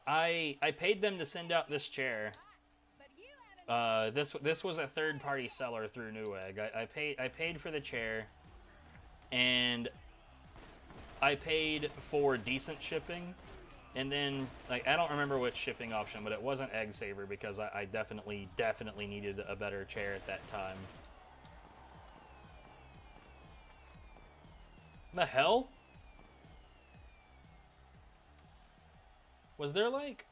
I paid them to send out this chair. This was a third-party seller through Newegg. I paid for the chair, and I paid for decent shipping, and then like I don't remember which shipping option, but it wasn't Egg Saver because I definitely needed a better chair at that time. The hell? Was there like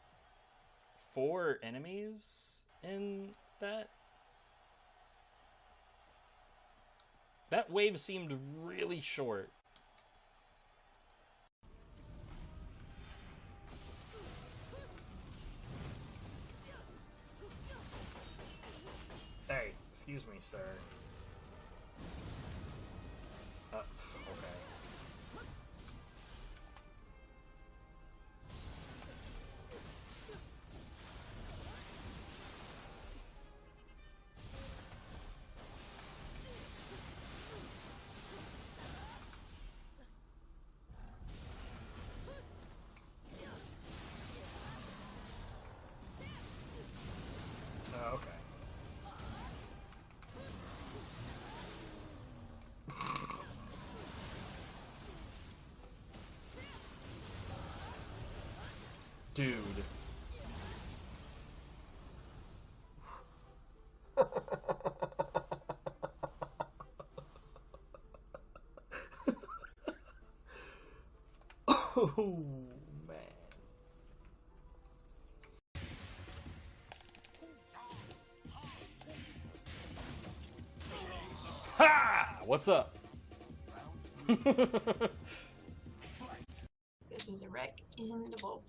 4 enemies in that? That wave seemed really short. Hey, excuse me, sir. Okay. Okay. Dude. Oh, man. Ha! What's up? This is a wreck in the vault.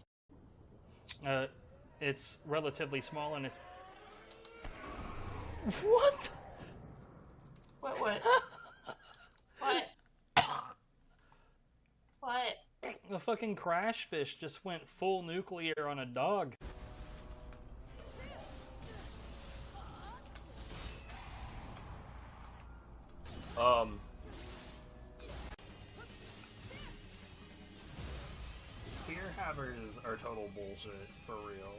It's relatively small and it's... What? What? What? What? The fucking crash fish just went full nuclear on a dog. Spear havers are total bullshit, for real.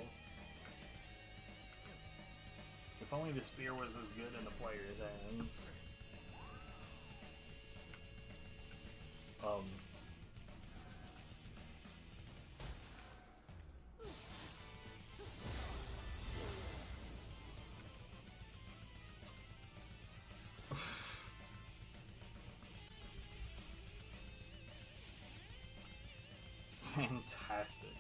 If only the spear was as good in the player's hands. Fantastic.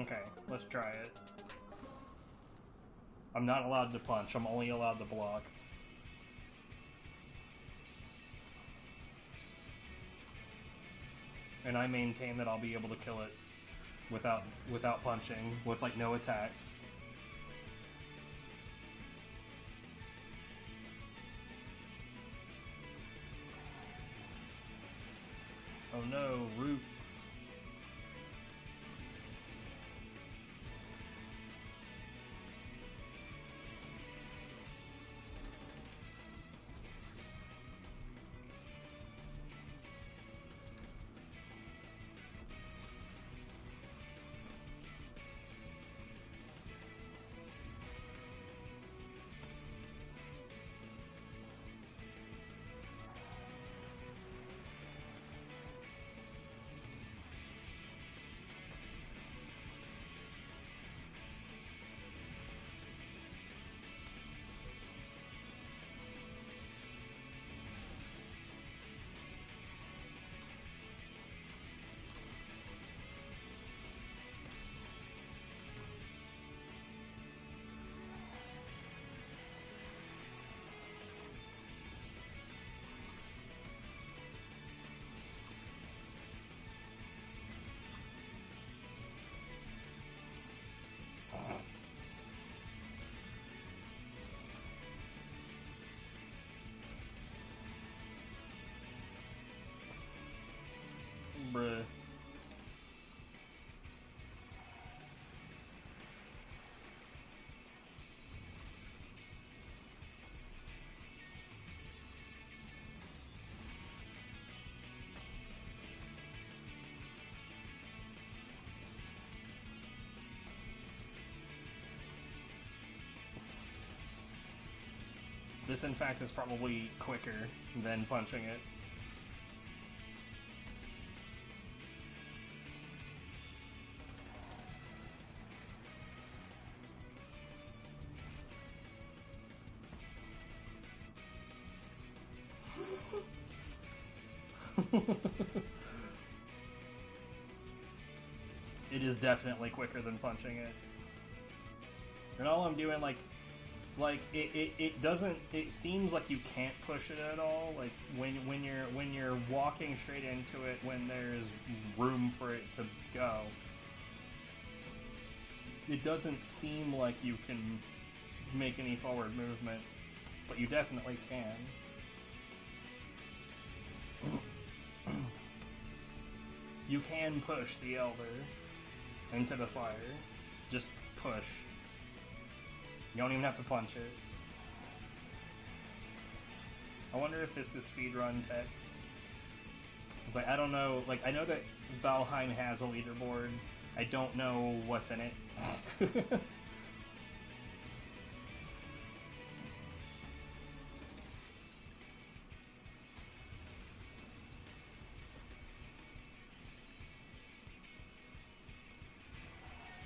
Okay, let's try it. I'm not allowed to punch, I'm only allowed to block. And I maintain that I'll be able to kill it without punching, with like no attacks. Oh no, roots. Bruh. This, in fact, is probably quicker than punching it. It is definitely quicker than punching it. And all I'm doing, like it doesn't. It seems like you can't push it at all. Like when you're walking straight into it, when there's room for it to go, it doesn't seem like you can make any forward movement, but you definitely can. You can push the Elder into the fire. Just push. You don't even have to punch it. I wonder if this is speedrun tech. It's like, I don't know, like, I know that Valheim has a leaderboard. I don't know what's in it.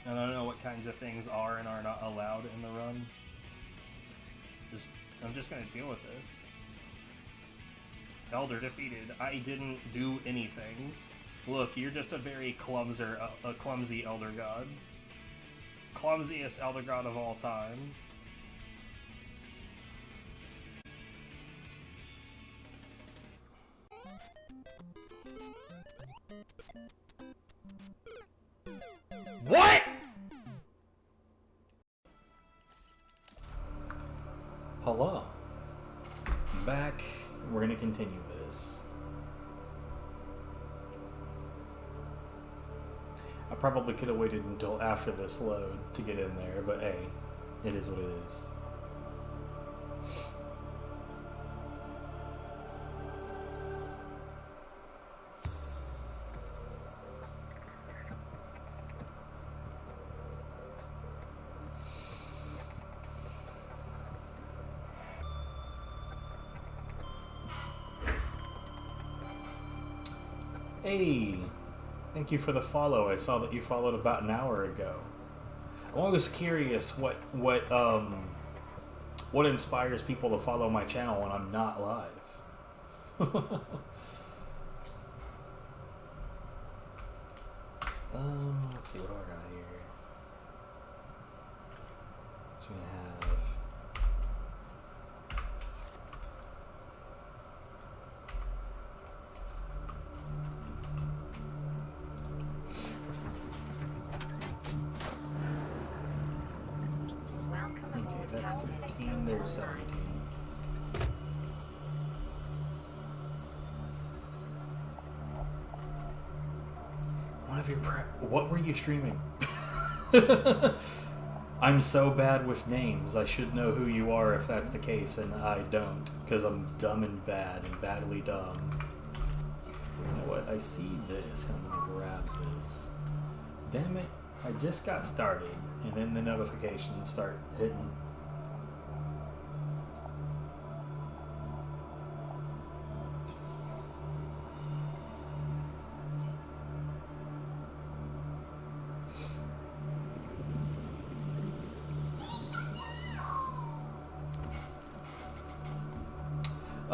I don't know what kinds of things are and are not allowed in the run. I'm just gonna deal with this. Elder defeated. I didn't do anything. Look, you're just a very clumsy Elder God. Clumsiest Elder God of all time. What?! Hello. Back. We're gonna continue this. I probably could have waited until after this load to get in there, but hey, it is what it is. Hey, thank you for the follow. I saw that you followed about an hour ago. I'm always curious what inspires people to follow my channel when I'm not live. Let's see what I got here. So we have. That's 13, there's 17. What were you streaming? I'm so bad with names. I should know who you are if that's the case, and I don't, because I'm dumb and bad and badly dumb. You know what? I see this. I'm gonna grab this. Damn it. I just got started, and then the notifications start hitting.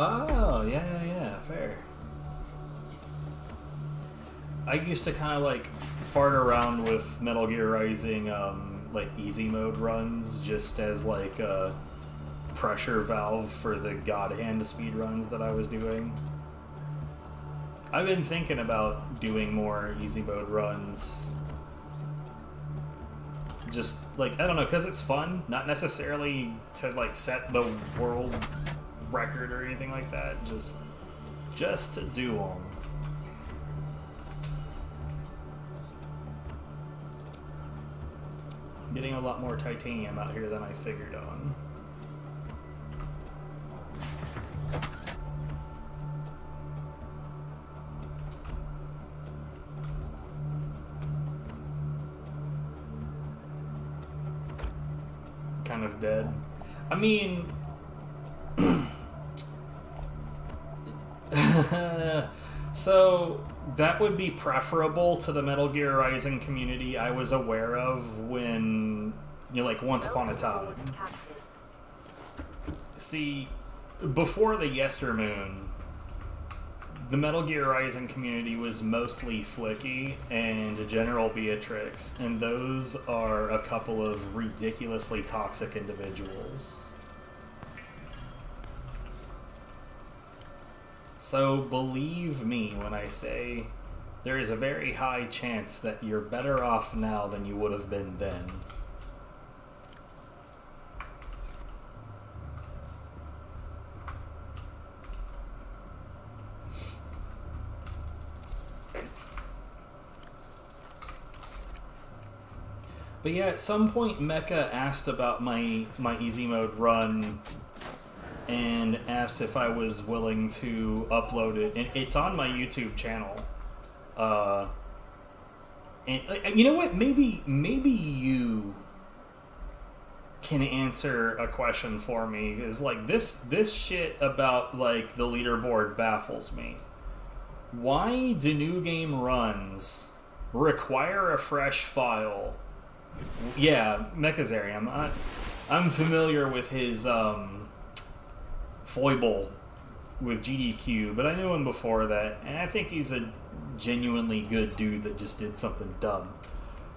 Oh, yeah, fair. I used to kind of like fart around with Metal Gear Rising, like easy mode runs, just as like a pressure valve for the God Hand speed runs that I was doing. I've been thinking about doing more easy mode runs. Just like, I don't know, because it's fun, not necessarily to like set the world record or anything like that, just to do them. Getting a lot more titanium out here than I figured on. Kind of dead. I mean, So that would be preferable to the Metal Gear Rising community I was aware of when, like once upon a time. See, before the Yestermoon, the Metal Gear Rising community was mostly Flicky and General Beatrix, and those are a couple of ridiculously toxic individuals. So believe me when I say there is a very high chance that you're better off now than you would have been then. But yeah, at some point Mecha asked about my easy mode run and asked if I was willing to upload it, and it's on my YouTube channel. And you know what? Maybe you can answer a question for me. Is like this shit about like the leaderboard baffles me. Why do new game runs require a fresh file? Yeah, Mechazarium. I'm familiar with his foible with GDQ, but I knew him before that, and I think he's a genuinely good dude that just did something dumb.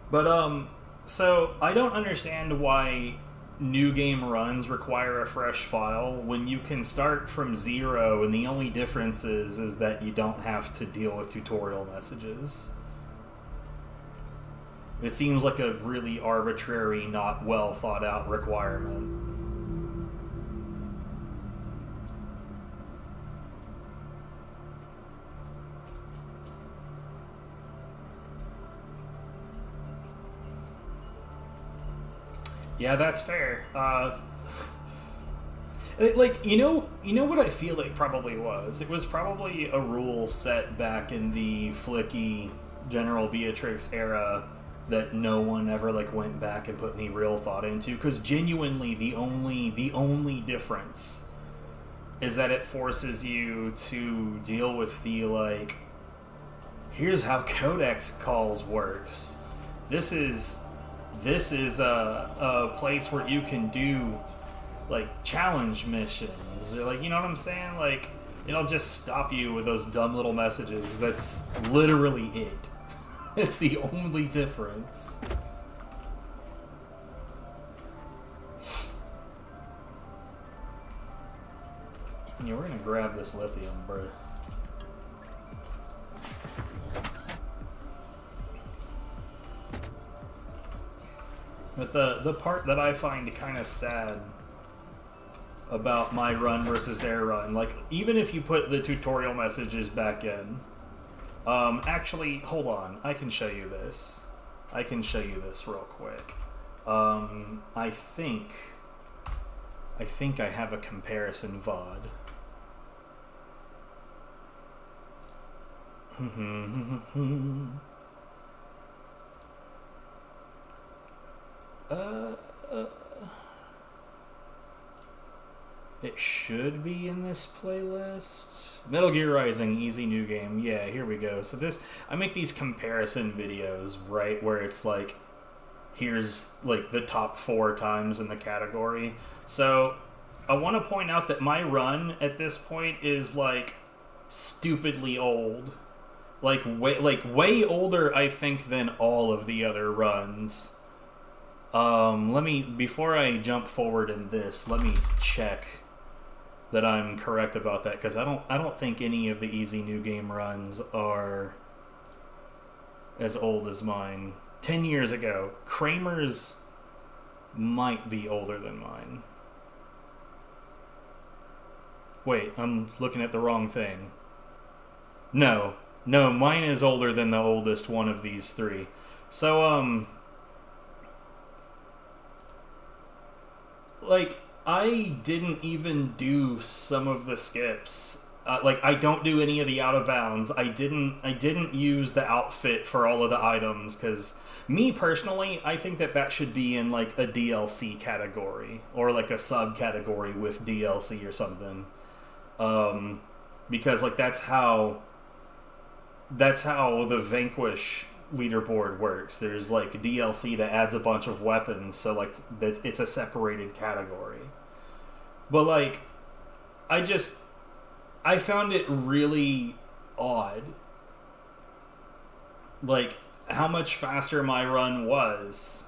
But so I don't understand why new game runs require a fresh file when you can start from 0, and the only difference is that you don't have to deal with tutorial messages. It seems like a really arbitrary, not well thought out requirement. Yeah, that's fair. Like, you know what I feel it probably was? It was probably a rule set back in the Flicky General Beatrix era that no one ever like went back and put any real thought into, because genuinely the only difference is that it forces you to deal with the like, here's how codex calls works. This is a place where you can do like challenge missions, or like, you know what I'm saying? Like, it'll just stop you with those dumb little messages. That's literally it. It's the only difference. Yeah, we're gonna grab this lithium, bro. But the part that I find kind of sad about my run versus their run, like, even if you put the tutorial messages back in, actually, hold on, I can show you this. I can show you this real quick. I think I have a comparison VOD. It should be in this playlist. Metal Gear Rising, easy new game. Yeah, here we go. So this, I make these comparison videos, right, where it's like, here's like the top 4 times in the category. So I want to point out that my run at this point is like stupidly old. Like way older, I think, than all of the other runs. Let me, before I jump forward in this, let me check that I'm correct about that, because I don't think any of the easy new game runs are as old as mine. 10 years ago. Kramer's might be older than mine. Wait, I'm looking at the wrong thing. No, mine is older than the oldest one of these 3. So, like, I didn't even do some of the skips. Like, I don't do any of the out of bounds. I didn't use the outfit for all of the items, because me personally, I think that should be in like a DLC category, or like a subcategory with DLC or something. because like that's how the Vanquish leaderboard works. There's like DLC that adds a bunch of weapons, so like it's a separated category. But like I found it really odd, like how much faster my run was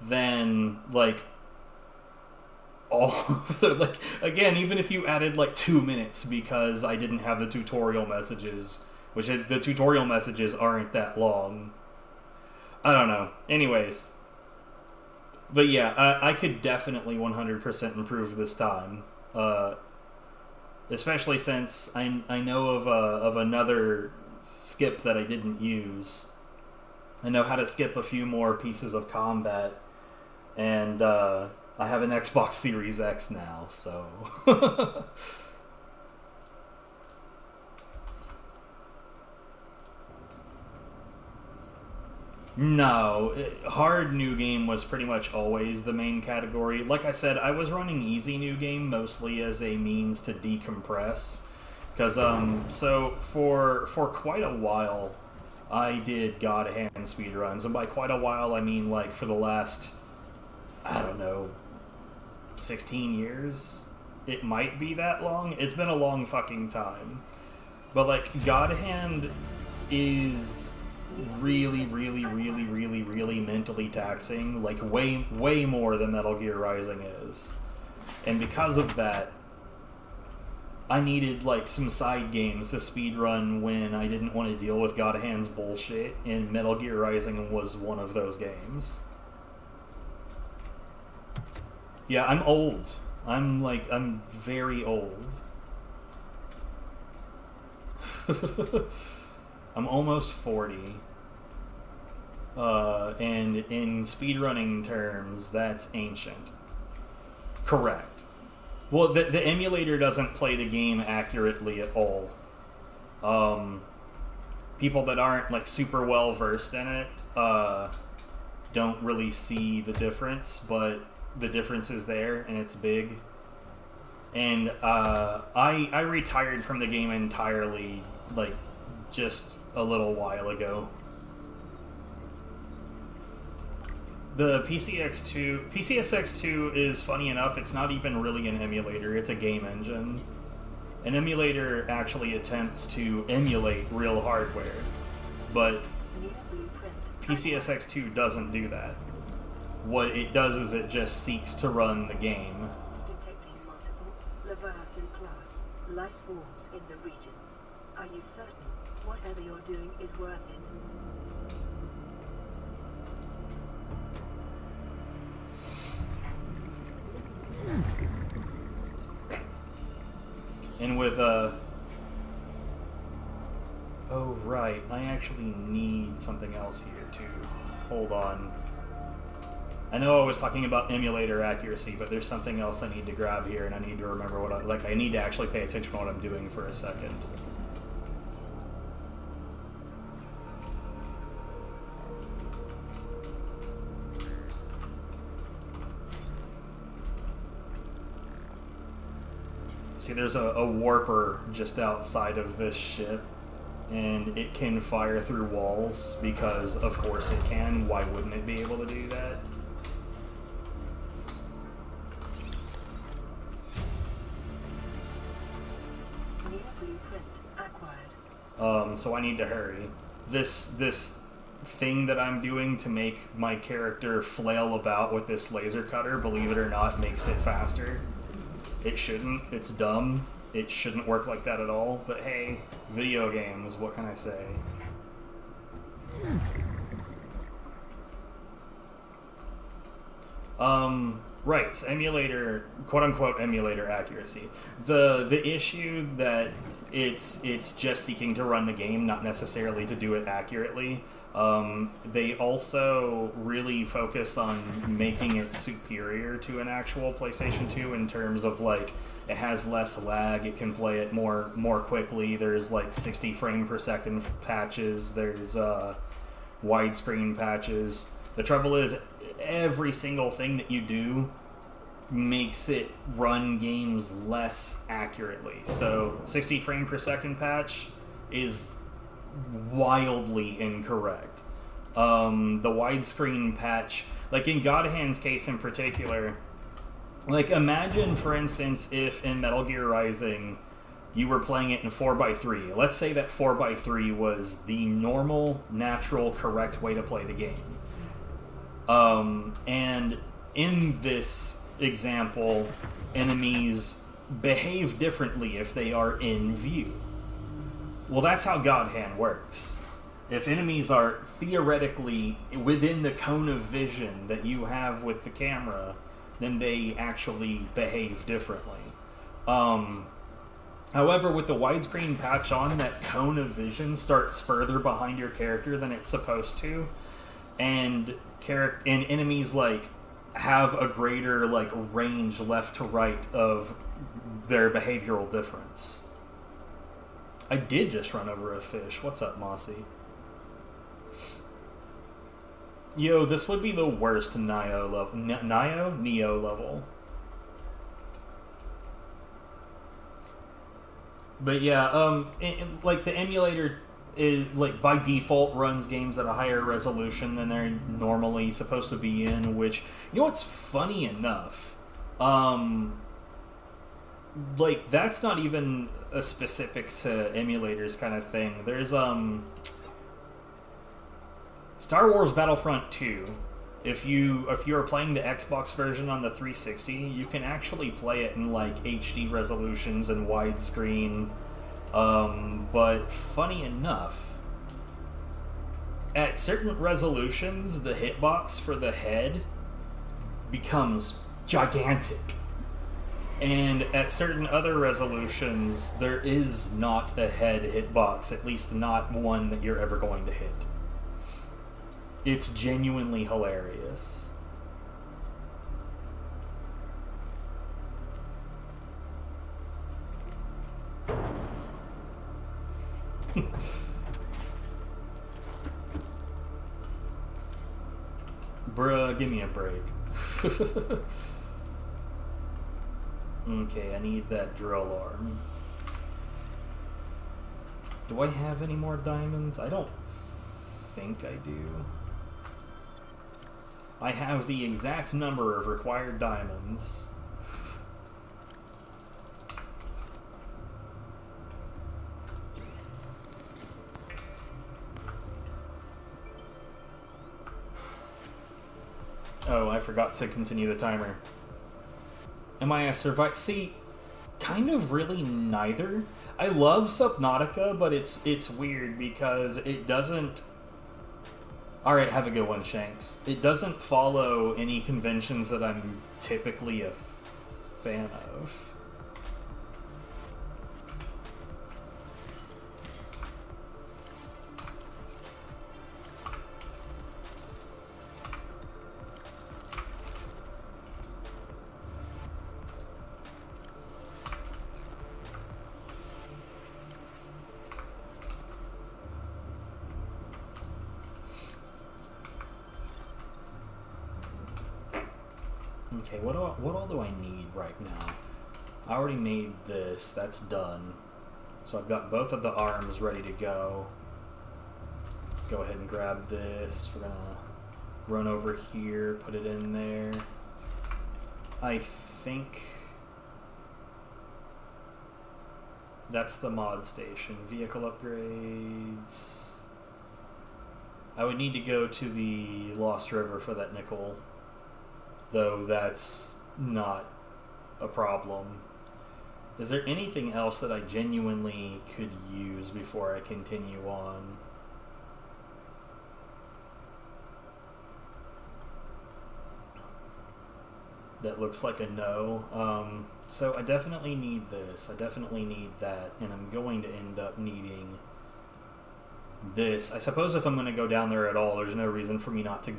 than like all of the, like, again, even if you added like 2 minutes because I didn't have the tutorial messages, which the tutorial messages aren't that long. I don't know. Anyways, but yeah, I could definitely 100% improve this time, especially since I know of another skip that I didn't use. I know how to skip a few more pieces of combat, and I have an Xbox Series X now, so... No, hard new game was pretty much always the main category. Like I said, I was running easy new game mostly as a means to decompress. Because, so for quite a while, I did God Hand speedruns. And by quite a while, I mean like for the last, I don't know, 16 years? It might be that long. It's been a long fucking time. But like, God Hand is really mentally taxing, like way more than Metal Gear Rising is. And because of that, I needed like some side games to speedrun when I didn't want to deal with God Hand's bullshit, and Metal Gear Rising was one of those games. Yeah, I'm old. I'm very old. I'm almost 40. And in speedrunning terms, that's ancient. Correct. Well, the emulator doesn't play the game accurately at all. People that aren't like super well versed in it don't really see the difference, but the difference is there and it's big. And I retired from the game entirely, like, just a little while ago. The PCSX2 is, funny enough, it's not even really an emulator, it's a game engine. An emulator actually attempts to emulate real hardware, but PCSX2 doesn't do that. What it does is it just seeks to run the game. Detecting multiple Leviathan class life forms in the region. Are you certain whatever you're doing is worth it? And with oh right, I actually need something else here too. Hold on. I know I was talking about emulator accuracy, but there's something else I need to grab here, and I need to remember what I need to actually pay attention to what I'm doing for a second. See, there's a warper just outside of this ship, and it can fire through walls because, of course, it can. Why wouldn't it be able to do that? New blueprint acquired. So I need to hurry. This thing that I'm doing to make my character flail about with this laser cutter, believe it or not, makes it faster. It shouldn't. It's dumb. It shouldn't work like that at all. But hey, video games, what can I say? Right, so emulator, quote-unquote emulator accuracy. The issue that it's just seeking to run the game, not necessarily to do it accurately. They also really focus on making it superior to an actual PlayStation 2 in terms of, like, it has less lag, it can play it more quickly, there's, like, 60 frame per second patches, there's, widescreen patches. The trouble is, every single thing that you do makes it run games less accurately. So 60 frame per second patch is wildly incorrect. The widescreen patch, like in God Hand's case in particular, like imagine for instance if in Metal Gear Rising you were playing it in 4x3. Let's say that 4x3 was the normal, natural, correct way to play the game. And in this example, enemies behave differently if they are in view. Well, that's how God Hand works. If enemies are theoretically within the cone of vision that you have with the camera, then they actually behave differently. However, with the widescreen patch on, that cone of vision starts further behind your character than it's supposed to, and enemies like have a greater like range left to right of their behavioral difference. I did just run over a fish. What's up, Mossy? Yo, this would be the worst Neo level. But yeah, like the emulator is like by default runs games at a higher resolution than they're normally supposed to be in. Which, you know what's funny enough, like that's not even a specific to emulators kind of thing. There's Star Wars Battlefront 2. If you are playing the Xbox version on the 360, you can actually play it in like HD resolutions and widescreen. But funny enough, at certain resolutions, the hitbox for the head becomes gigantic. And at certain other resolutions, there is not a head hitbox, at least not one that you're ever going to hit. It's genuinely hilarious. Bruh, give me a break. Okay, I need that drill arm. Do I have any more diamonds? I don't think I do. I have the exact number of required diamonds. Oh, I forgot to continue the timer. Am I a survivor? See, kind of really neither. I love Subnautica, but it's weird because it doesn't... Alright, have a good one, Shanks. It doesn't follow any conventions that I'm typically a fan of. Okay, what all do I need right now? I already made this. That's done. So I've got both of the arms ready to go. Go ahead and grab this. We're gonna run over here, put it in there. I think that's the mod station. Vehicle upgrades. I would need to go to the Lost River for that nickel, though that's not a problem. Is there anything else that I genuinely could use before I continue on? That looks like a no. So I definitely need this. I definitely need that. And I'm going to end up needing this. I suppose if I'm going to go down there at all, there's no reason for me not to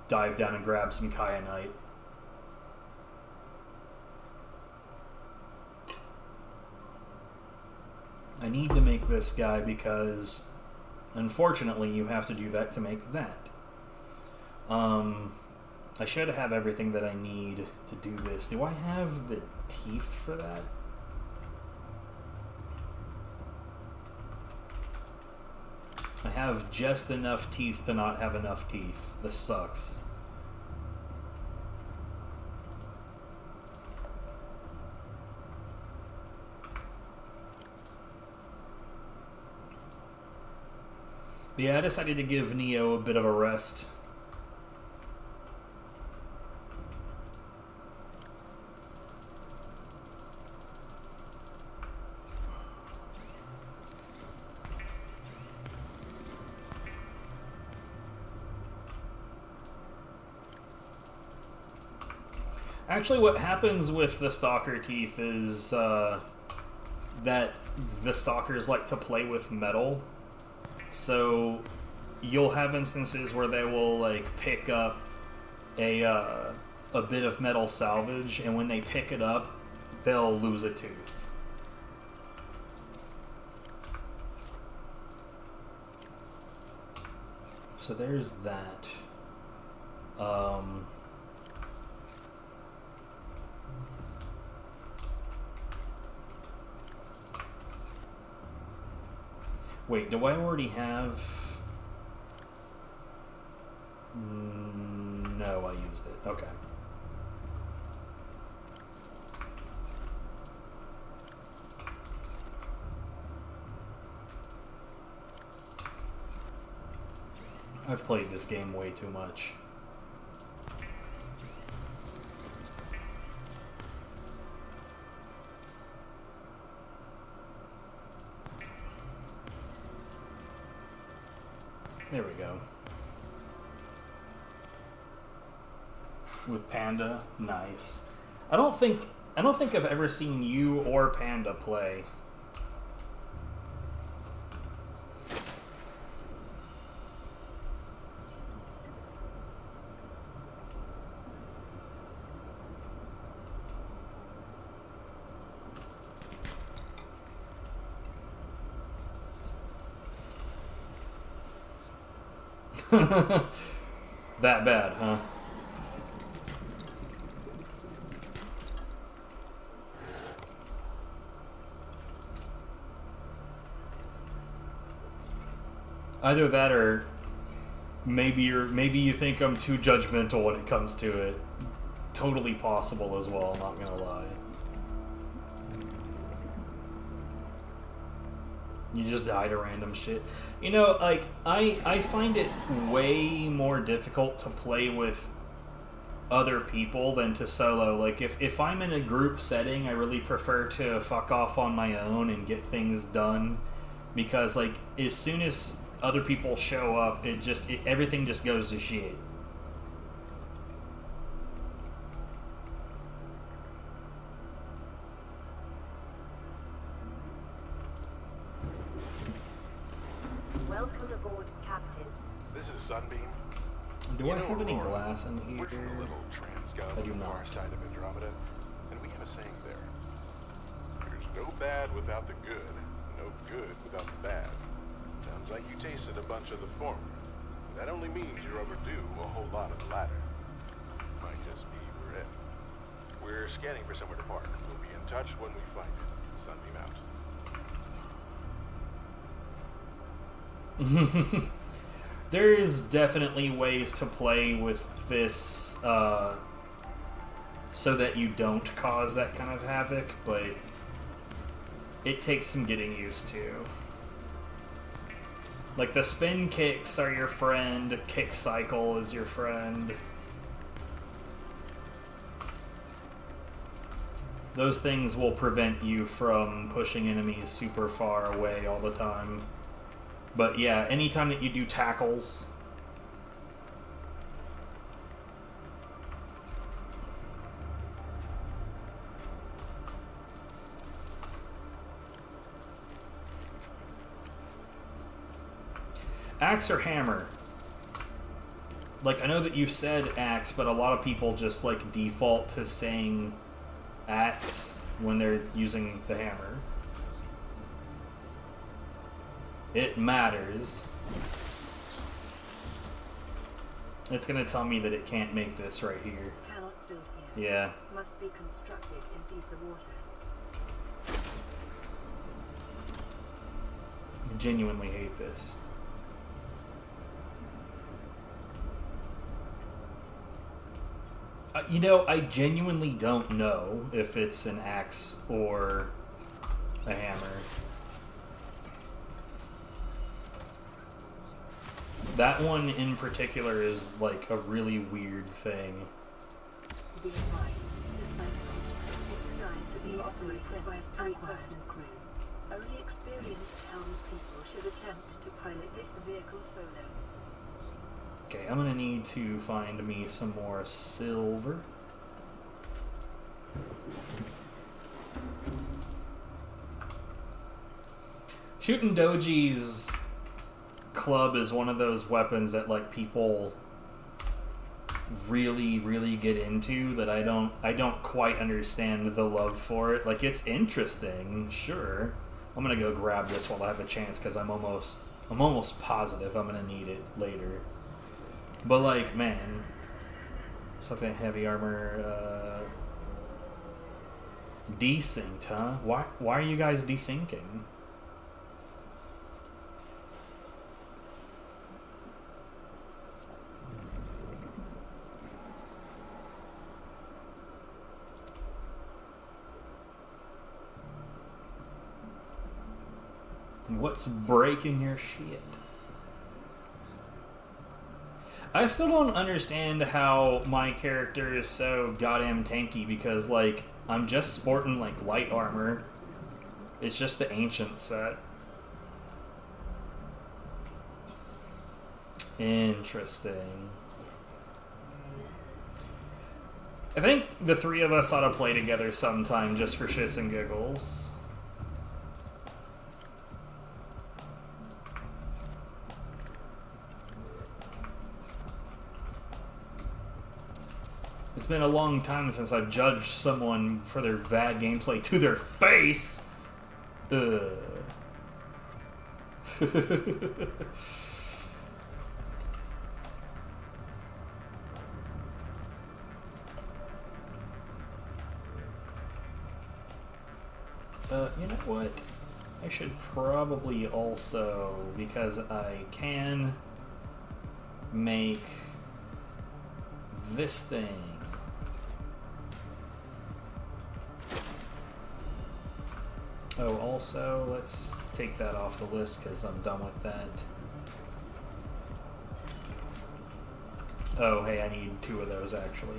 dive down and grab some kyanite. I need to make this guy because, unfortunately, you have to do that to make that. I should have everything that I need to do this. Do I have the teeth for that? I have just enough teeth to not have enough teeth. This sucks. But yeah, I decided to give Neo a bit of a rest. Actually, what happens with the Stalker teeth is that the Stalkers like to play with metal. So you'll have instances where they will like pick up a bit of metal salvage, and when they pick it up, they'll lose a tooth. So there's that. Wait, do I already have... No, I used it. Okay. I've played this game way too much. There we go. With Panda, nice. I don't think I've ever seen you or Panda play. That bad, huh? Either that, or maybe you think I'm too judgmental when it comes to it. Totally possible as well, I'm not gonna lie. You just die to random shit. You know, like, I find it way more difficult to play with other people than to solo. Like, if I'm in a group setting, I really prefer to fuck off on my own and get things done. Because, like, as soon as other people show up, everything just goes to shit. Welcome aboard, Captain. This is Sunbeam. Do I have any glass in here? We're from a little transgov I do on the not. far side of Andromeda, and we have a saying there. There's no bad without the good, no good without the bad. Sounds like you tasted a bunch of the former. That only means you're overdue a whole lot of the latter. Might just be we're in. We're scanning for somewhere to park. We'll be in touch when we find it. Sunbeam out. There is definitely ways to play with this so that you don't cause that kind of havoc, but it takes some getting used to. Like, the spin kicks are your friend, kick cycle is your friend. Those things will prevent you from pushing enemies super far away all the time. But yeah, anytime that you do tackles... Axe or hammer? Like, I know that you said axe, but a lot of people just, like, default to saying axe when they're using the hammer. It matters. It's gonna tell me that it can't make this right here. Cannot build here. Yeah. Must be constructed in deeper water. I genuinely hate this. You know, I genuinely don't know if it's an axe or a hammer. That one in particular is like a really weird thing. Be advised, the Subnautica is designed to be operated by a three-person crew. Only experienced townspeople should attempt to pilot this vehicle solo. Okay, I'm gonna need to find me some more silver. Shooting Doji's club is one of those weapons that like people really get into that I don't quite understand the love for it. Like, it's interesting, sure. I'm gonna go grab this while I have a chance because I'm almost positive I'm gonna need it later. But like, man, something heavy armor, desync, huh? Why are you guys desyncing? What's breaking your shit? I still don't understand how my character is so goddamn tanky because, like, I'm just sporting, like, light armor. It's just the ancient set. Interesting. I think the three of us ought to play together sometime just for shits and giggles. It's been a long time since I've judged someone for their bad gameplay to their face. Ugh. You know what? I should probably also, because I can make this thing. Oh, also, let's take that off the list because I'm done with that. Oh, hey, I need 2 of those, actually.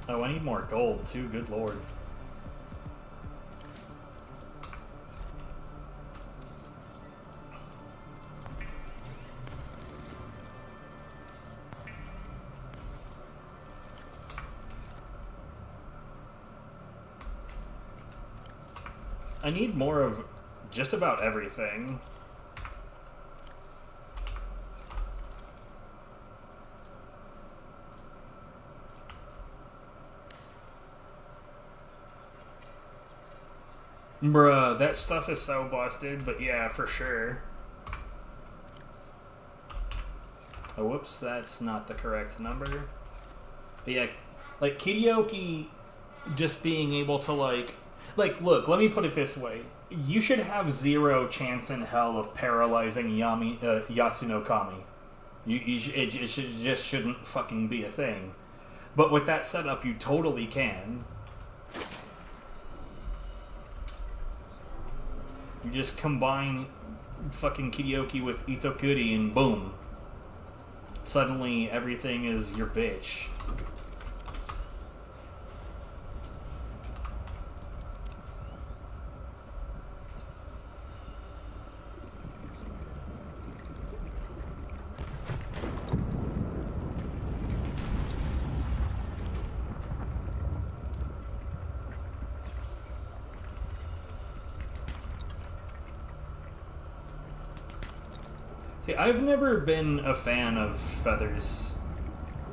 Oh, I need more gold, too. Good lord. I need more of just about everything. Bruh, that stuff is so busted, but yeah, for sure. Oh, whoops, that's not the correct number. But yeah, like, Karaoke just being able to, like, look, let me put it this way. You should have 0 chance in hell of paralyzing Yatsuno Kami. It just shouldn't fucking be a thing. But with that setup, you totally can. You just combine fucking Karaoke with Itokuri and boom. Suddenly everything is your bitch. See, I've never been a fan of feathers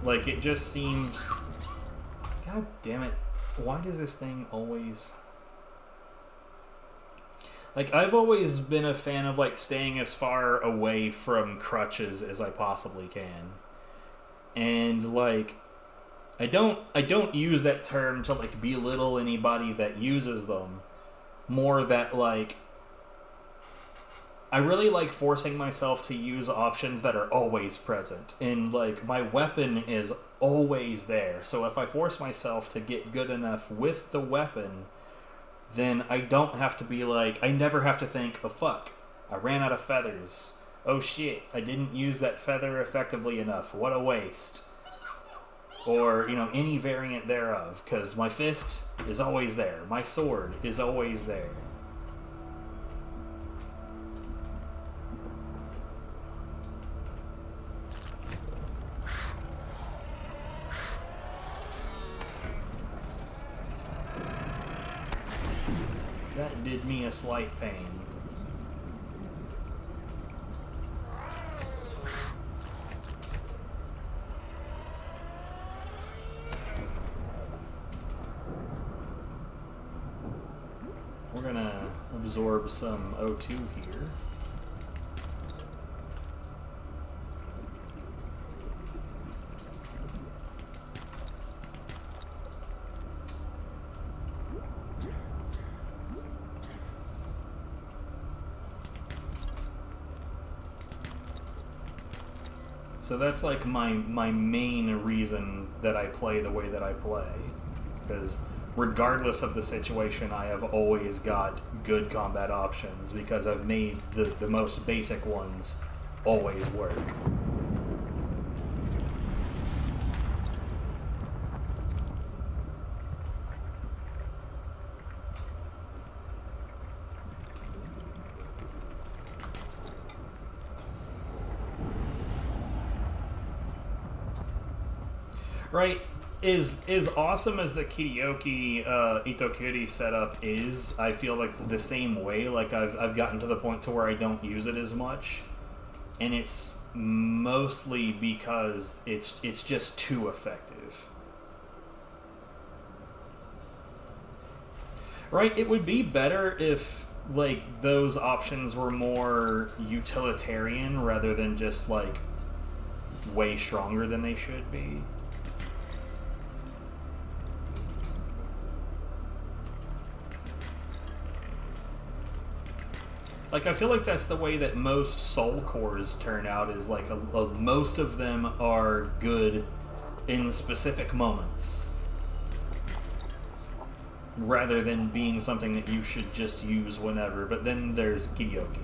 Like, it just seems... God damn it. Why does this thing always... Like, I've always been a fan of, like, staying as far away from crutches as I possibly can. And, like, I don't use that term to, like, belittle anybody that uses them. More that, like... I really like forcing myself to use options that are always present. And, like, my weapon is always there. So if I force myself to get good enough with the weapon, then I don't have to be like... I never have to think, oh, fuck, I ran out of feathers. Oh, shit, I didn't use that feather effectively enough. What a waste. Or, you know, any variant thereof. Because my fist is always there. My sword is always there. That did me a slight pain. We're gonna absorb some O2 here. So that's like my main reason that I play the way that I play. Because regardless of the situation, I have always got good combat options because I've made the most basic ones always work. Right, as awesome as the Karaoke Itokiri setup is, I feel like the same way. Like I've gotten to the point to where I don't use it as much, and it's mostly because it's just too effective. Right, it would be better if like those options were more utilitarian rather than just like way stronger than they should be. Like, I feel like that's the way that most soul cores turn out, is like most of them are good in specific moments rather than being something that you should just use whenever. But then there's Karaoke.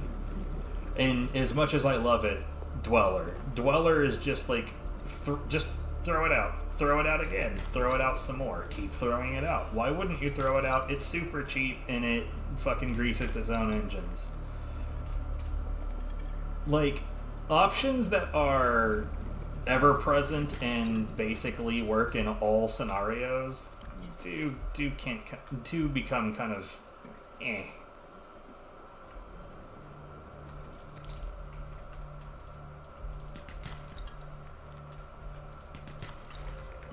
And as much as I love it, Dweller is just like, just throw it out. Throw it out again. Throw it out some more. Keep throwing it out. Why wouldn't you throw it out? It's super cheap and it fucking greases its own engines. Like, options that are ever present and basically work in all scenarios do become kind of eh.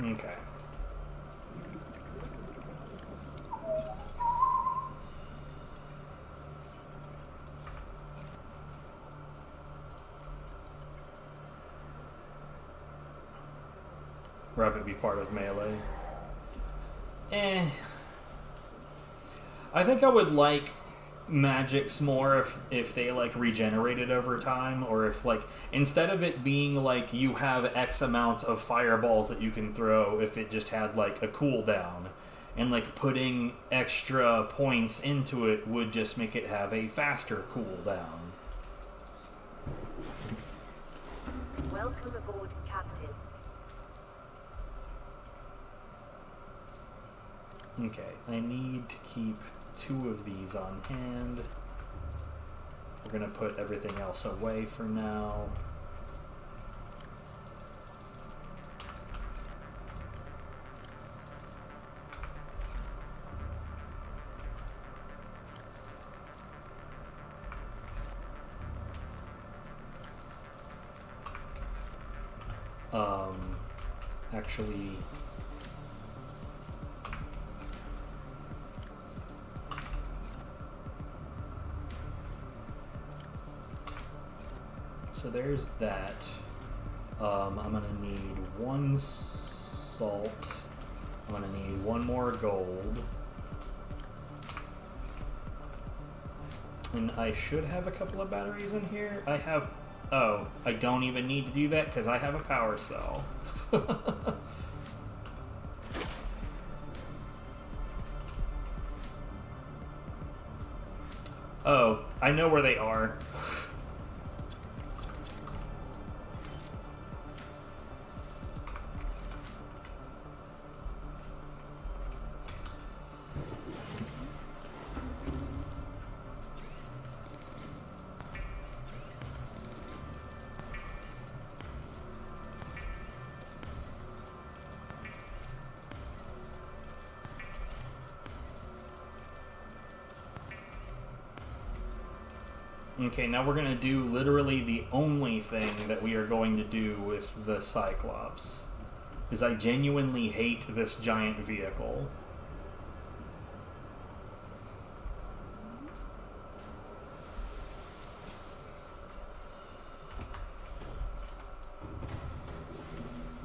Okay. Or have it be part of melee. I think I would like magics more if they like regenerated over time, or if like instead of it being like you have X amount of fireballs that you can throw, if it just had like a cooldown, and like putting extra points into it would just make it have a faster cooldown. Welcome aboard, Captain. Okay, I need to keep 2 of these on hand. We're gonna put everything else away for now. actually... So there's that. I'm gonna need 1 salt. I'm gonna need 1 more gold. And I should have a couple of batteries in here. I have... Oh, I don't even need to do that because I have a power cell. Oh, I know where they are. Okay, now we're going to do literally the only thing that we are going to do with the Cyclops. Is I genuinely hate this giant vehicle.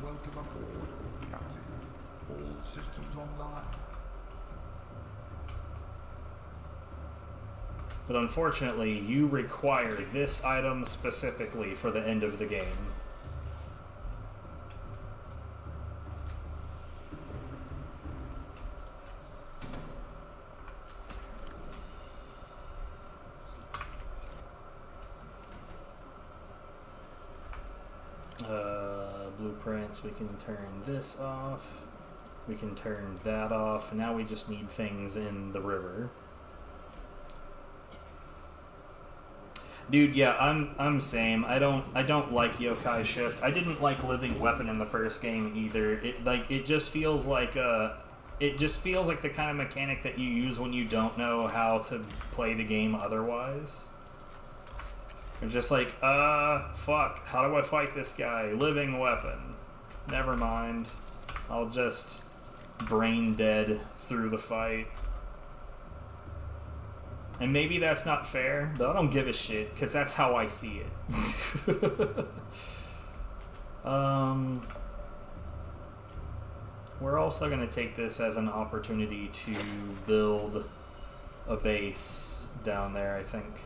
Welcome aboard, Captain. All systems online. But unfortunately, you require this item specifically for the end of the game. Blueprints, we can turn this off. We can turn that off. Now we just need things in the river. Dude, yeah, I'm same. I don't like yokai shift. I didn't like living weapon in the first game either. It just feels like the kind of mechanic that you use when you don't know how to play the game otherwise. It's just like, fuck, how do I fight this guy? Living weapon. Never mind. I'll just brain dead through the fight. And maybe that's not fair, but I don't give a shit, because that's how I see it. We're also going to take this as an opportunity to build a base down there, I think.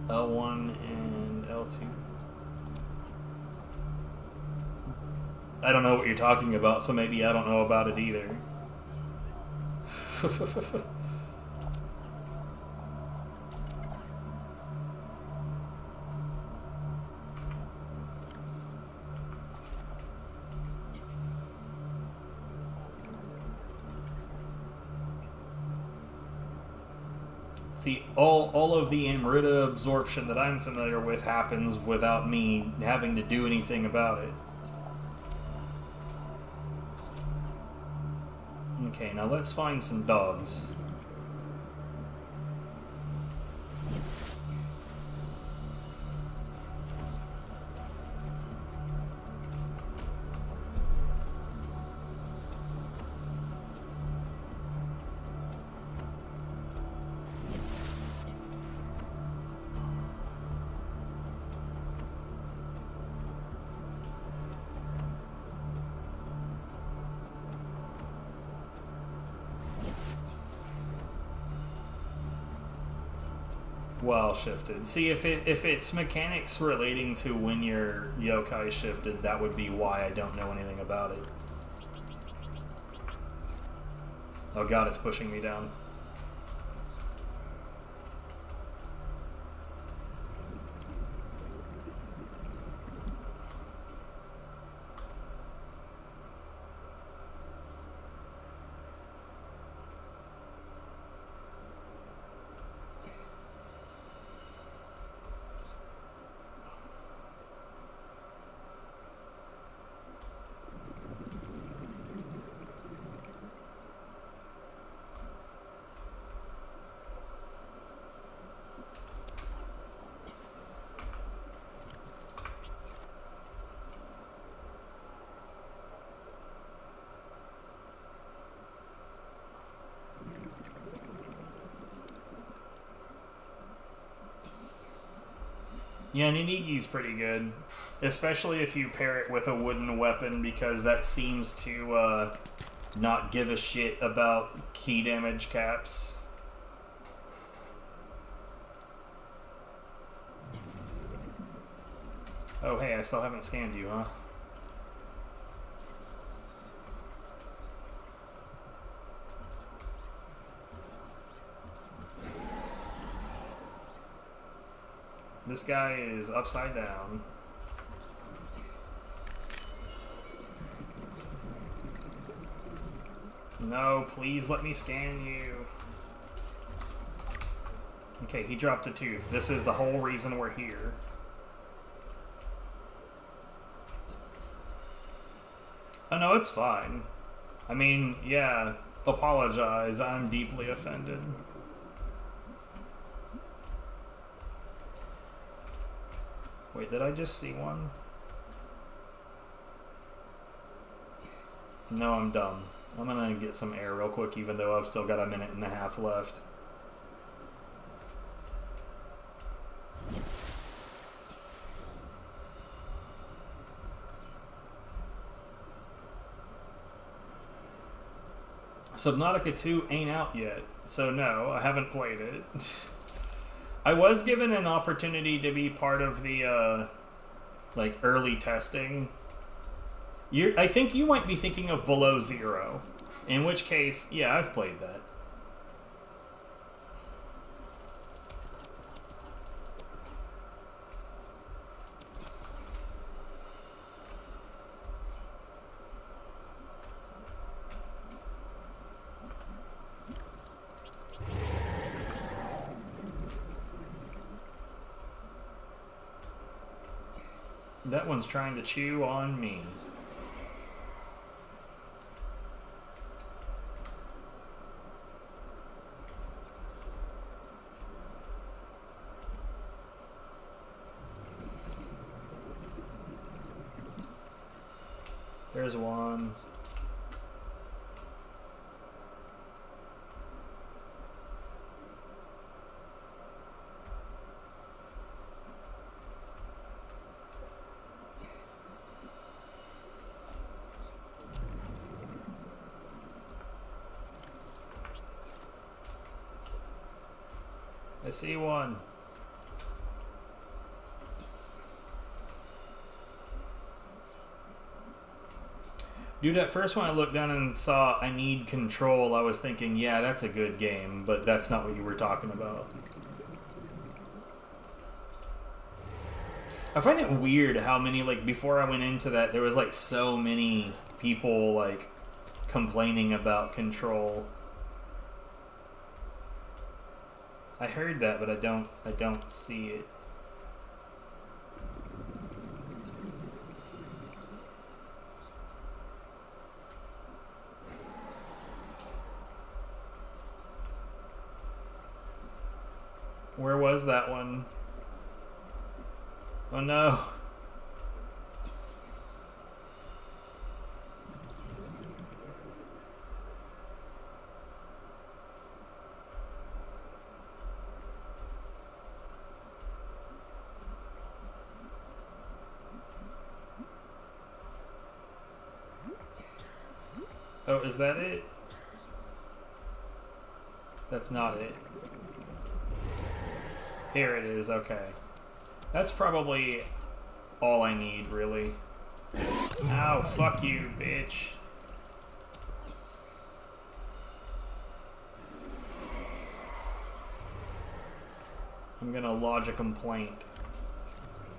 L1 and L2. I don't know what you're talking about, so maybe I don't know about it either. See, all of the Amrita absorption that I'm familiar with happens without me having to do anything about it. Okay, now let's find some dogs. Well shifted. See, if it's mechanics relating to when your yokai shifted, that would be why I don't know anything about it. Oh god, it's pushing me down. Yeah, Ninigi's pretty good. Especially if you pair it with a wooden weapon, because that seems to not give a shit about key damage caps. Oh hey, I still haven't scanned you, huh? This guy is upside down. No, please let me scan you. Okay, he dropped a tooth. This is the whole reason we're here. Oh no, it's fine. I mean, yeah, apologize. I'm deeply offended. Wait, did I just see one? No, I'm dumb. I'm gonna get some air real quick, even though I've still got a minute and a half left. Subnautica 2 ain't out yet, so no, I haven't played it. I was given an opportunity to be part of the, like, early testing. I think you might be thinking of Below Zero, in which case, yeah, I've played that. That one's trying to chew on me. There's one. I see one. Dude, at first when I looked down and saw I need control, I was thinking, yeah, that's a good game, but that's not what you were talking about. I find it weird how many, like, before I went into that, there was, like, so many people, like, complaining about control. I heard that, but I don't see it. Where was that one? Oh no. Oh, is that it? That's not it. Here it is, okay. That's probably all I need, really. Ow, fuck you, bitch. I'm gonna lodge a complaint.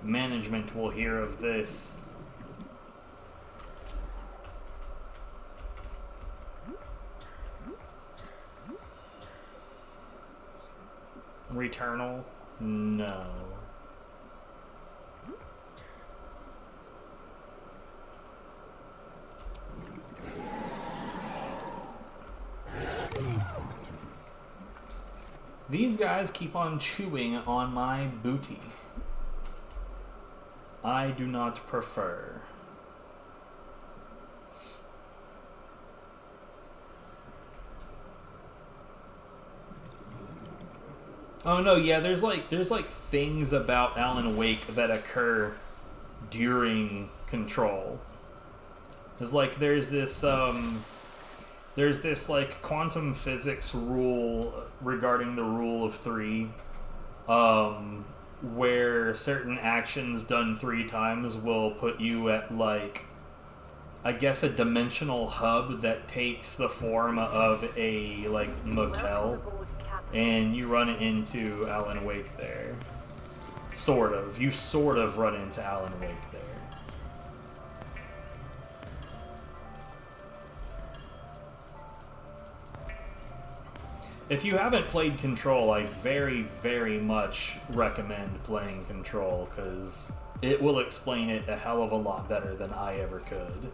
Management will hear of this. Returnal? No. These guys keep on chewing on my booty. I do not prefer. Oh no, yeah, there's like things about Alan Wake that occur during Control. It's like there's this like quantum physics rule regarding the rule of 3, where certain actions done 3 times will put you at like, I guess, a dimensional hub that takes the form of a like motel, and you run into Alan Wake there. Sort of. You sort of run into Alan Wake there. If you haven't played Control, I very, very much recommend playing Control, because it will explain it a hell of a lot better than I ever could.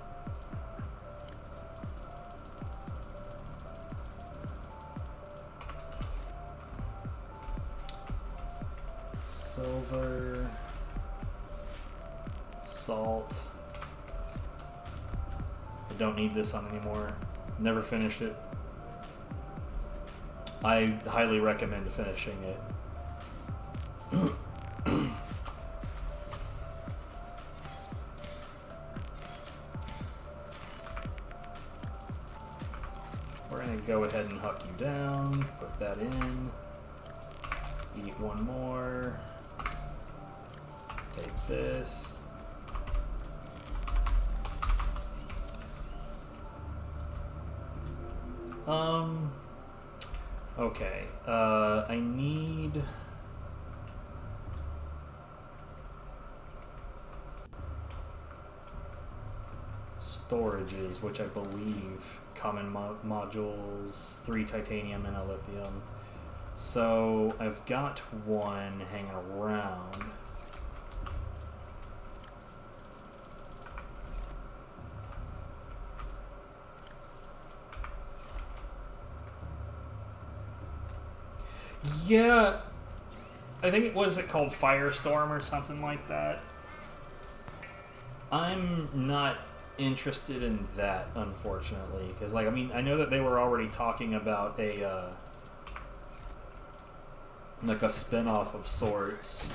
Silver, salt. I don't need this on anymore. Never finished it. I highly recommend finishing it. We're gonna go ahead and huck you down, put that in, eat one more, take this. Okay, I need... storages, which I believe common modules, 3 titanium and a lithium. So I've got one hanging around. Yeah, I think it was called Firestorm or something like that. I'm not interested in that, unfortunately, because, like, I mean, I know that they were already talking about a like a spin-off of sorts,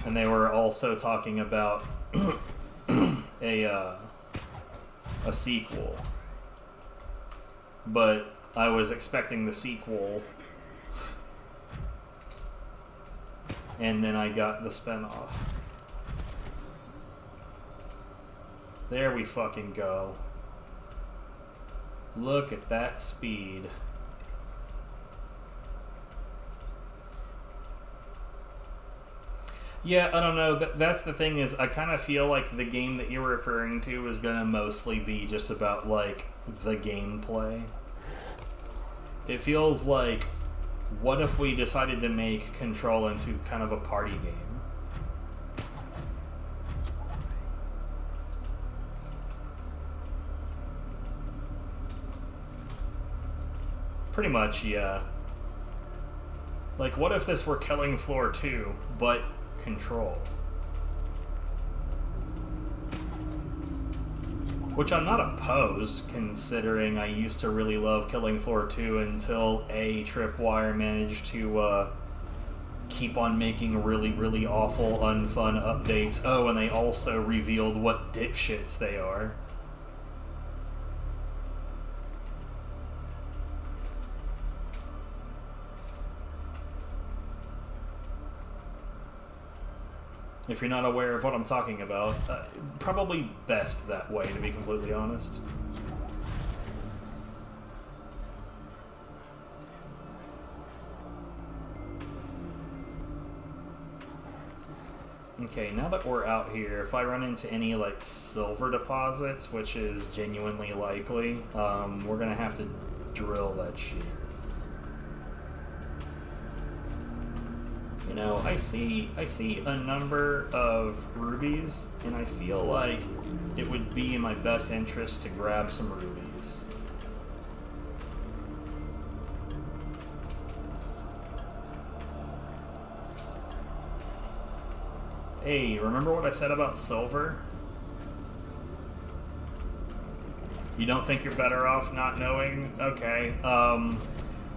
and they were also talking about a sequel, but I was expecting the sequel. And then I got the spinoff. There we fucking go. Look at that speed. Yeah, I don't know. That's the thing, is I kind of feel like the game that you're referring to is gonna mostly be just about, like, the gameplay. It feels like, what if we decided to make Control into kind of a party game? Pretty much, yeah. Like, what if this were Killing Floor 2, but Control? Which I'm not opposed, considering I used to really love Killing Floor 2 until a Tripwire managed to keep on making really, really awful, unfun updates. Oh, and they also revealed what dipshits they are. If you're not aware of what I'm talking about, probably best that way, to be completely honest. Okay, now that we're out here, if I run into any, like, silver deposits, which is genuinely likely, we're gonna have to drill that shit. You know, I see a number of rubies, and I feel like it would be in my best interest to grab some rubies. Hey, remember what I said about silver? You don't think you're better off not knowing? Okay,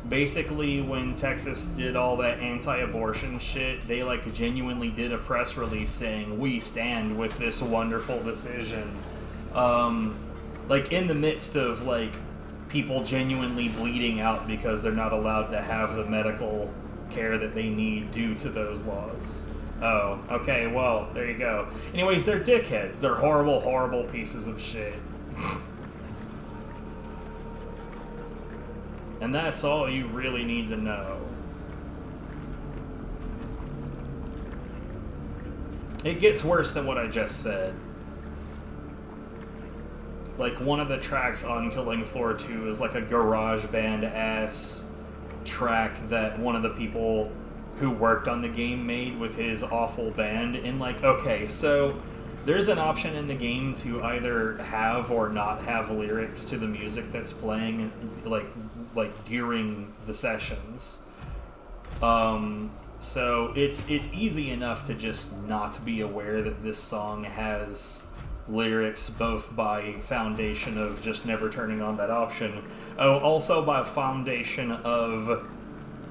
basically when Texas did all that anti-abortion shit, they like genuinely did a press release saying, we stand with this wonderful decision. Like in the midst of like people genuinely bleeding out because they're not allowed to have the medical care that they need due to those laws. Oh, okay, well, there you go. Anyways, they're dickheads. They're horrible, horrible pieces of shit. And that's all you really need to know. It gets worse than what I just said. Like, one of the tracks on Killing Floor 2 is like a garage band-ass track that one of the people who worked on the game made with his awful band. And like, okay, so there's an option in the game to either have or not have lyrics to the music that's playing, like during the sessions. So it's easy enough to just not be aware that this song has lyrics, both by foundation of just never turning on that option. Oh, also by foundation of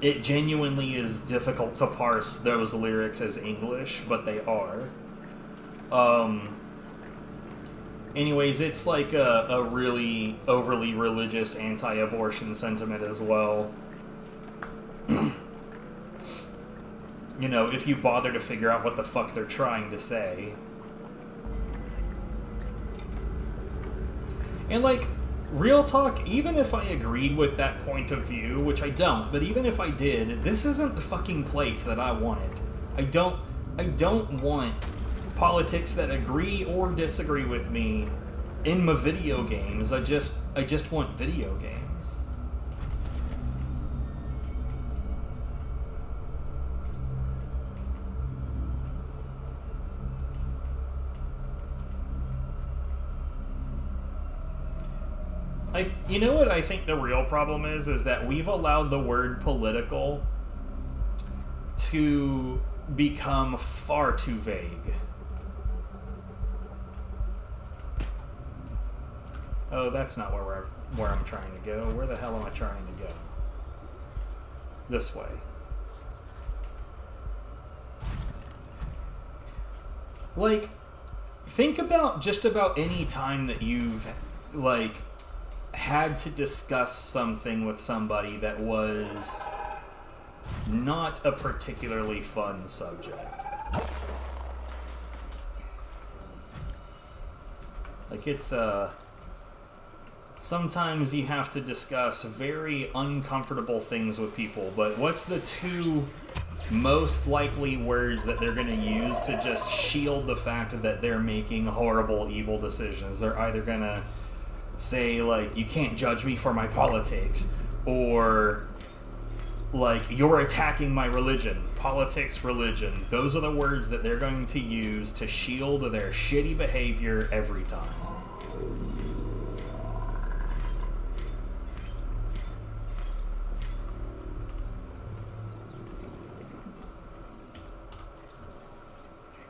it genuinely is difficult to parse those lyrics as English, but they are. Anyways, it's like a really overly religious anti-abortion sentiment as well. You know, if you bother to figure out what the fuck they're trying to say. And like, real talk, even if I agreed with that point of view, which I don't, but even if I did, this isn't the fucking place that I wanted. I don't want politics that agree or disagree with me in my video games. I just want video games. You know what I think the real problem is that we've allowed the word political to become far too vague. Oh, that's not where I'm trying to go. Where the hell am I trying to go? This way. Like, think about just about any time that you've, like, had to discuss something with somebody that was not a particularly fun subject. Like, it's, sometimes you have to discuss very uncomfortable things with people, but what's the two most likely words that they're going to use to just shield the fact that they're making horrible, evil decisions? They're either going to say, like, you can't judge me for my politics, or, like, you're attacking my religion. Politics, religion. Those are the words that they're going to use to shield their shitty behavior every time.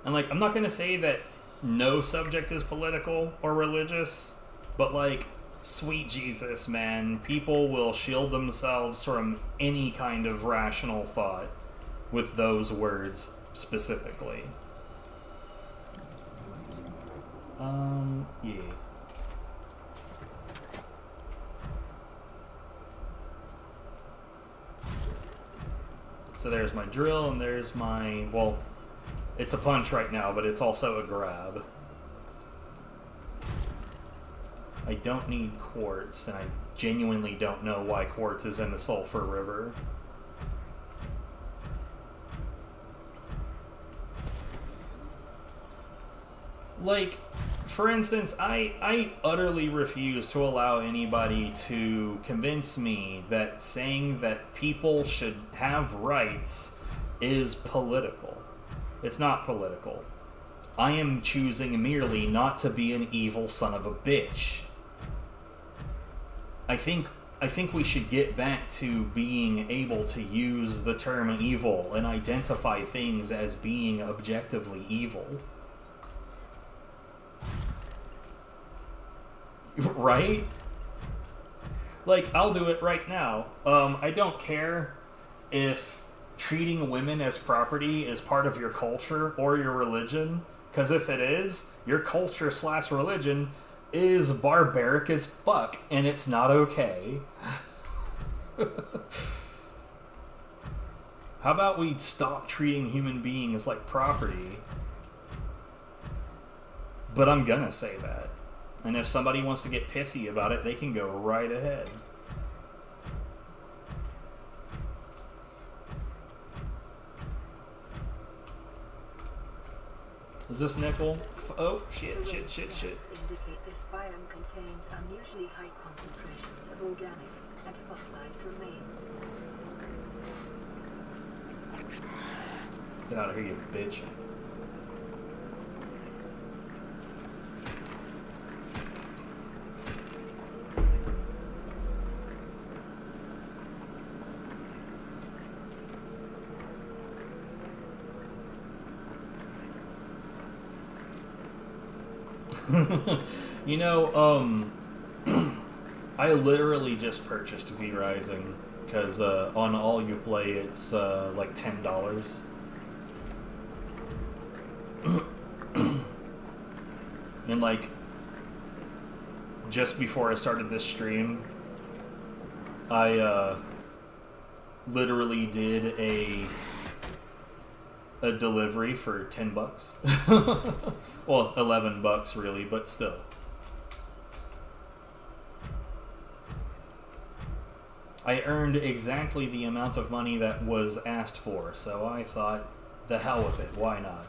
And, like, I'm not going to say that no subject is political or religious, but, like, sweet Jesus, man, people will shield themselves from any kind of rational thought with those words specifically. Yeah. So there's my drill, and there's my, well, it's a punch right now, but it's also a grab. I don't need quartz, and I genuinely don't know why quartz is in the Sulphur River. Like, for instance, I utterly refuse to allow anybody to convince me that saying that people should have rights is political. It's not political. I am choosing merely not to be an evil son of a bitch. I think we should get back to being able to use the term evil and identify things as being objectively evil. Right? Like, I'll do it right now. I don't care if treating women as property is part of your culture or your religion, because if it is, your culture / religion is barbaric as fuck, and it's not okay. How about we stop treating human beings like property? But I'm gonna say that. And if somebody wants to get pissy about it, they can go right ahead. Is this nickel? Oh, shit. Indicate this biome contains unusually high concentrations of organic and fossilized remains. Get out of here, you bitch. You know, I literally just purchased V Rising because on All You Play it's like $10. And like just before I started this stream, I literally did a delivery for $10. Well, $11 really, but still. I earned exactly the amount of money that was asked for, so I thought, the hell with it, why not?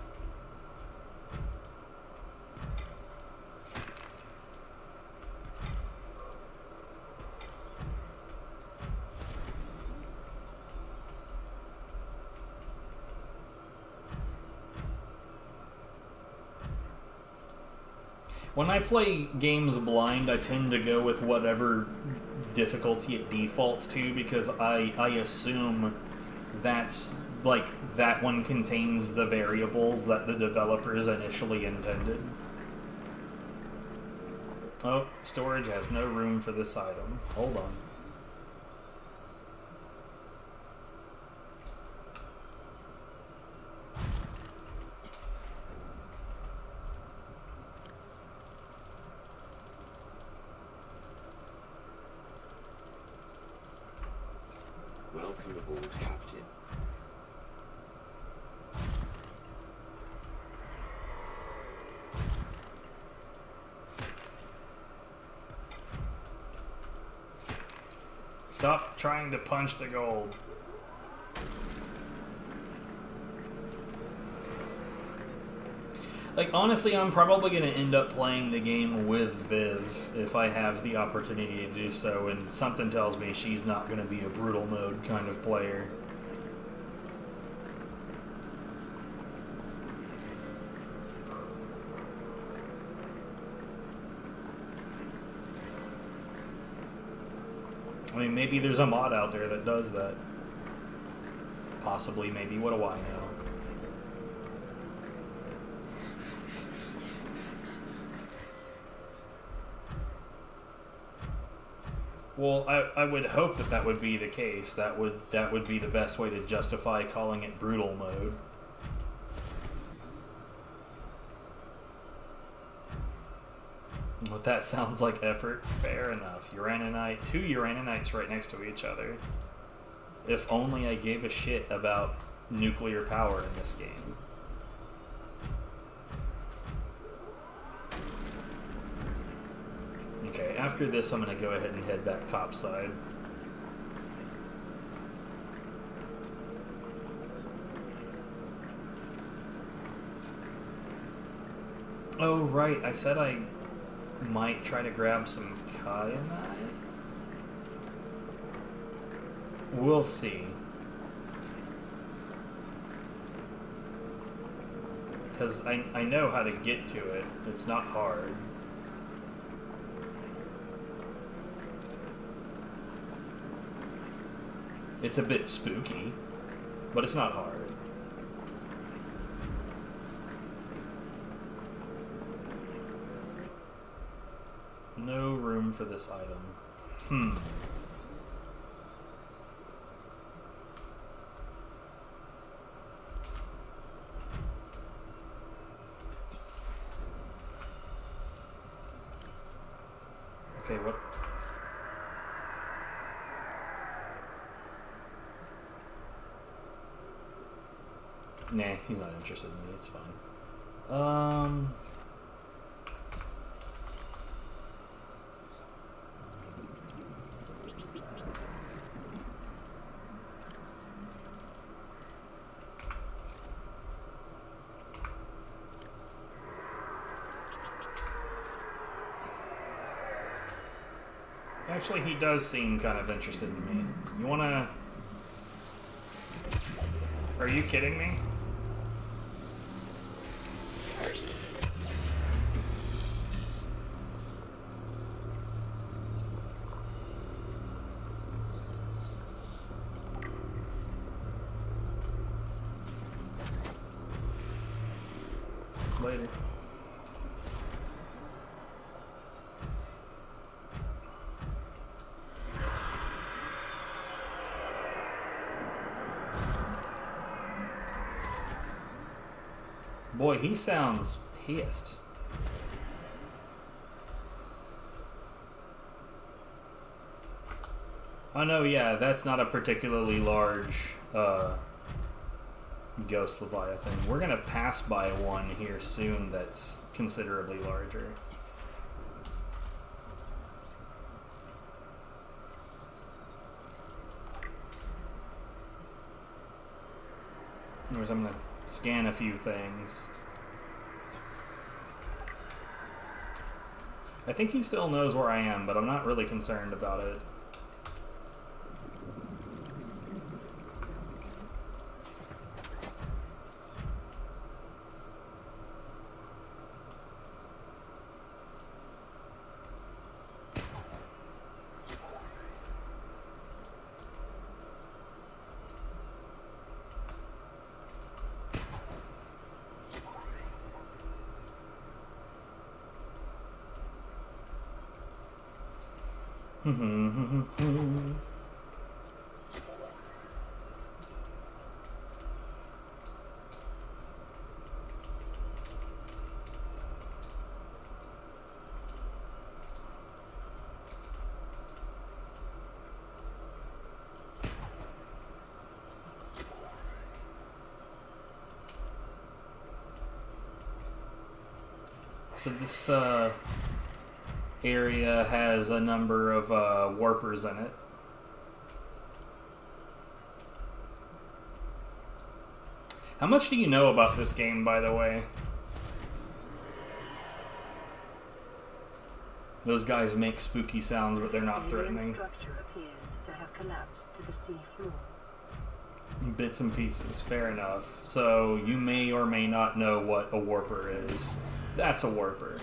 When I play games blind, I tend to go with whatever difficulty it defaults to because I assume that's, like, that one contains the variables that the developers initially intended. Oh, storage has no room for this item. Hold on. Welcome aboard, Captain. Stop trying to punch the gold. Like, honestly, I'm probably going to end up playing the game with Viv if I have the opportunity to do so, and something tells me she's not going to be a brutal mode kind of player. I mean, maybe there's a mod out there that does that. Possibly, maybe, what do I know? Well, I would hope that that would be the case. That would be the best way to justify calling it brutal mode. But that sounds like effort. Fair enough. Uraninite, 2 Uraninites right next to each other. If only I gave a shit about nuclear power in this game. Okay, after this I'm going to go ahead and head back topside. Oh right, I said I might try to grab some kyanite? We'll see. Because I know how to get to it. It's not hard. It's a bit spooky, but it's not hard. No room for this item. Hmm. Okay, what? Nah, he's not interested in me. It's fine. Actually, he does seem kind of interested in me. You wanna... Are you kidding me? Later. Boy, he sounds pissed. Oh no, yeah, that's not a particularly large ghost leviathan. We're gonna pass by one here soon that's considerably larger. Anyways, I'm gonna scan a few things. I think he still knows where I am, but I'm not really concerned about it. So this area has a number of warpers in it. How much do you know about this game, by the way? Those guys make spooky sounds, but they're not threatening. The structure appears to have collapsed to the sea floor. Bits and pieces, fair enough. So you may or may not know what a warper is. That's a warper.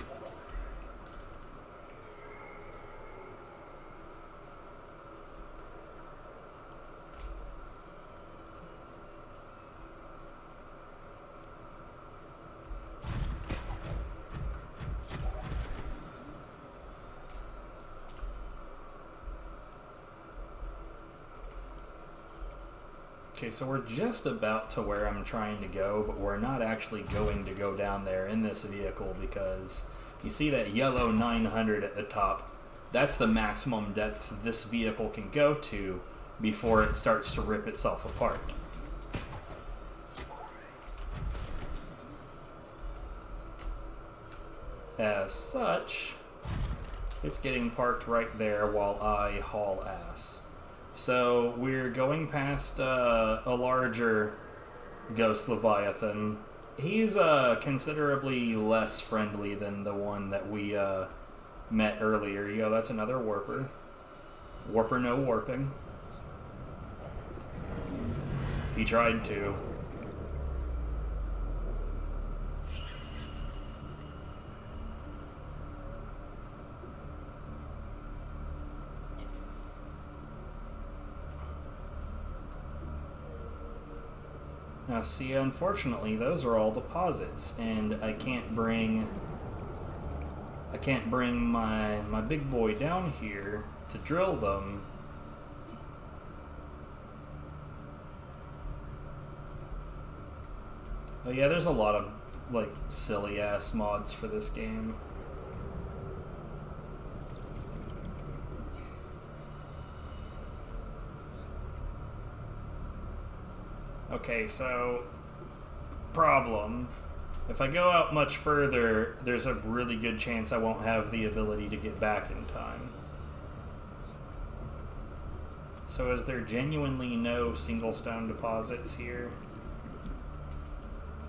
Okay, so we're just about to where I'm trying to go, but we're not actually going to go down there in this vehicle because you see that yellow 900 at the top? That's the maximum depth this vehicle can go to before it starts to rip itself apart. As such, it's getting parked right there while I haul ass. So we're going past a larger ghost leviathan. He's considerably less friendly than the one that we met earlier. Yo, that's another warper. Warper no warping. He tried to. Now see, unfortunately, those are all deposits, and I can't bring my big boy down here to drill them. Oh yeah, there's a lot of like silly ass mods for this game. Okay, so problem. If I go out much further, there's a really good chance I won't have the ability to get back in time. So is there genuinely no single stone deposits here?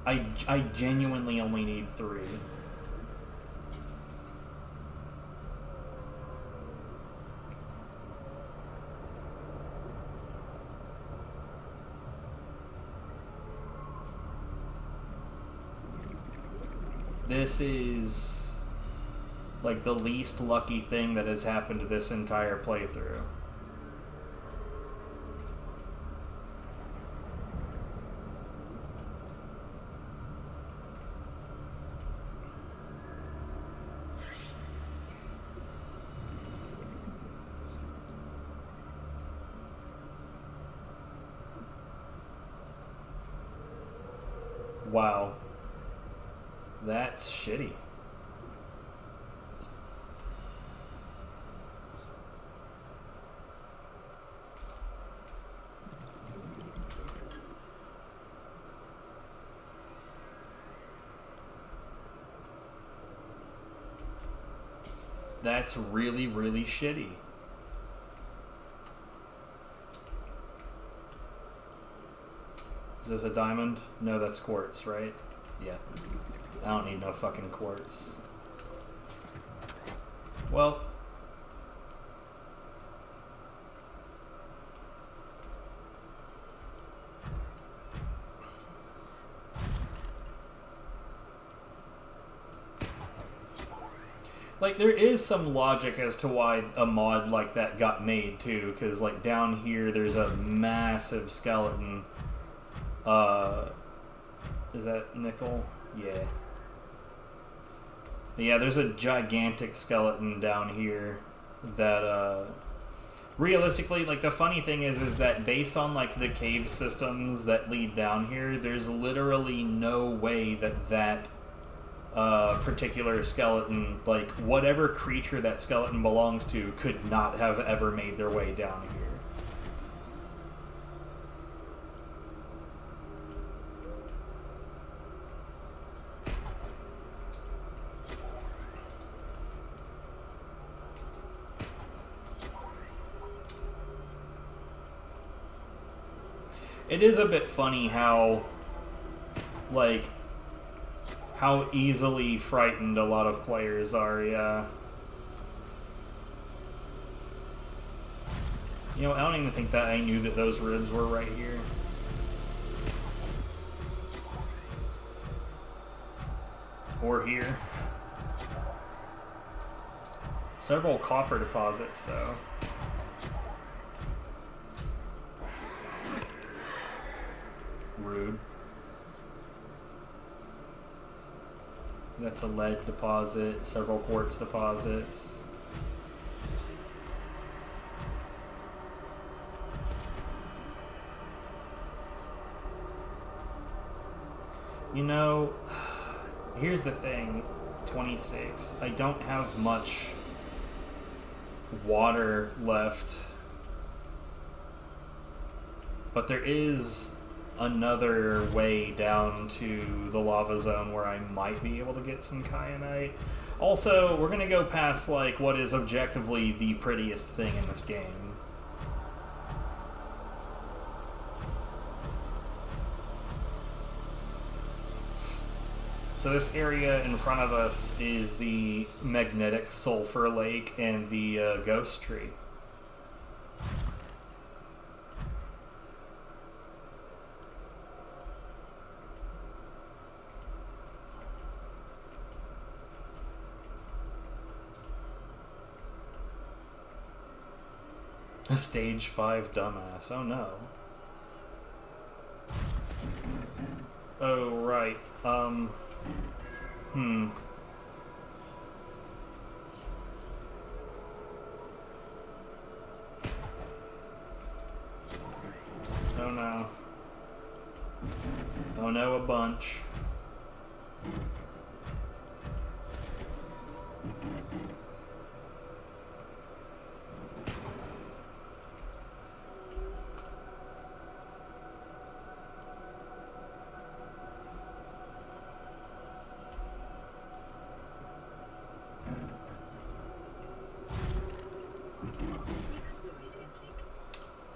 I genuinely only need 3. This is like the least lucky thing that has happened to this entire playthrough. Wow. That's shitty. That's really, really shitty. Is this a diamond? No, that's quartz, right? Yeah. I don't need no fucking quartz. Well. Like, there is some logic as to why a mod like that got made, too, because, like, down here there's a massive skeleton. Is that nickel? Yeah. Yeah, there's a gigantic skeleton down here that, realistically, like, the funny thing is that based on, like, the cave systems that lead down here, there's literally no way that particular skeleton, like, whatever creature that skeleton belongs to could not have ever made their way down here. It is a bit funny how, like, how easily frightened a lot of players are, yeah. You know, I don't even think that I knew that those ribs were right here. Or here. Several copper deposits, though. Rude. That's a lead deposit, several quartz deposits. You know, here's the thing, 26. I don't have much water left. But there is another way down to the lava zone where I might be able to get some kyanite. Also, we're gonna go past, like, what is objectively the prettiest thing in this game. So this area in front of us is the magnetic sulfur lake and the ghost tree. A stage 5 dumbass. Oh no. Oh right. no. Oh no, a bunch.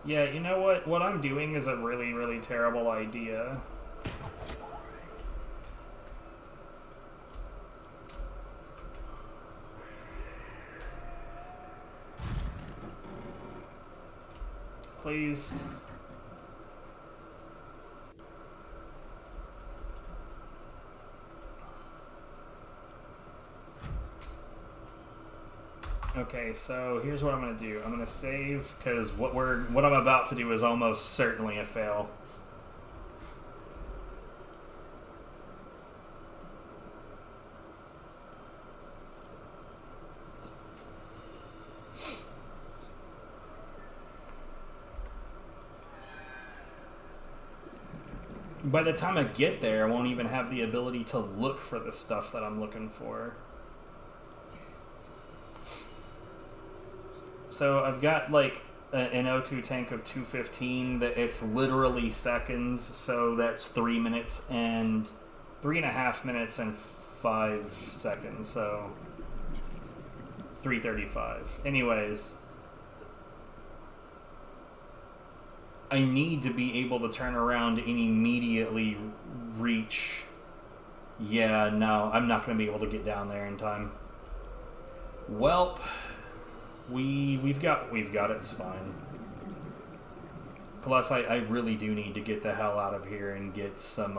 Yeah, you know what? What I'm doing is a really, really terrible idea. Please. Okay, so here's what I'm gonna do. I'm gonna save because what I'm about to do is almost certainly a fail. By the time I get there, I won't even have the ability to look for the stuff that I'm looking for. So I've got like an O2 tank of 215 that it's literally seconds, so that's 3 minutes and 3.5 minutes and 5 seconds, so 3:35. Anyways, I need to be able to turn around and immediately reach. Yeah, no, I'm not going to be able to get down there in time. Welp. We've got it, it's fine. Plus, I really do need to get the hell out of here and get some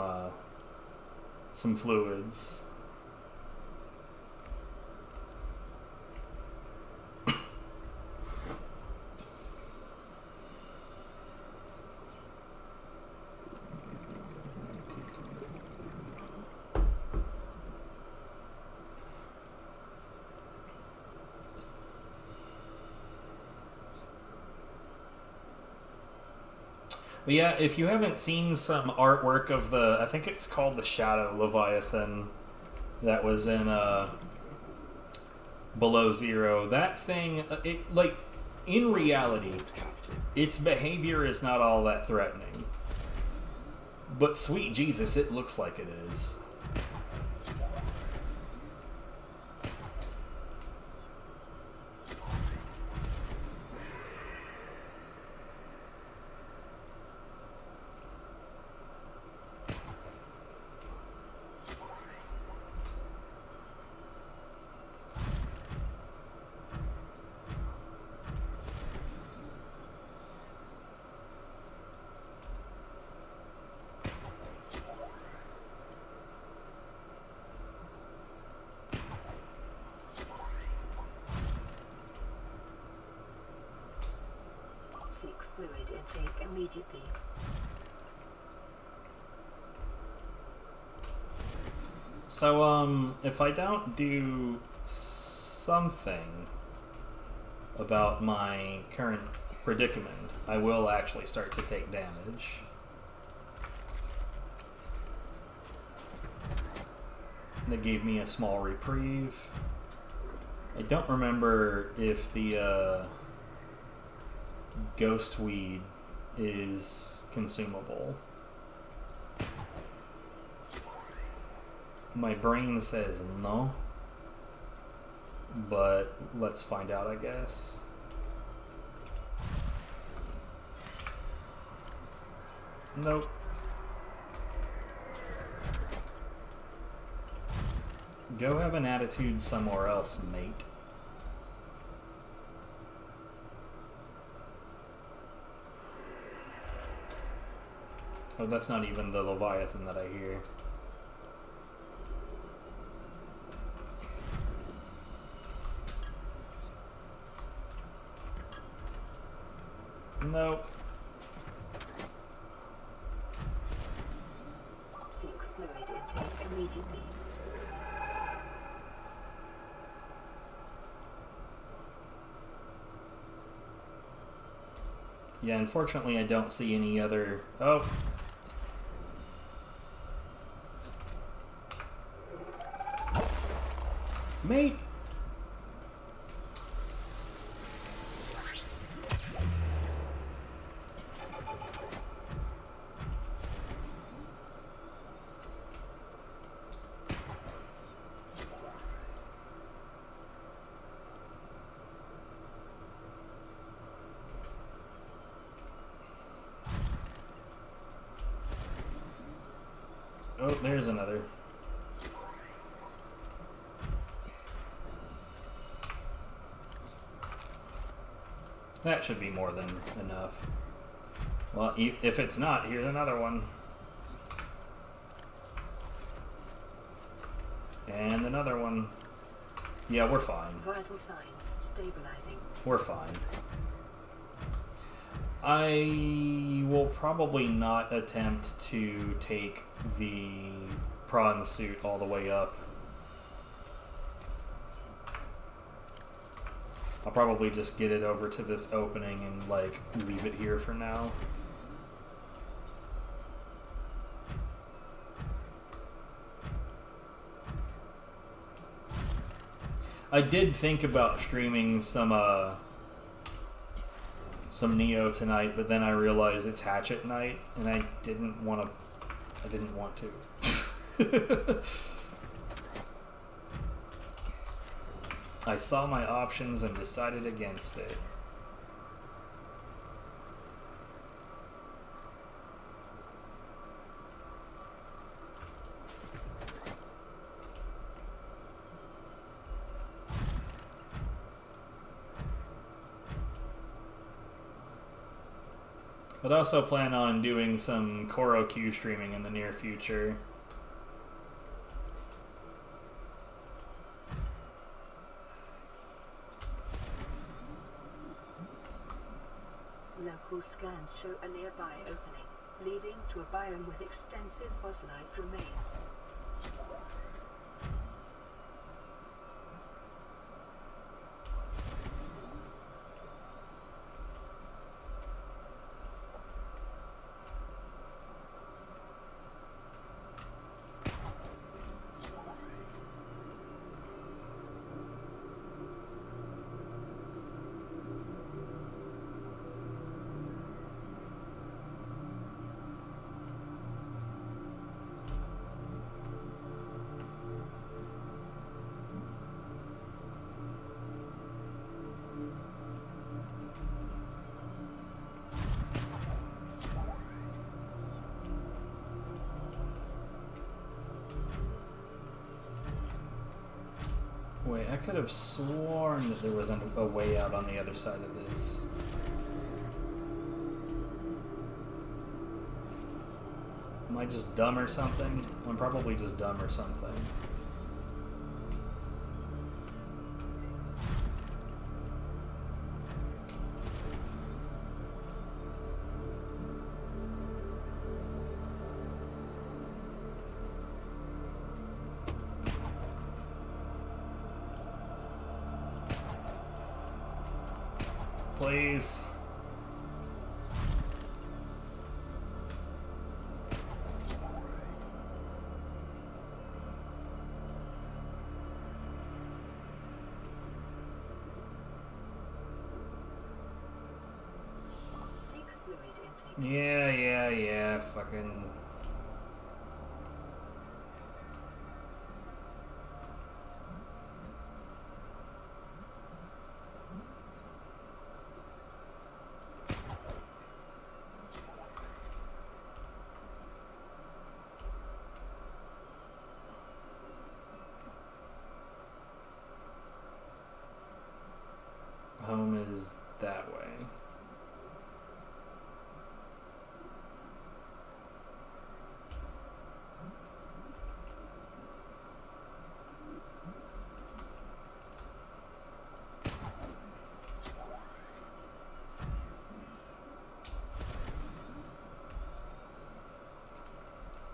fluids. But yeah, if you haven't seen some artwork of I think it's called the Shadow Leviathan that was in Below Zero, that thing, in reality, its behavior is not all that threatening. But sweet Jesus, it looks like it is. Seek fluid intake immediately. So, if I don't do something about my current predicament, I will actually start to take damage. That gave me a small reprieve. I don't remember if the ghost weed is consumable. My brain says no, but let's find out, I guess. Nope. Go have an attitude somewhere else, mate. Oh, that's not even the Leviathan that I hear. Nope. Seek fluid intake immediately. Yeah, unfortunately I don't see any other... Oh! Mate! Oh, there's another. That should be more than enough. Well, if it's not, here's another one. And another one. Yeah, we're fine. Vital signs stabilizing. We're fine. I will probably not attempt to take the prawn suit all the way up. I'll probably just get it over to this opening and, like, leave it here for now. I did think about streaming some Neo tonight, but then I realized it's Hatchet night, and I didn't want to. I saw my options and decided against it. I'd also plan on doing some Koro Q streaming in the near future. Local scans show a nearby opening, leading to a biome with extensive fossilized remains. Wait, I could have sworn that there was a way out on the other side of this. Am I just dumb or something? I'm probably just dumb or something. Please. Seek fluid intake. Yeah, fucking... Home is that way.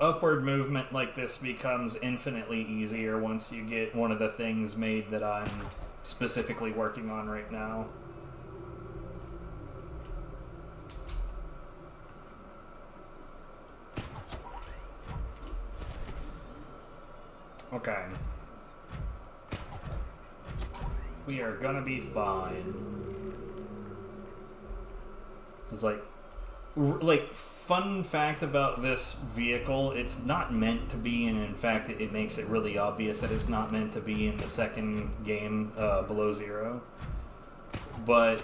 Upward movement like this becomes infinitely easier once you get one of the things made that I'm specifically working on right now. Okay. We are gonna be fine. It's like, fun fact about this vehicle, it's not meant to be, and in fact, it makes it really obvious that it's not meant to be in the second game, Below Zero. But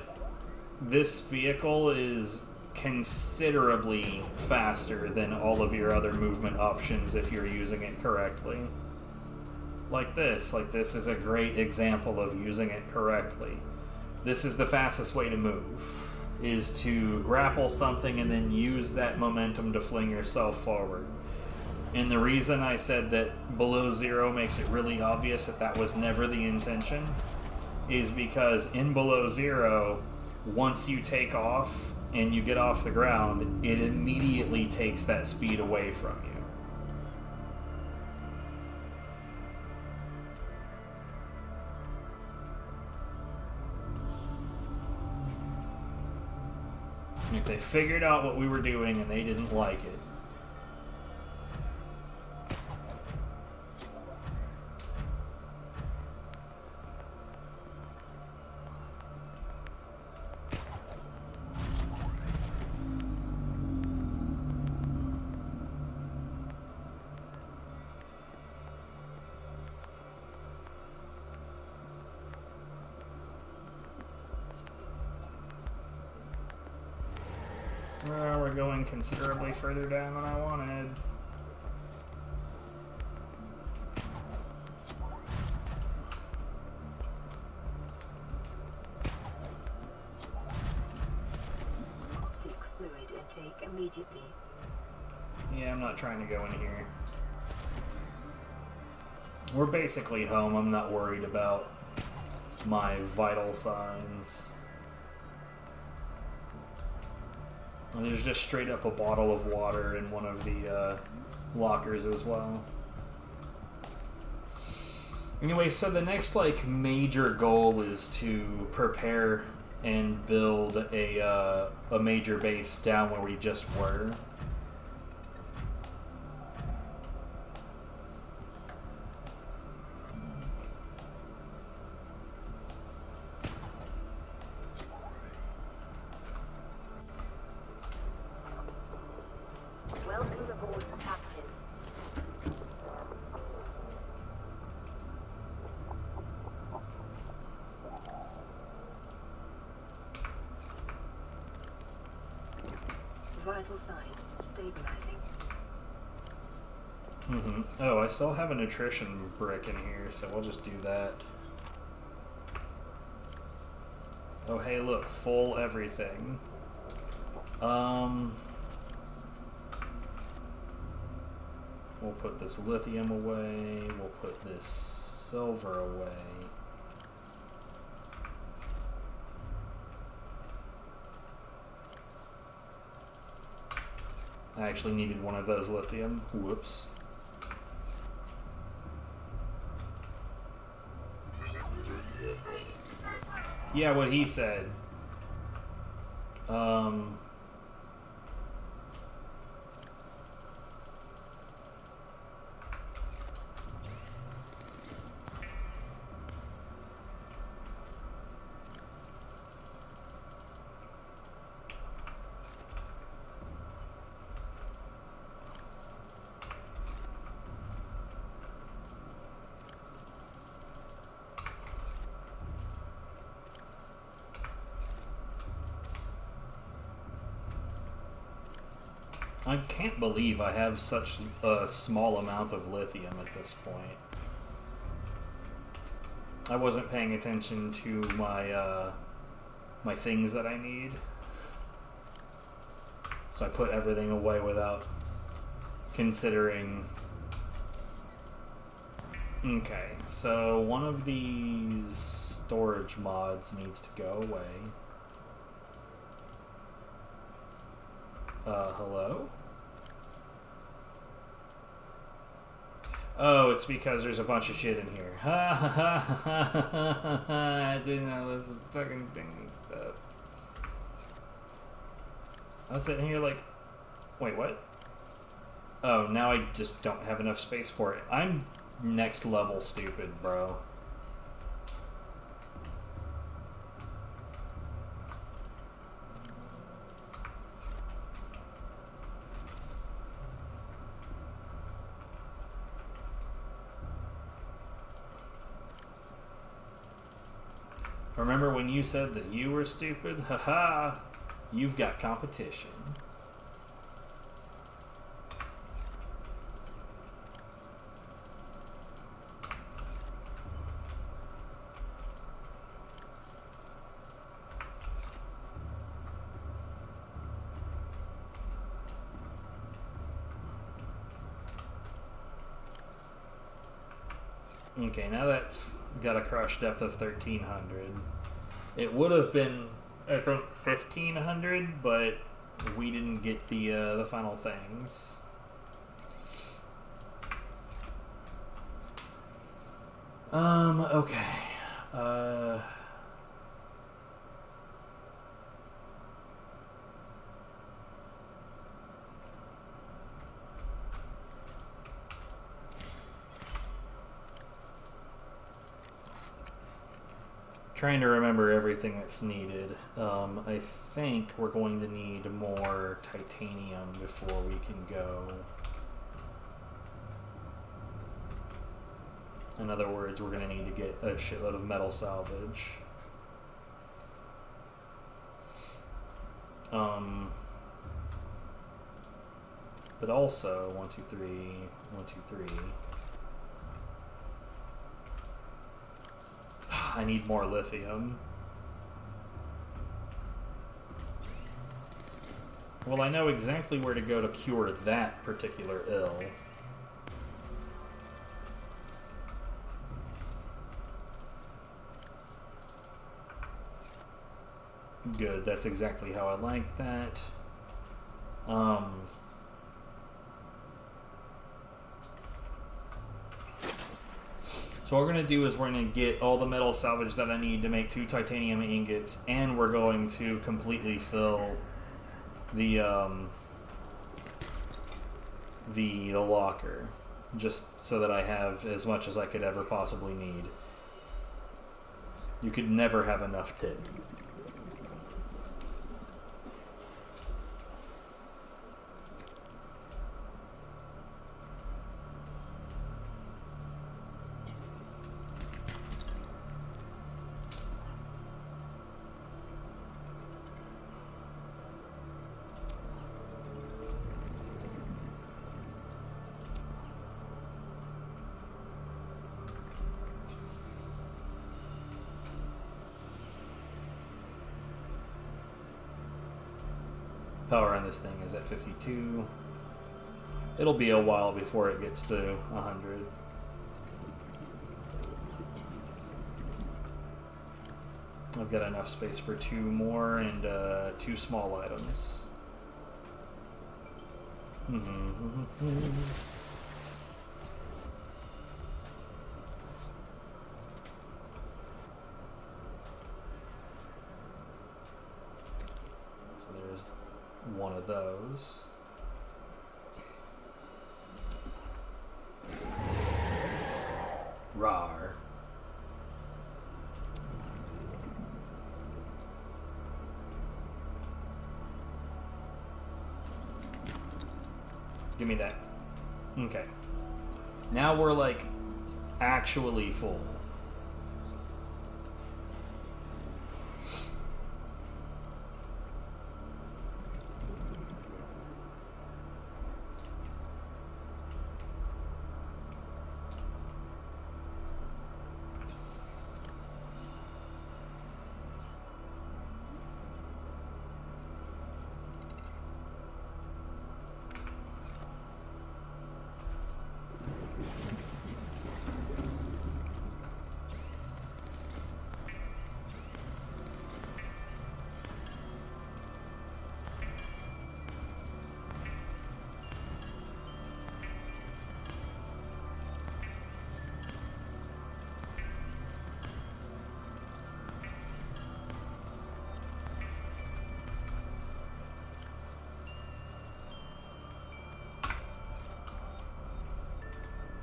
this vehicle is considerably faster than all of your other movement options if you're using it correctly. Like this is a great example of using it correctly. This is the fastest way to move, is to grapple something and then use that momentum to fling yourself forward. And the reason I said that Below Zero makes it really obvious that that was never the intention is because in Below Zero, once you take off and you get off the ground, it immediately takes that speed away from you. If they figured out what we were doing and they didn't like it. Well, we're going considerably further down than I wanted. Seek fluid intake immediately. Yeah, I'm not trying to go in here. We're basically home. I'm not worried about my vital signs. And there's just straight up a bottle of water in one of the lockers as well. Anyway, so the next major goal is to prepare and build a major base down where we just were. Welcome aboard, Captain. Vital signs stabilizing. Oh, I still have a nutrition brick in here, so we'll just do that. Oh, hey, look, full everything. We'll put this lithium away. We'll put this silver away. I actually needed one of those lithium. Whoops. Yeah, what he said. I can't believe I have such a small amount of lithium at this point. I wasn't paying attention to my my things that I need, so I put everything away without considering. Okay, so one of these storage mods needs to go away. Hello? Oh, it's because there's a bunch of shit in here. Ha ha ha ha ha ha. I didn't know this fucking thing and stuff. I was sitting here like, wait, what? Oh, now I just don't have enough space for it. I'm next level stupid, bro. Remember when you said that you were stupid? Haha! You've got competition. Okay, now that's got a crush depth of 1300. It would have been, I think, 1500, but we didn't get the final things. Okay. Trying to remember everything that's needed. I think we're going to need more titanium before we can go. In other words, we're going to need to get a shitload of metal salvage. But also, 1, 2, 3, 1, 2, 3. I need more lithium. Well, I know exactly where to go to cure that particular ill. Good, that's exactly how I like that. So what we're going to do is we're going to get all the metal salvage that I need to make 2 titanium ingots, and we're going to completely fill the locker, just so that I have as much as I could ever possibly need. You could never have enough tin. Power on this thing is at 52. It'll be a while before it gets to 100. I've got enough space for 2 more and 2 small items. So there's one of those. Rar. Give me that. Okay. Now we're like actually full.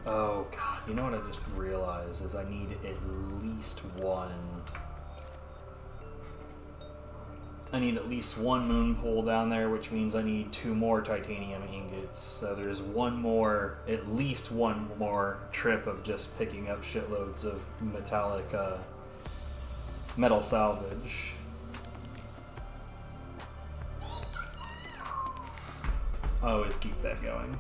Oh, God. You know what I just realized is I need at least one. I need at least one moon pool down there, which means I need 2 more titanium ingots. So there's one more, at least one more trip of just picking up shitloads of metallic metal salvage. I always keep that going.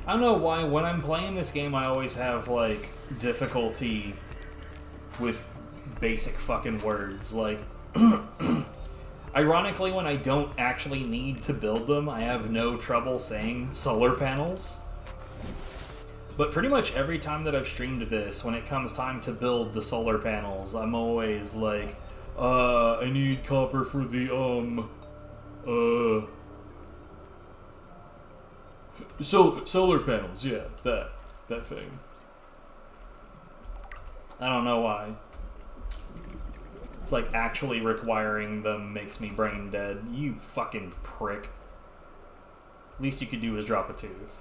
I don't know why, when I'm playing this game, I always have, like, difficulty with basic fucking words. Like, ironically, when I don't actually need to build them, I have no trouble saying solar panels. But pretty much every time that I've streamed this, when it comes time to build the solar panels, I'm always like, I need copper for the, solar panels, yeah, that thing. I don't know why. It's like actually requiring them makes me brain dead. You fucking prick. Least you could do is drop a tooth.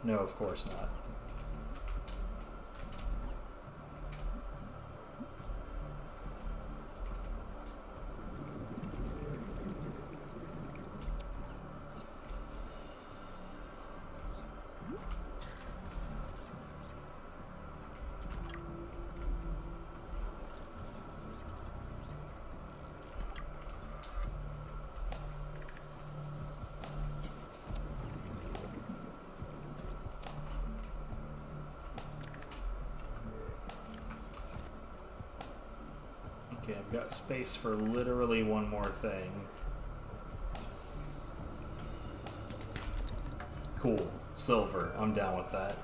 No, of course not. Okay, I've got space for literally one more thing. Cool. Silver. I'm down with that.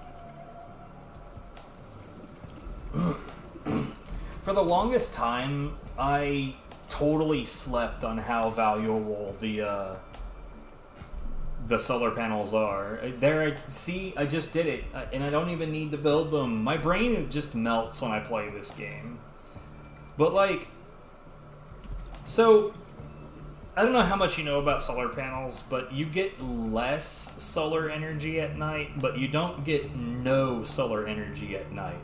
For the longest time, I totally slept on how valuable the solar panels are. There, see, I just did it, and I don't even need to build them. My brain just melts when I play this game. But, like, so, I don't know how much you know about solar panels, but you get less solar energy at night, but you don't get no solar energy at night.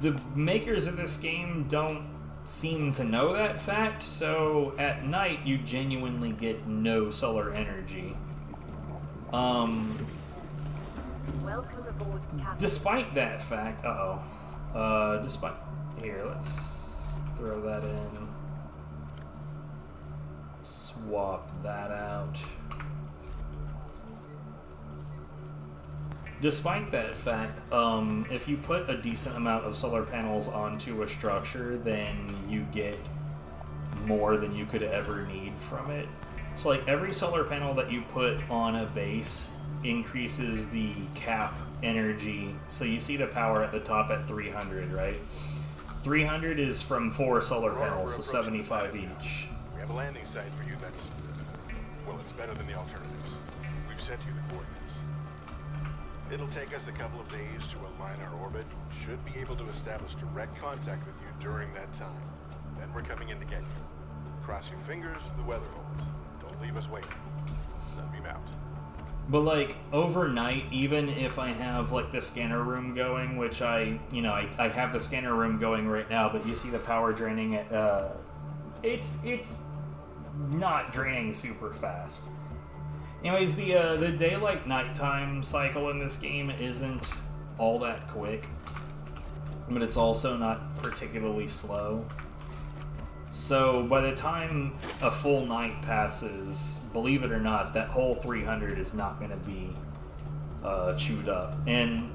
The makers of this game don't seem to know that fact, so at night you genuinely get no solar energy. Welcome aboard, Captain. Despite that fact, despite, here, let's throw that in. Swap that out. Despite that fact, if you put a decent amount of solar panels onto a structure, then you get more than you could ever need from it. So, like, every solar panel that you put on a base increases the cap energy. So you see the power at the top at 300, right? 300 is from 4 solar panels, so 75 each. We have a landing site for you that's, well, it's better than the alternatives. We've sent you the coordinates. It'll take us a couple of days to align our orbit. Should be able to establish direct contact with you during that time. Then we're coming in to get you. Cross your fingers, the weather holds. Don't leave us waiting. Sunbeam out. But, like, overnight, even if I have, like, the scanner room going, which I have the scanner room going right now, but you see the power draining at, it's not draining super fast. Anyways, the daylight nighttime cycle in this game isn't all that quick, but it's also not particularly slow. So by the time a full night passes, believe it or not, that whole 300 is not going to be chewed up. And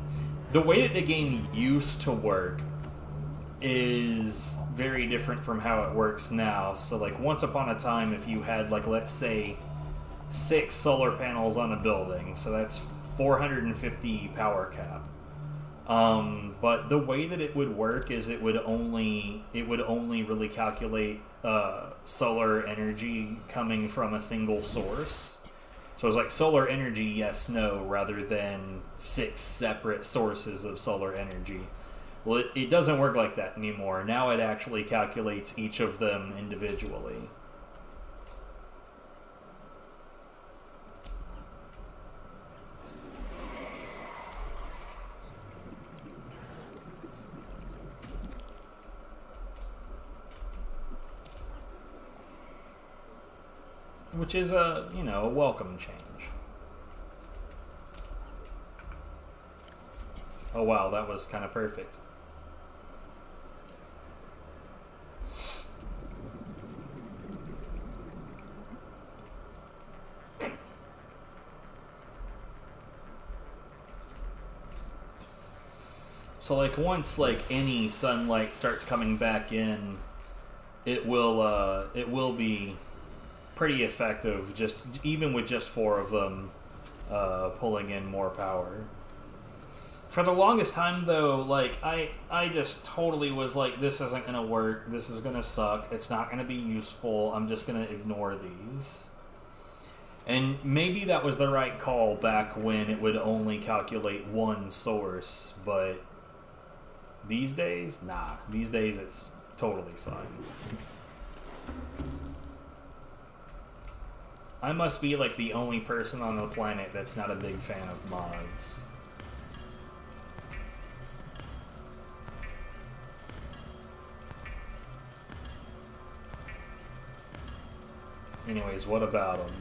the way that the game used to work is very different from how it works now. So, like, once upon a time, if you had, like, let's say 6 solar panels on a building, so that's 450 power cap. But the way that it would work is it would only really calculate solar energy coming from a single source. So it's like solar energy, yes, no, rather than 6 separate sources of solar energy. Well, it doesn't work like that anymore. Now it actually calculates each of them individually. Which is a, you know, a welcome change. Oh wow, that was kind of perfect. So like once like any sunlight starts coming back in, it will be pretty effective, just even with just 4 of them pulling in more power. For the longest time though, like I just totally was like, this isn't gonna work, this is gonna suck, it's not gonna be useful, I'm just gonna ignore these. And maybe that was the right call back when it would only calculate 1 source, but these days, nah. These days it's totally fine. I must be like the only person on the planet that's not a big fan of mods. Anyways, what about them?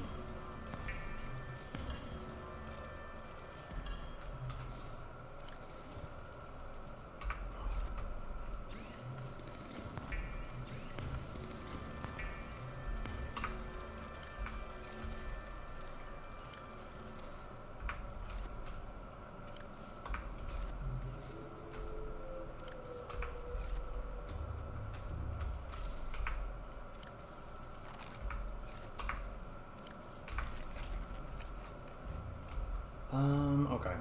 Okay.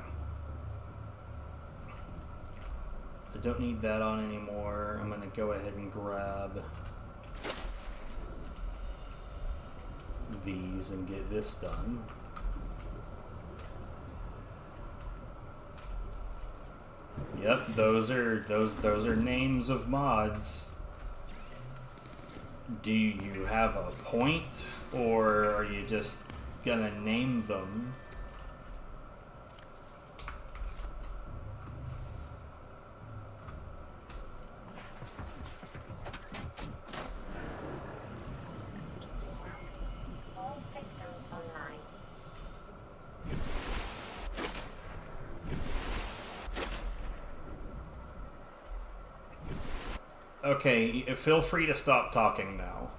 I don't need that on anymore. I'm gonna go ahead and grab these and get this done. Yep, those are names of mods. Do you have a point, or are you just gonna name them? All systems online. Okay, feel free to stop talking now.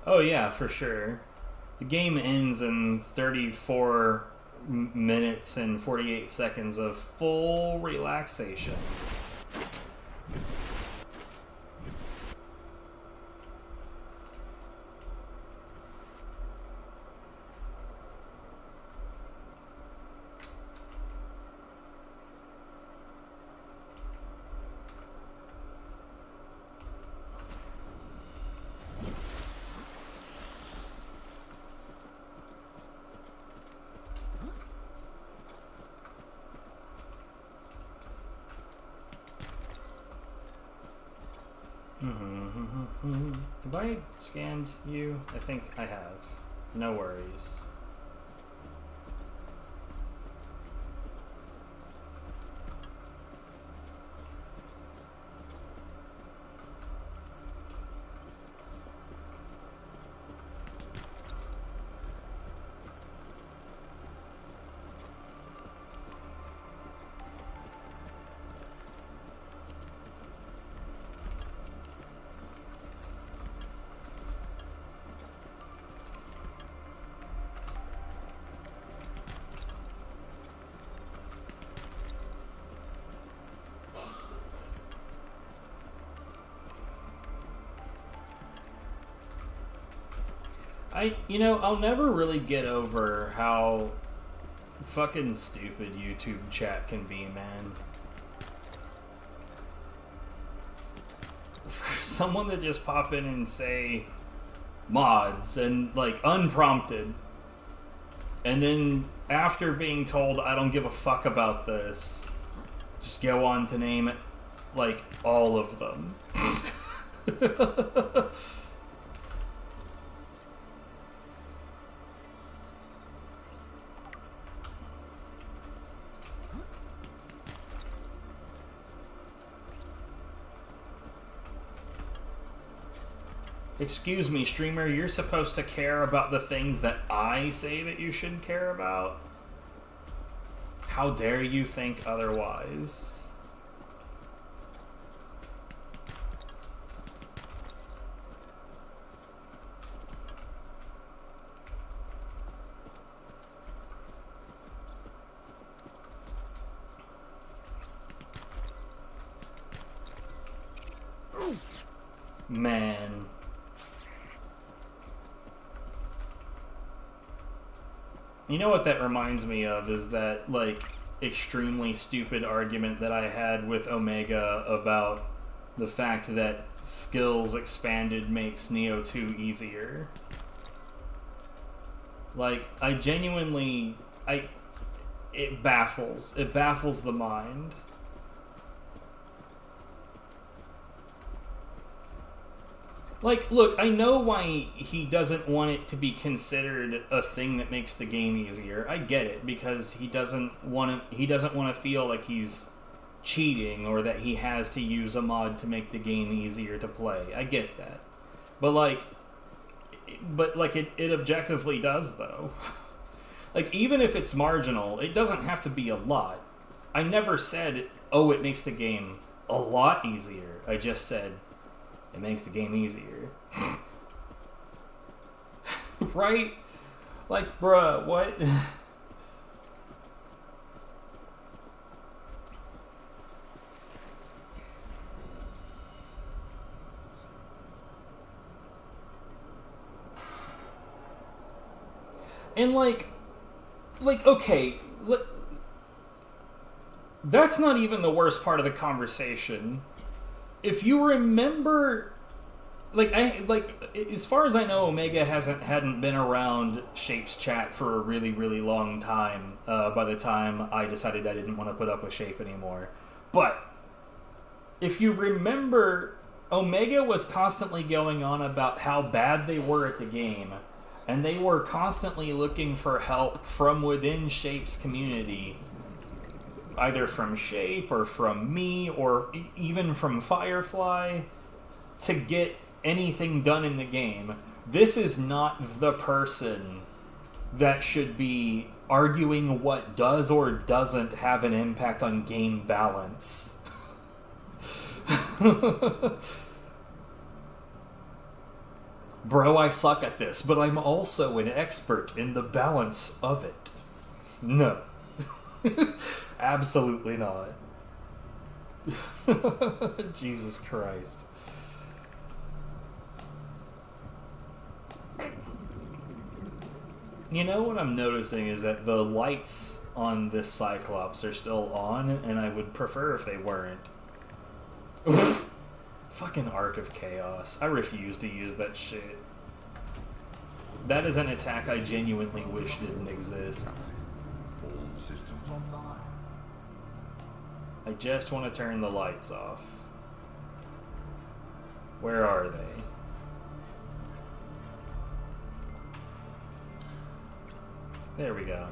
Oh yeah, for sure. The game ends in 34 minutes and 48 seconds of full relaxation. Have I scanned you? I think I have. No worries. I'll never really get over how fucking stupid YouTube chat can be, man. For someone to just pop in and say mods and, like, unprompted, and then after being told I don't give a fuck about this, just go on to name, like, all of them. Excuse me, streamer, you're supposed to care about the things that I say that you should care about? How dare you think otherwise? Man. You know what that reminds me of is that, like, extremely stupid argument that I had with Omega about the fact that skills expanded makes Neo 2 easier. Like, I genuinely, it baffles the mind. Like, look, I know why he doesn't want it to be considered a thing that makes the game easier. I get it, because he doesn't want to feel like he's cheating or that he has to use a mod to make the game easier to play. I get that. But it objectively does, though. Like, even if it's marginal, it doesn't have to be a lot. I never said, oh, it makes the game a lot easier. I just said, it makes the game easier. Right? Like, bruh, what? And okay, that's not even the worst part of the conversation. If you remember, as far as I know, Omega hadn't been around Shape's chat for a really, really long time. By the time I decided I didn't want to put up with Shape anymore, but if you remember, Omega was constantly going on about how bad they were at the game, and they were constantly looking for help from within Shape's community. Either from Shape or from me or even from Firefly to get anything done in the game. This is not the person that should be arguing what does or doesn't have an impact on game balance. Bro, I suck at this, but I'm also an expert in the balance of it. No. Absolutely not. Jesus Christ. You know what I'm noticing is that the lights on this Cyclops are still on, and I would prefer if they weren't. Fucking Arc of Chaos. I refuse to use that shit. That is an attack I genuinely wish didn't exist. All systems online. I just want to turn the lights off. Where are they? There we go.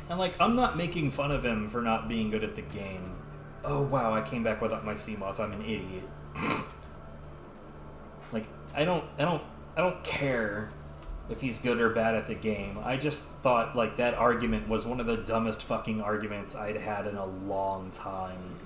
And I'm not making fun of him for not being good at the game. Oh wow, I came back without my Seamoth. I'm an idiot. I don't care if he's good or bad at the game. I just thought that argument was one of the dumbest fucking arguments I'd had in a long time.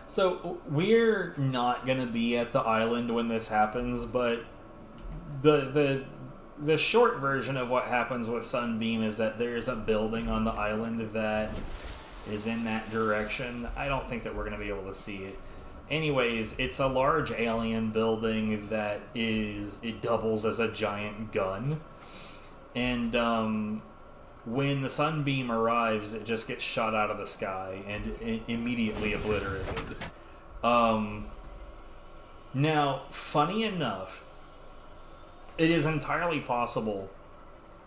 So we're not gonna be at the island when this happens, but the short version of what happens with Sunbeam is that there's a building on the island that is in that direction. I don't think that we're gonna be able to see it. Anyways, it's a large alien building that it doubles as a giant gun. And when the Sunbeam arrives, it just gets shot out of the sky and immediately obliterated. Now, funny enough, it is entirely possible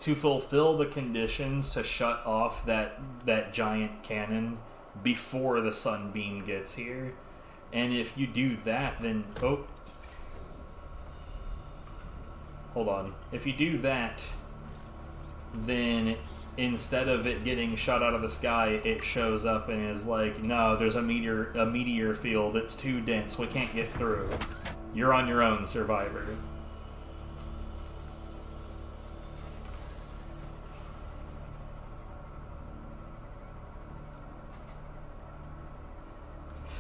to fulfill the conditions to shut off that giant cannon before the Sunbeam gets here. And if you do that, then... Oh. Hold on. If you do that, then instead of it getting shot out of the sky, it shows up and is like, no, there's a meteor field. It's too dense. We can't get through. You're on your own, survivor.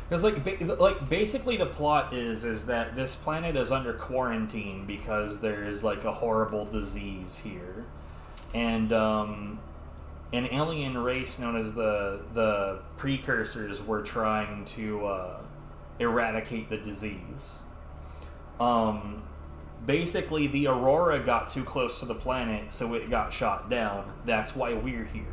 Because like basically the plot is that this planet is under quarantine because there's like a horrible disease here, and an alien race known as the Precursors were trying to eradicate the disease. Basically, the Aurora got too close to the planet, so it got shot down. That's why we're here.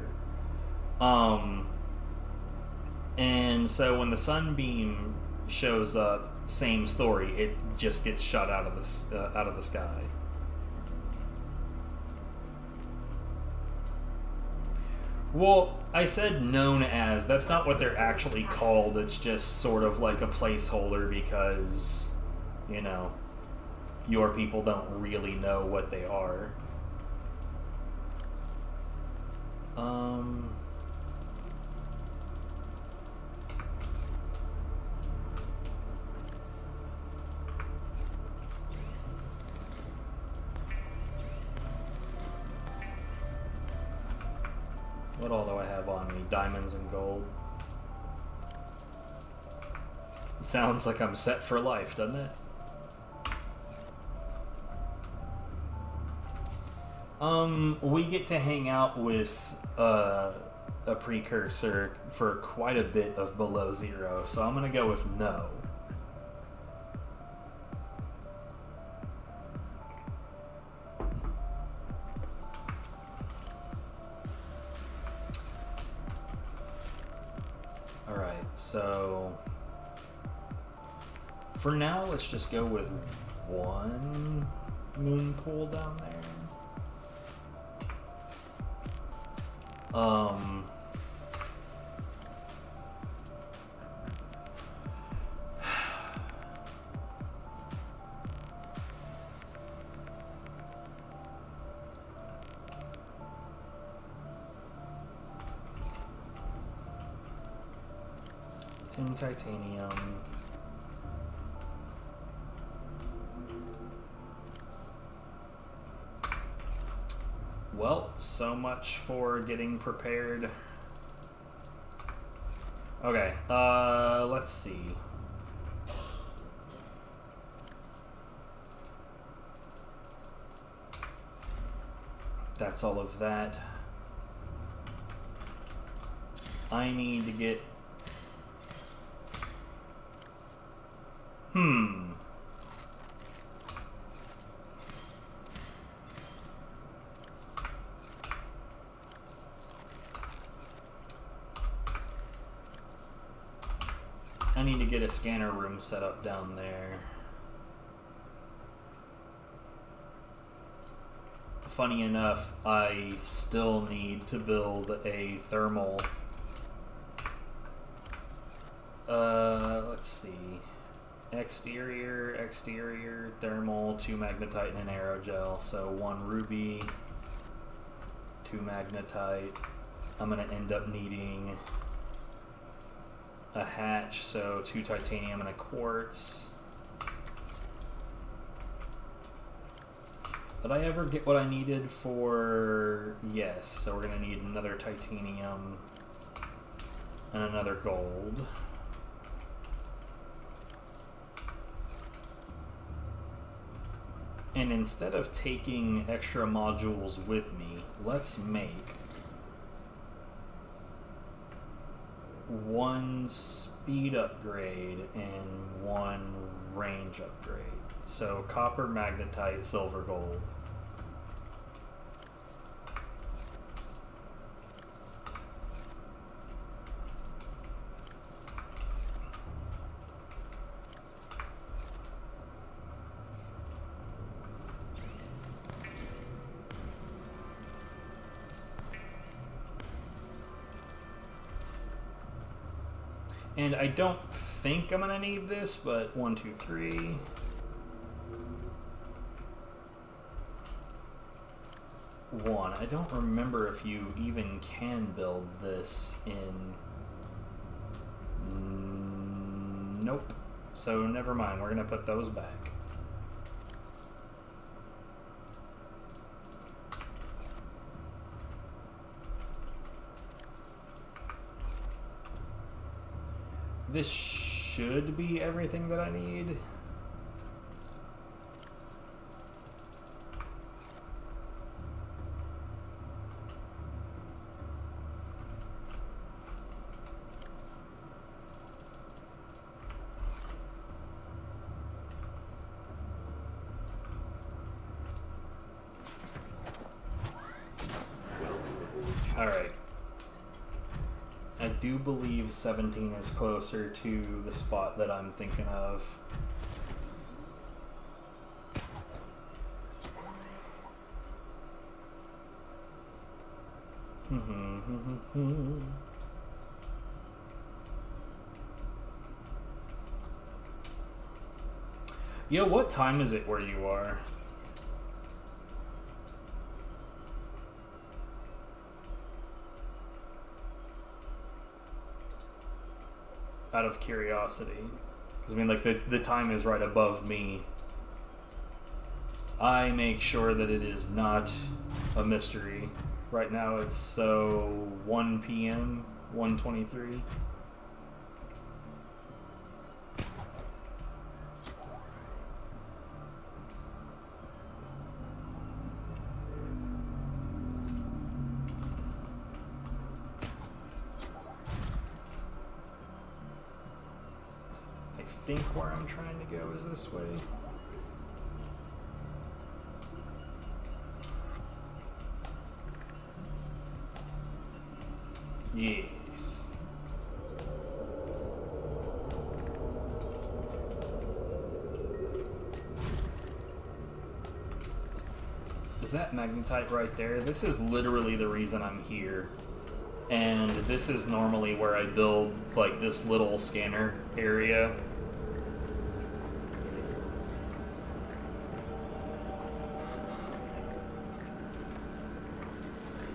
And so when the Sunbeam shows up, same story. It just gets shot out of the sky. Well, I said known as. That's not what they're actually called. It's just sort of like a placeholder because, you know, your people don't really know what they are. What all do I have on me? Diamonds and gold. Sounds like I'm set for life, doesn't it? We get to hang out with a precursor for quite a bit of below zero, so I'm gonna go with no. Alright, so for now, let's just go with one moon pool down there. Tin titanium. Well, so much for getting prepared. Okay, let's see. That's all of that. I need to get... I need to get a scanner room set up down there. Funny enough, I still need to build a thermal. Let's see. Exterior, thermal, 2 magnetite, and an aerogel. So 1 ruby, 2 magnetite. I'm gonna end up needing a hatch, so 2 titanium and a quartz. Did I ever get what I needed for... Yes, so we're gonna need another titanium and another gold. And instead of taking extra modules with me, let's make one speed upgrade and one range upgrade. So copper, magnetite, silver, gold. And I don't think I'm gonna need this, but 1, 2, 3. One. I don't remember if you even can build this in. Nope. So never mind. We're gonna put those back. This should be everything that I need. All right. I do believe 17 is closer to the spot that I'm thinking of. Yo, what time is it where you are? Out of curiosity, because I mean, like the time is right above me. I make sure that it is not a mystery. Right now it's 1 p.m. 1:23. I think where I'm trying to go is this way. Yes. Is that magnetite right there? This is literally the reason I'm here. And this is normally where I build like this little scanner area.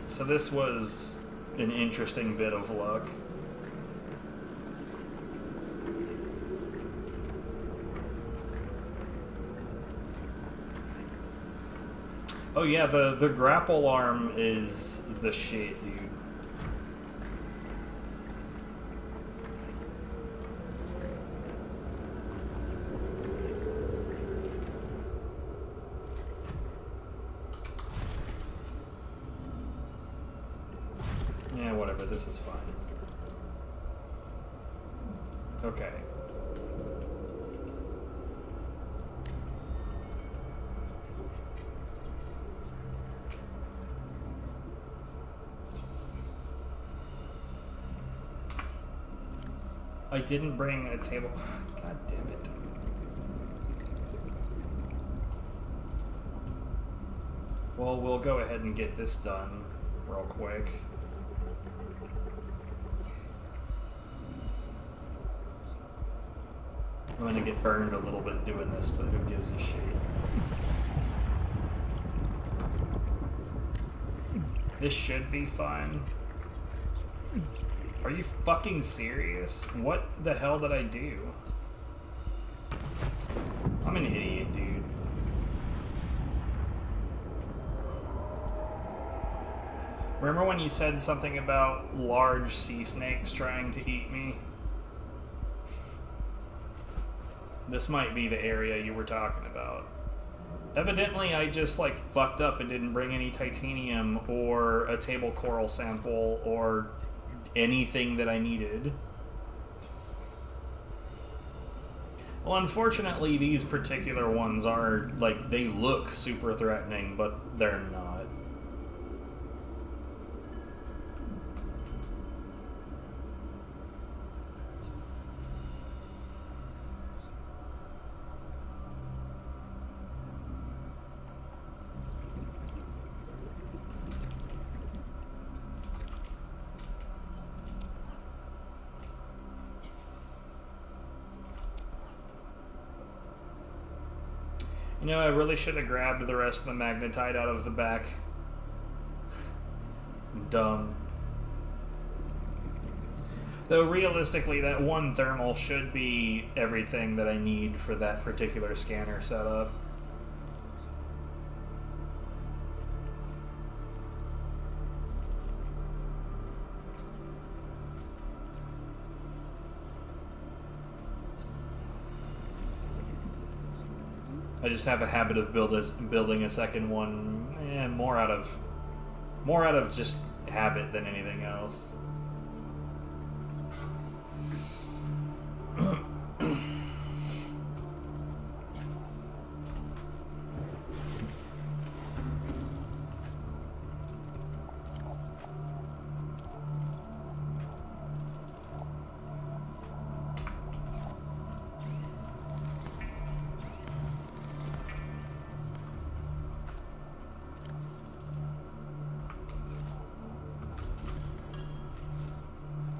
So this was an interesting bit of luck. Oh yeah, the grapple arm is the shit, dude. Yeah, whatever, this is fine. Okay. I didn't bring a table. God damn it. Well, we'll go ahead and get this done real quick. I'm gonna get burned a little bit doing this, but who gives a shit? This should be fine. Are you fucking serious? What the hell did I do? I'm an idiot, dude. Remember when you said something about large sea snakes trying to eat me? This might be the area you were talking about. Evidently, I just, like, fucked up and didn't bring any titanium or a table coral sample or anything that I needed. Well, unfortunately, these particular ones are, like, they look super threatening, but they're not. You know, I really should have grabbed the rest of the magnetite out of the back. Dumb. Though realistically, that one thermal should be everything that I need for that particular scanner setup. I just have a habit of building a second one, more out of just habit than anything else.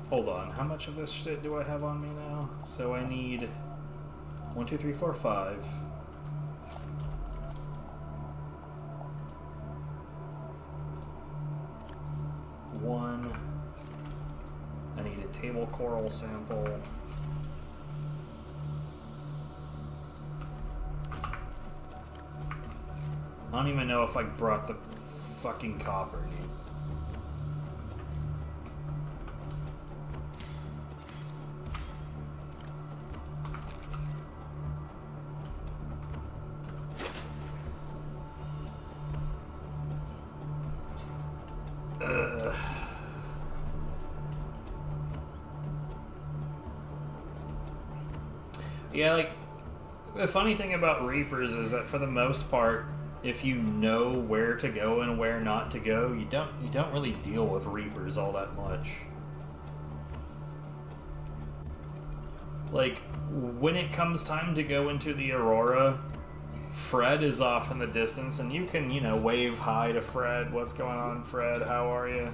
Hold on, how much of this shit do I have on me now? So I need 1, 2, 3, 4, 5. 1. I need a table coral sample. I don't even know if I brought the fucking copper, dude. Yeah, like, the funny thing about Reapers is that for the most part, if you know where to go and where not to go, you don't really deal with Reapers all that much. Like, when it comes time to go into the Aurora, Fred is off in the distance, and you can, you know, wave hi to Fred. What's going on, Fred? How are you?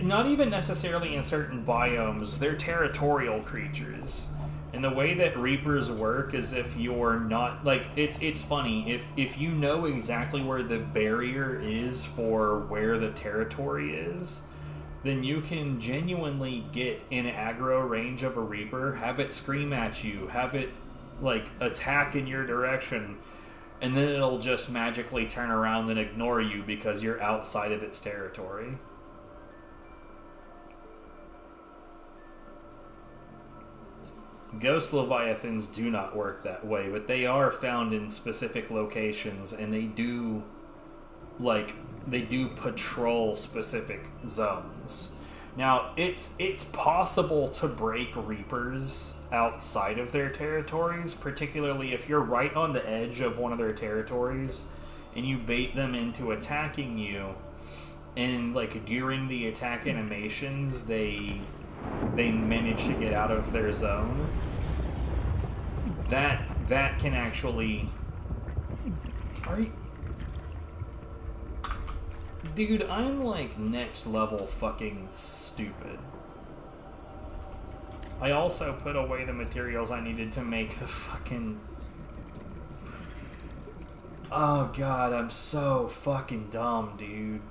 Not even necessarily in certain biomes, they're territorial creatures. And the way that Reapers work is if you're not, like, it's funny, if you know exactly where the barrier is for where the territory is, then you can genuinely get in aggro range of a Reaper, have it scream at you, have it, like, attack in your direction, and then it'll just magically turn around and ignore you because you're outside of its territory. Ghost Leviathans do not work that way, but they are found in specific locations, and they do patrol specific zones. Now, it's possible to break Reapers outside of their territories, particularly if you're right on the edge of one of their territories, and you bait them into attacking you, and, like, during the attack animations, they manage to get out of their zone. That can actually... Dude, I'm like next level fucking stupid. I also put away the materials I needed to make the fucking... Oh god, I'm so fucking dumb, dude.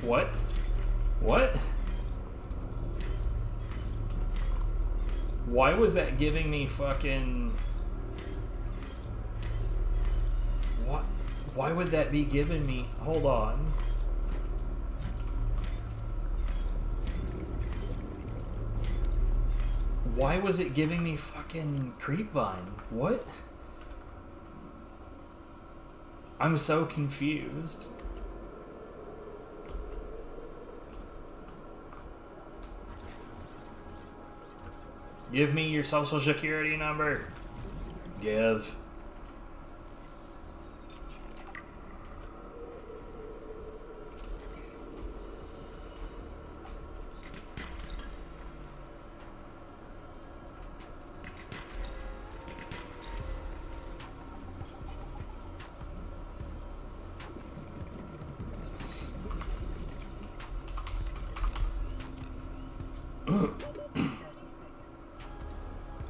What? What? Why was that giving me fucking... Why would that be giving me... Hold on. Why was it giving me fucking Creepvine? What? I'm so confused. Give me your social security number. Give.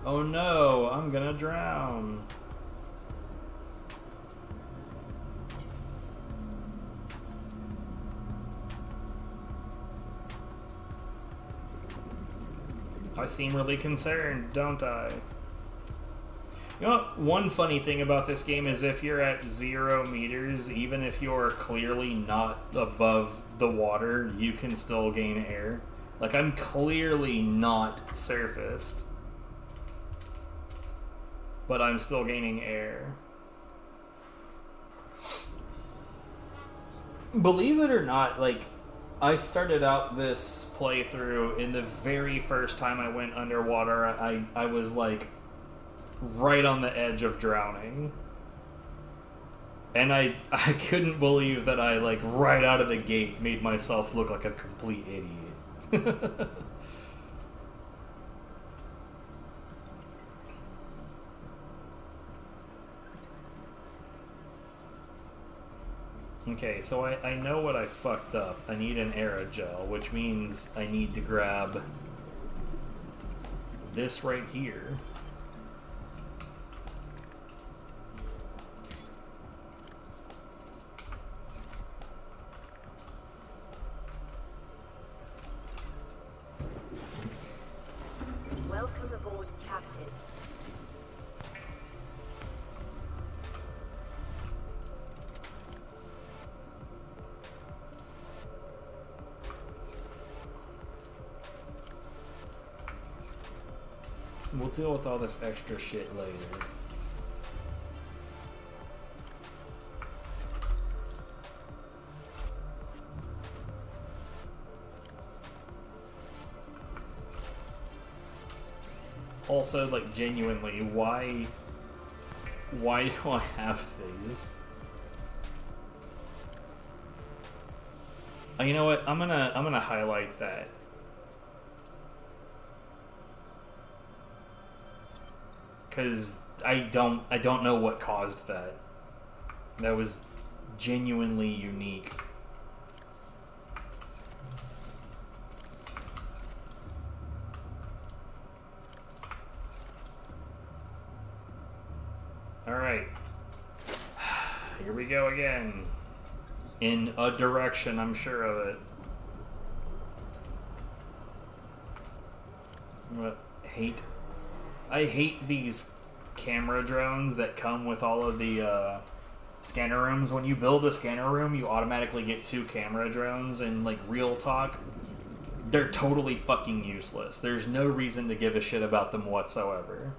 Oh no, I'm gonna drown. I seem really concerned, don't I? You know what? One funny thing about this game is if you're at 0 meters, even if you're clearly not above the water, you can still gain air. Like, I'm clearly not surfaced, but I'm still gaining air. Believe it or not, like, I started out this playthrough, and the very first time I went underwater, I was, like, right on the edge of drowning. And I couldn't believe that I, like, right out of the gate made myself look like a complete idiot. Okay, so I know what I fucked up. I need an aerogel, which means I need to grab this right here. Welcome aboard, Captain. We'll deal with all this extra shit later. Also, like, genuinely, why do I have these? Oh, you know what? I'm gonna highlight that. Cause I don't know what caused that. That was genuinely unique. Alright. Here we go again. In a direction, I'm sure of it. I hate these camera drones that come with all of the scanner rooms. When you build a scanner room, you automatically get 2 camera drones, and, like, real talk, they're totally fucking useless. There's no reason to give a shit about them whatsoever.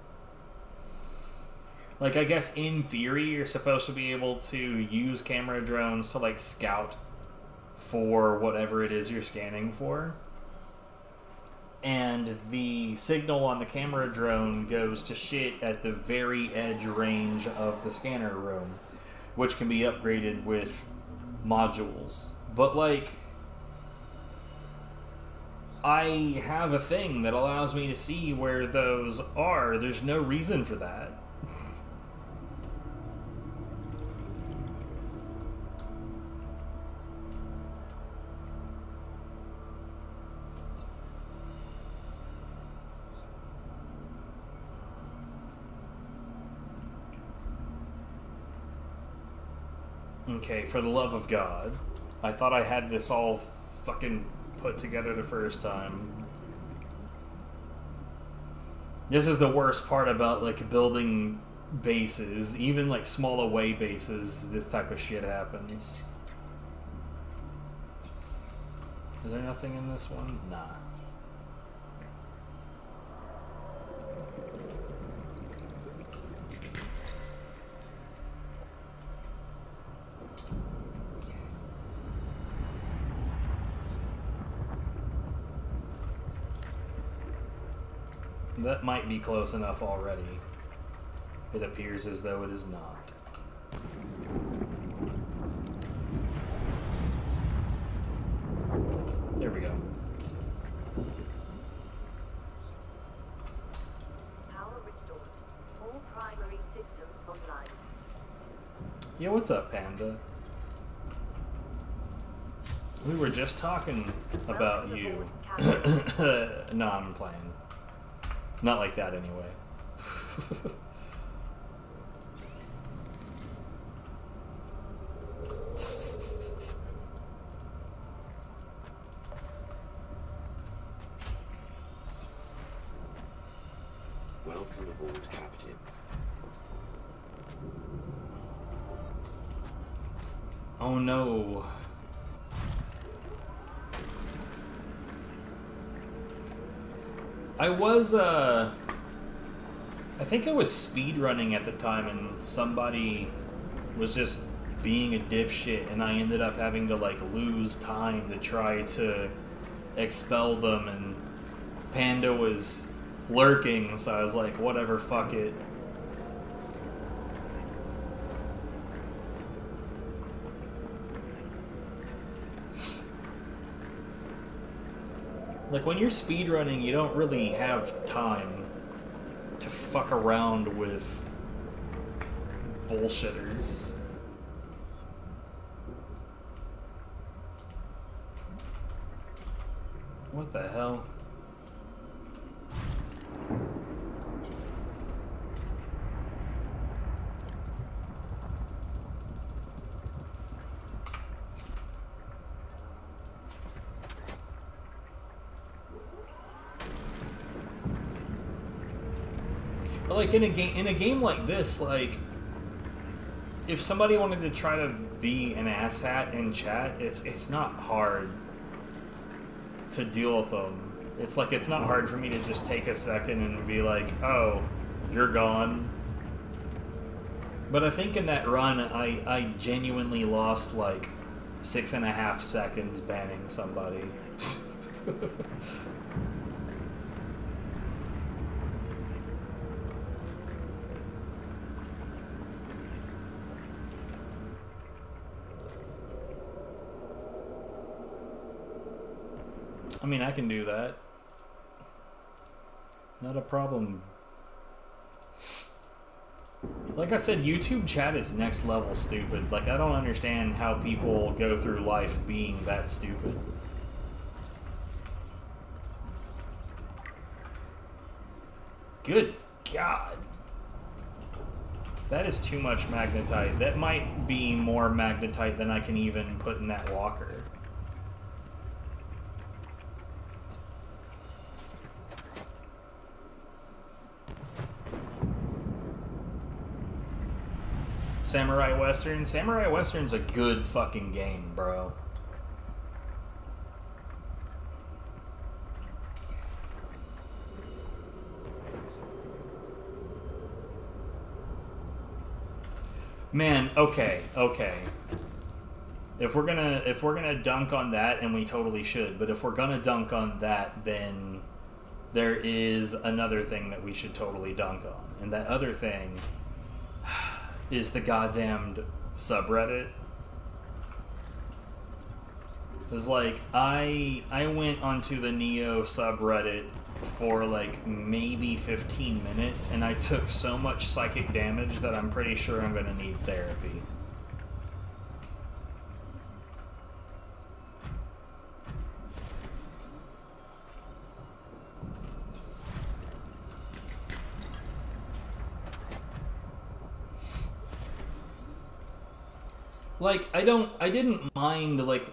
Like, I guess in theory, you're supposed to be able to use camera drones to, like, scout for whatever it is you're scanning for. And the signal on the camera drone goes to shit at the very edge range of the scanner room, which can be upgraded with modules. But, like, I have a thing that allows me to see where those are. There's no reason for that. Okay, for the love of God. I thought I had this all fucking put together the first time. This is the worst part about, like, building bases, even like small away bases, this type of shit happens. Is there nothing in this one? Nah. That might be close enough already. It appears as though it is not. There we go. Power restored. All primary systems online. Yeah, what's up, Panda? We were just talking about you. No, I'm playing. Not like that, anyway. Welcome aboard, Captain. Oh no. I think I was speedrunning at the time and somebody was just being a dipshit and I ended up having to like lose time to try to expel them, and Panda was lurking, so I was like, whatever, fuck it. Like, when you're speedrunning, you don't really have time to fuck around with bullshitters. What the hell? But like in a game like this, like if somebody wanted to try to be an asshat in chat, it's not hard to deal with them. It's like, it's not hard for me to just take a second and be like, oh, you're gone. But I think in that run, I genuinely lost like 6.5 seconds banning somebody. I mean, I can do that. Not a problem. Like I said, YouTube chat is next level stupid. Like, I don't understand how people go through life being that stupid. Good God. That is too much magnetite. That might be more magnetite than I can even put in that locker. Samurai Western? Samurai Western's a good fucking game, bro. Man, okay. If we're gonna dunk on that, and we totally should, but if we're gonna dunk on that, then there is another thing that we should totally dunk on. And that other thing is the goddamned subreddit. Cause like I went onto the Neo subreddit for like maybe 15 minutes and I took so much psychic damage that I'm pretty sure I'm gonna need therapy. Like, I didn't mind, like,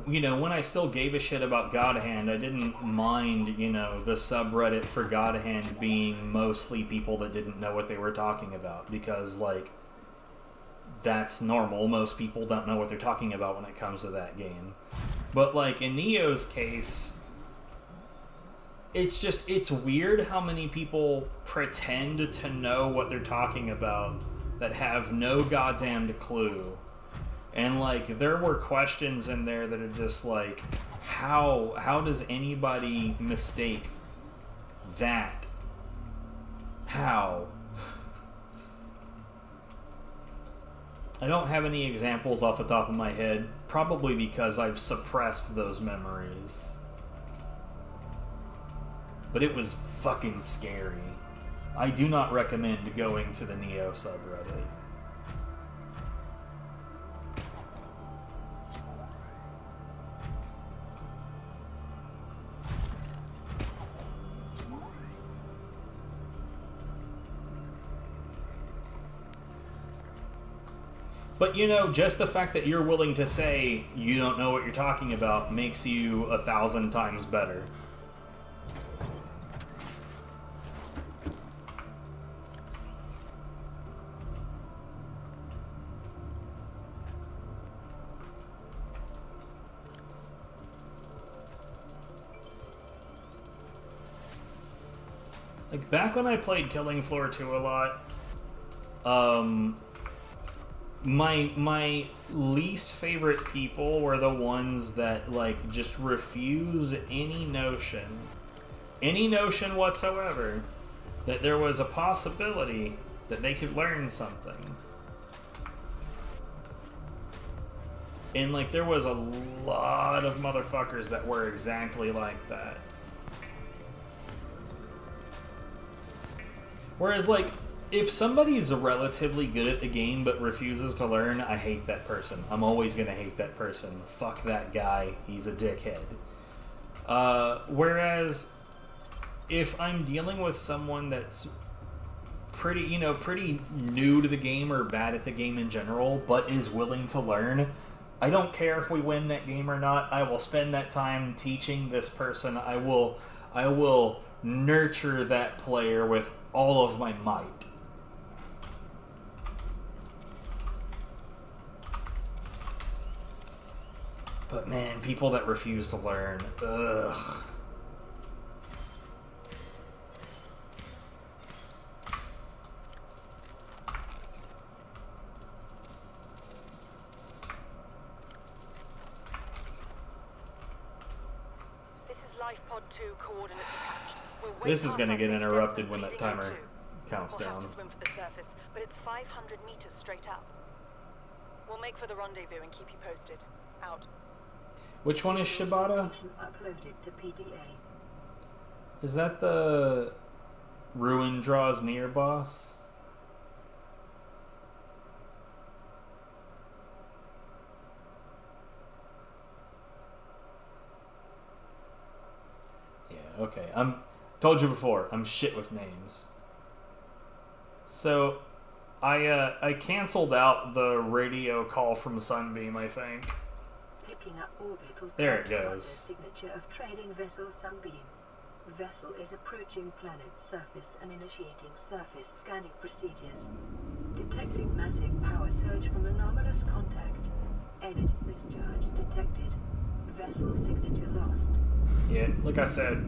you know, when I still gave a shit about God Hand, I didn't mind, you know, the subreddit for God Hand being mostly people that didn't know what they were talking about, because, like, that's normal. Most people don't know what they're talking about when it comes to that game. But, like, in Neo's case, it's weird how many people pretend to know what they're talking about that have no goddamned clue. And, like, there were questions in there that are just like, how does anybody mistake that? How? I don't have any examples off the top of my head, probably because I've suppressed those memories. But it was fucking scary. I do not recommend going to the Neo subreddit. But, you know, just the fact that you're willing to say you don't know what you're talking about makes you 1,000 times better. Like, back when I played Killing Floor 2 a lot, my least favorite people were the ones that, like, just refuse any notion whatsoever that there was a possibility that they could learn something. And, like, there was a lot of motherfuckers that were exactly like that. Whereas, like, if somebody's relatively good at the game but refuses to learn, I hate that person. I'm always gonna hate that person. Fuck that guy. He's a dickhead. Whereas, if I'm dealing with someone that's pretty new to the game or bad at the game in general, but is willing to learn, I don't care if we win that game or not. I will spend that time teaching this person. I will nurture that player with all of my might. But man, people that refuse to learn, ugh. This is going to get interrupted when that timer counts down. We'll have to swim for the surface, but it's 500 meters straight up. We'll make for the rendezvous and keep you posted. Out. Which one is Shibata? Uploaded to PDA. Is that the Ruin Draws Near boss? Yeah, okay. Told you before, I'm shit with names. So, I canceled out the radio call from Sunbeam, I think. Picking up orbital There it transmitter goes. Signature of trading vessel Sunbeam. Vessel is approaching planet's surface and initiating surface scanning procedures. Detecting massive power surge from anomalous contact. Energy discharge detected. Vessel signature lost. Yeah, like I said,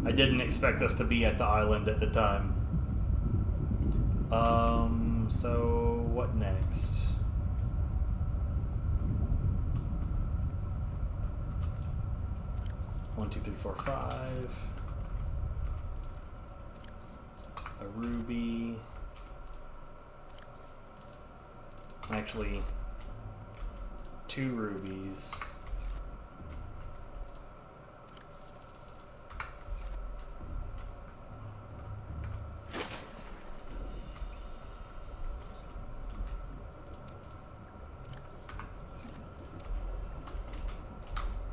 I didn't expect us to be at the island at the time. So what next? One, two, three, four, five. A ruby. Actually, 2 rubies.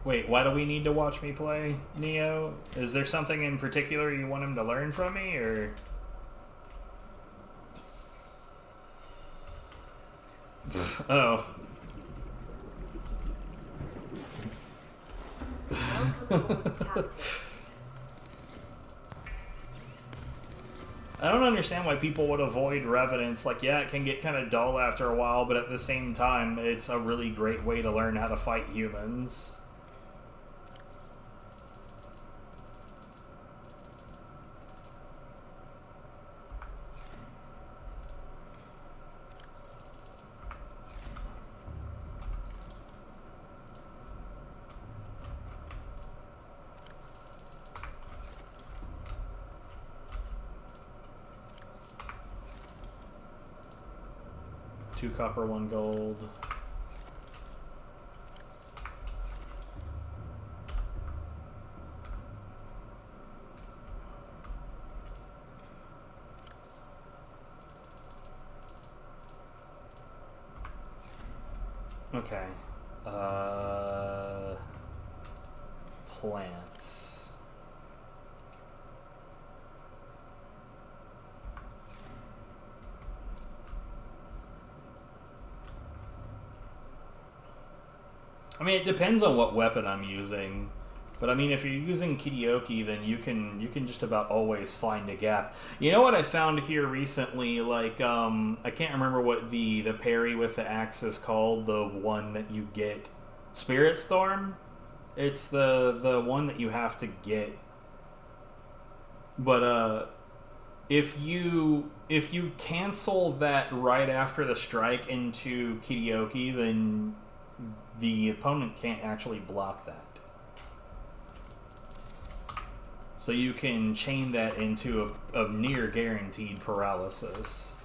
Wait, why do we need to watch me play, Neo? Is there something in particular you want him to learn from me, or...? Oh. Welcome aboard, Captain. I don't understand why people would avoid Revenants. Like, yeah, it can get kind of dull after a while, but at the same time, it's a really great way to learn how to fight humans. Two copper, 1 gold. Okay. Plants. I mean, it depends on what weapon I'm using, but I mean, if you're using Kidioki, then you can just about always find a gap. You know what I found here recently? Like, I can't remember what the parry with the axe is called. The one that you get, Spirit Storm. It's the one that you have to get. But if you cancel that right after the strike into Kidioki, then the opponent can't actually block that. So you can chain that into a near guaranteed paralysis.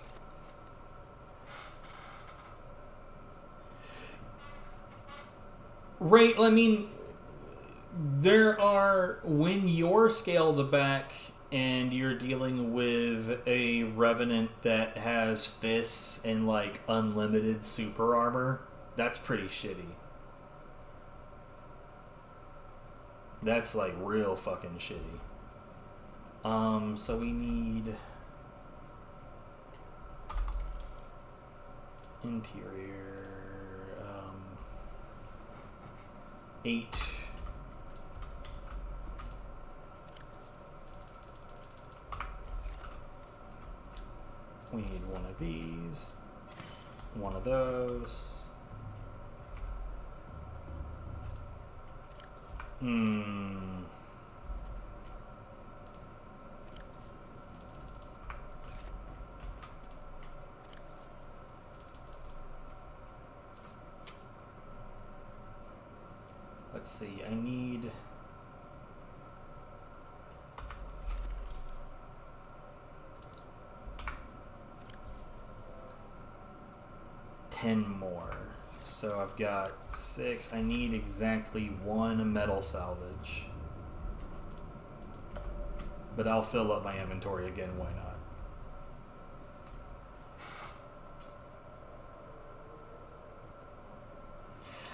Right, I mean, there are, when you're scaled back and you're dealing with a Revenant that has fists and like unlimited super armor, that's pretty shitty. That's like real fucking shitty. So we need interior, 8. We need one of these, one of those. Let's see, I need... more. So I've got 6. I need exactly 1 metal salvage. But I'll fill up my inventory again, why not?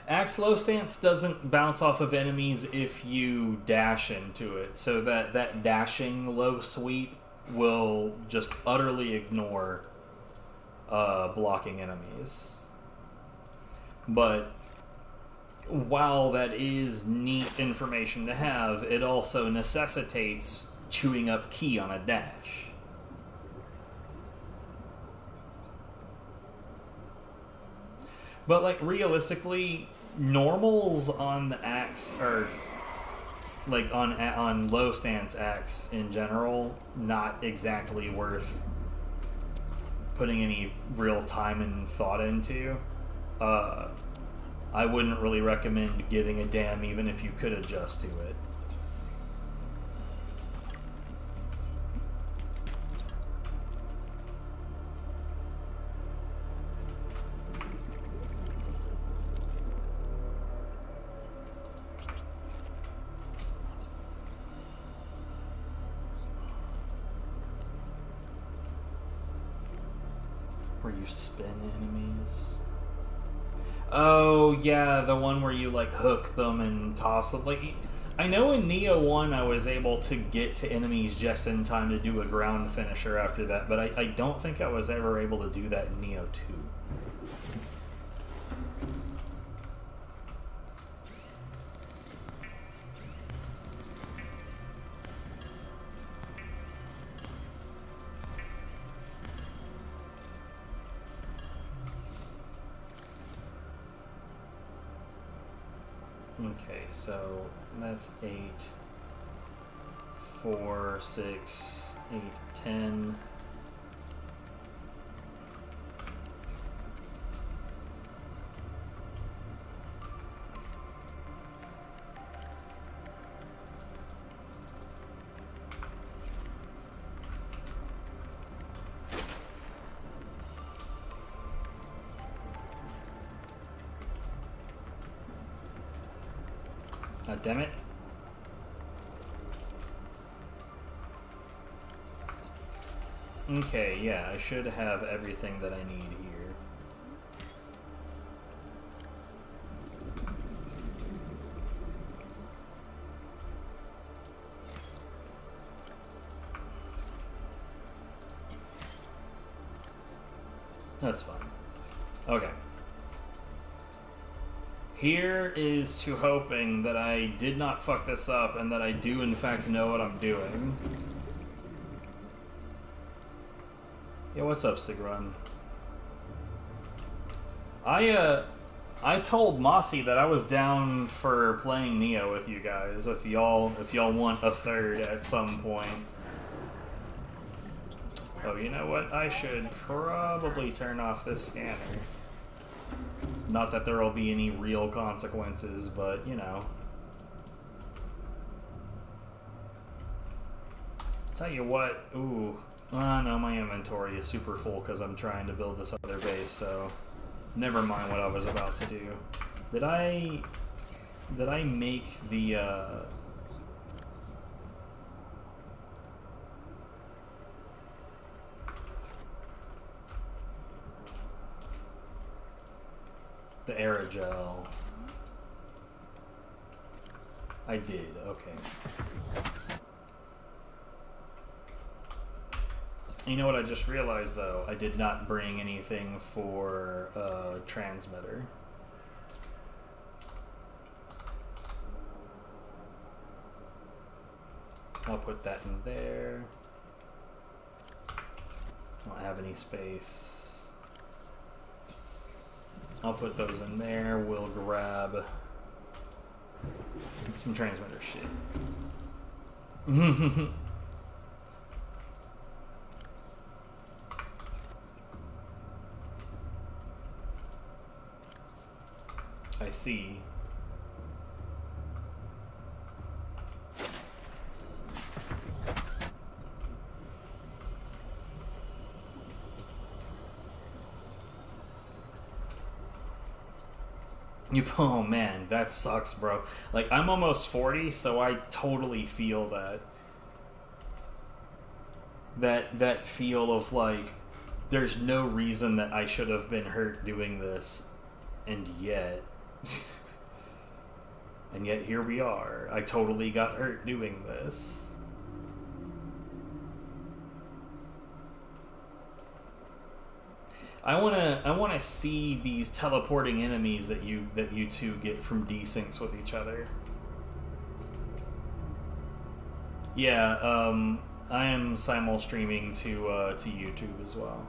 Axe low stance doesn't bounce off of enemies if you dash into it. So that dashing low sweep will just utterly ignore blocking enemies. But while that is neat information to have, it also necessitates chewing up ki on a dash. But like realistically, normals on the axe are like on low stance axe in general not exactly worth putting any real time and thought into. I wouldn't really recommend giving a damn even if you could adjust to it. Where you spin enemies. Oh, yeah, the one where you, like, hook them and toss them. Like, I know in Neo 1 I was able to get to enemies just in time to do a ground finisher after that, but I don't think I was ever able to do that in Neo 2. Okay, so that's 8, 4, 6, 8, 10. God damn it. Okay, yeah, I should have everything that I need here. That's fine. Okay. Here is to hoping that I did not fuck this up and that I do in fact know what I'm doing. Yeah, what's up, Sigrun? I told Mossy that I was down for playing Neo with you guys if y'all want a third at some point. Oh, you know what? I should probably turn off this scanner. Not that there will be any real consequences, but, you know. Tell you what, ooh. No, my inventory is super full because I'm trying to build this other base, so never mind what I was about to do. Did I make the, the aerogel? I did, okay. You know what I just realized though? I did not bring anything for transmitter. I'll put that in there. Don't have any space. I'll put those in there. We'll grab some transmitter shit. I see. Oh man, that sucks, bro. Like, I'm almost 40, so I totally feel that feel of like, there's no reason that I should have been hurt doing this, and yet and yet here we are. I totally got hurt doing this. I wanna see these teleporting enemies that you two get from desyncs with each other. Yeah, I am simul streaming to YouTube as well.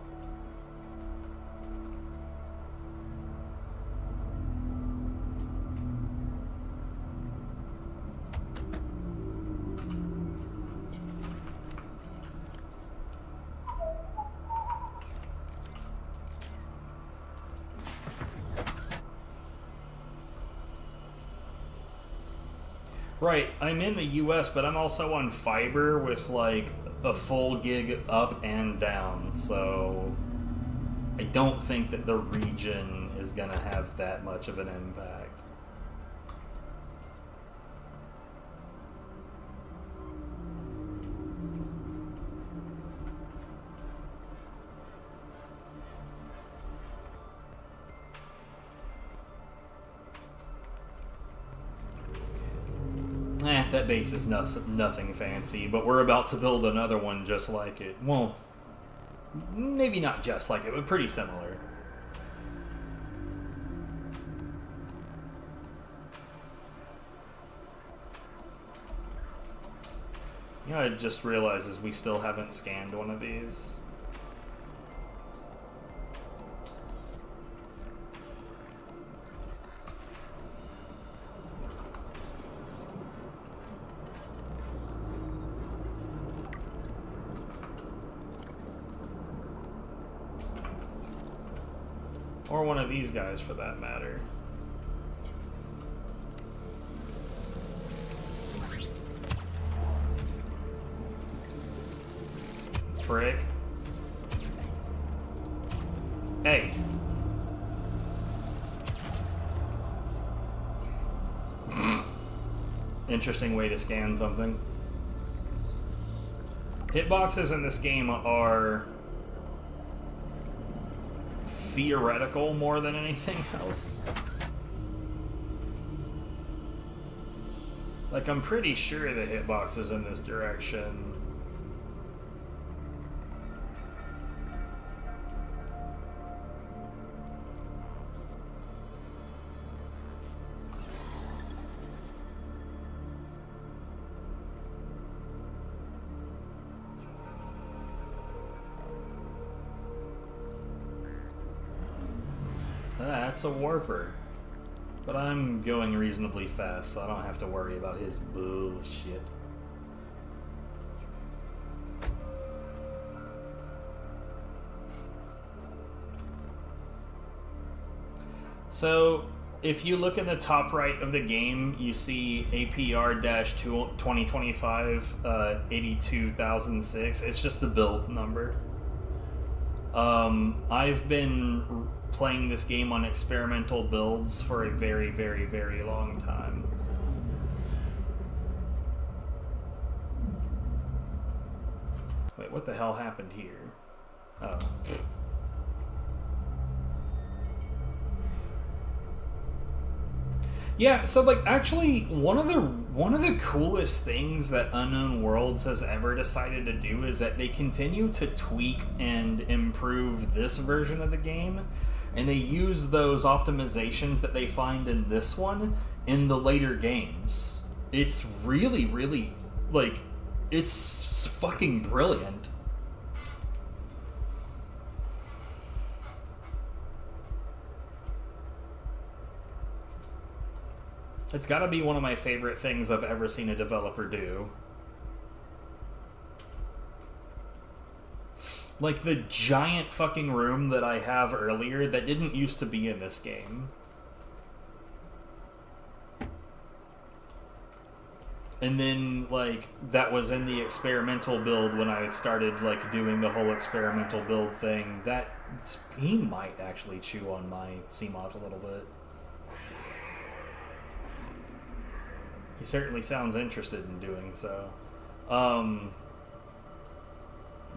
Right, I'm in the US, but I'm also on fiber with like a full gig up and down, so I don't think that the region is gonna have that much of an impact. That base is nothing fancy, but we're about to build another one just like it. Well, maybe not just like it, but pretty similar. You know, I just realized is we still haven't scanned one of these. one of these guys for that matter. Prick. Hey. Interesting way to scan something. Hitboxes in this game are theoretical more than anything else. Like, I'm pretty sure the hitbox is in this direction. That's a warper. But I'm going reasonably fast, so I don't have to worry about his bullshit. So, if you look in the top right of the game, you see APR-2025 82006. It's just the build number. I've been playing this game on experimental builds for a very, very, very long time. Wait, what the hell happened here? Oh. Yeah, so like actually one of the coolest things that Unknown Worlds has ever decided to do is that they continue to tweak and improve this version of the game, and they use those optimizations that they find in this one in the later games. It's really, really, like, it's fucking brilliant. It's gotta be one of my favorite things I've ever seen a developer do. Like the giant fucking room that I have earlier that didn't used to be in this game. And then, like, that was in the experimental build when I started, like, doing the whole experimental build thing. That, he might actually chew on my CMOD a little bit. He certainly sounds interested in doing so.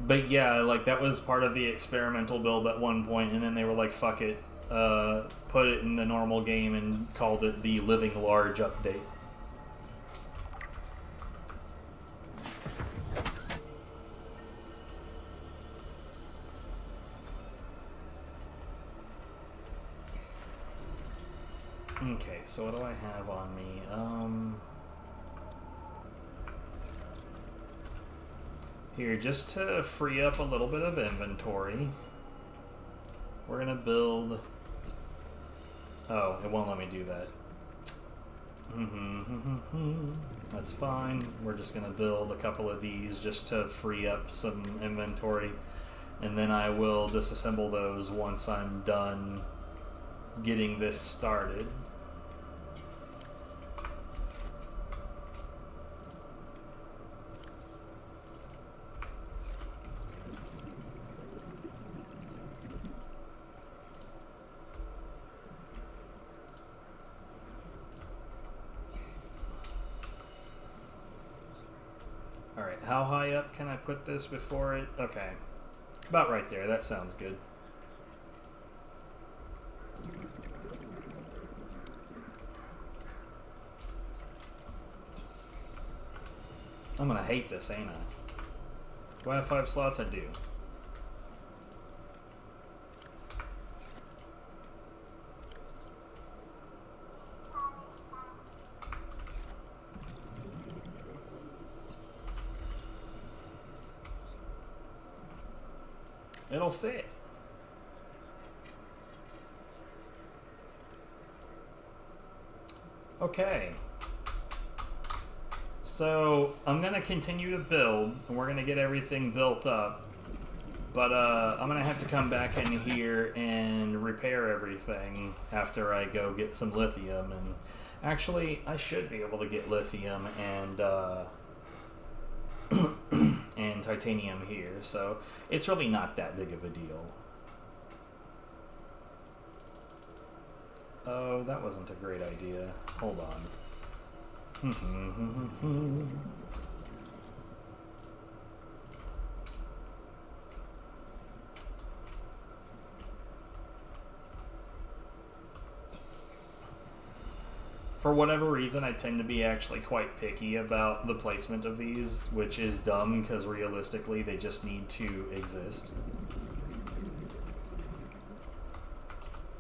But yeah, like, that was part of the experimental build at one point, and then they were like, fuck it, put it in the normal game and called it the Living Large update. Okay, so what do I have on me? Here, just to free up a little bit of inventory, we're gonna build... Oh, it won't let me do that. That's fine. We're just gonna build a couple of these just to free up some inventory, and then I will disassemble those once I'm done getting this started. Alright, how high up can I put this before it... Okay. About right there, that sounds good. I'm gonna hate this, ain't I? Do I have 5 slots? I do. It'll fit. Okay. So, I'm going to continue to build, and we're going to get everything built up. But I'm gonna have to come back in here and repair everything after I go get some lithium. And actually, I should be able to get lithium and and titanium here, so it's really not that big of a deal. Oh, that wasn't a great idea. Hold on. For whatever reason, I tend to be actually quite picky about the placement of these, which is dumb because realistically they just need to exist.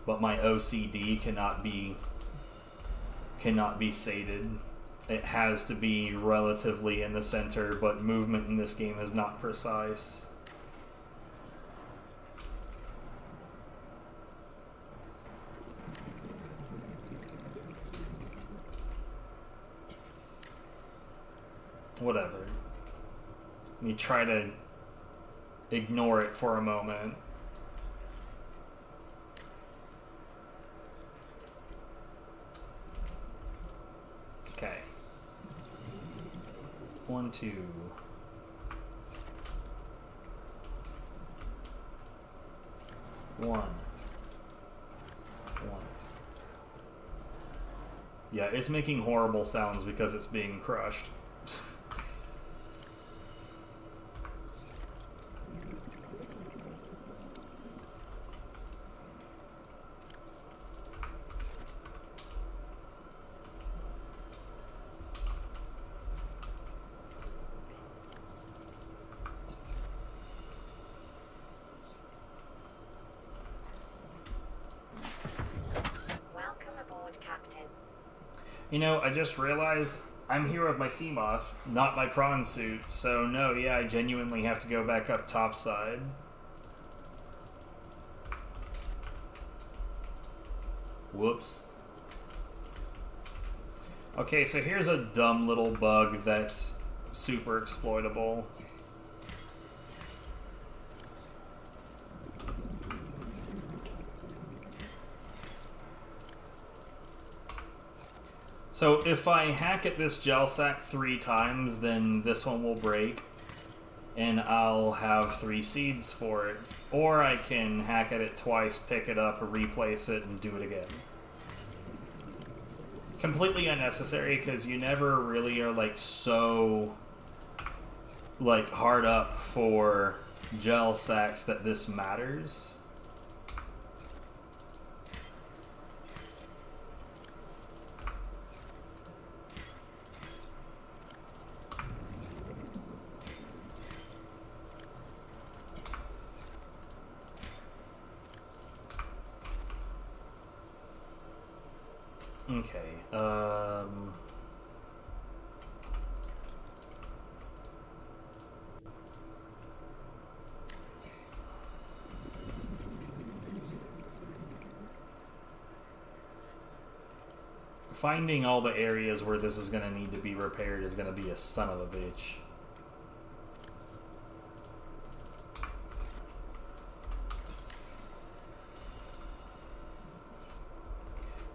But my OCD cannot be sated. It has to be relatively in the center, but movement in this game is not precise. Whatever. Let me try to ignore it for a moment. Okay. 1, 2. 1. 1. Yeah, it's making horrible sounds because it's being crushed. You know, I just realized I'm here with my sea moth, not my prawn suit, so no, yeah, I genuinely have to go back up topside. Whoops. Okay, so here's a dumb little bug that's super exploitable. So if I hack at this gel sack 3 times, then this one will break, and I'll have 3 seeds for it. Or I can hack at it twice, pick it up, replace it, and do it again. Completely unnecessary, because you never really are, like, so, like, hard up for gel sacks that this matters. Okay, finding all the areas where this is going to need to be repaired is going to be a son of a bitch.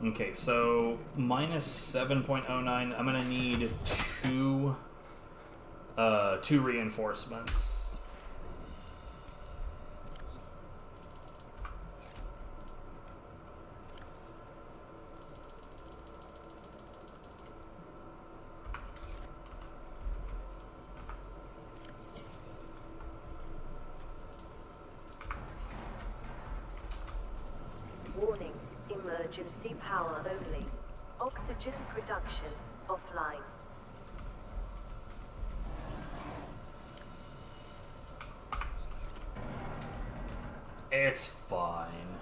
Okay, so minus 7.09, I'm gonna need two reinforcements. Warning. Emergency power only. Oxygen production offline. It's fine.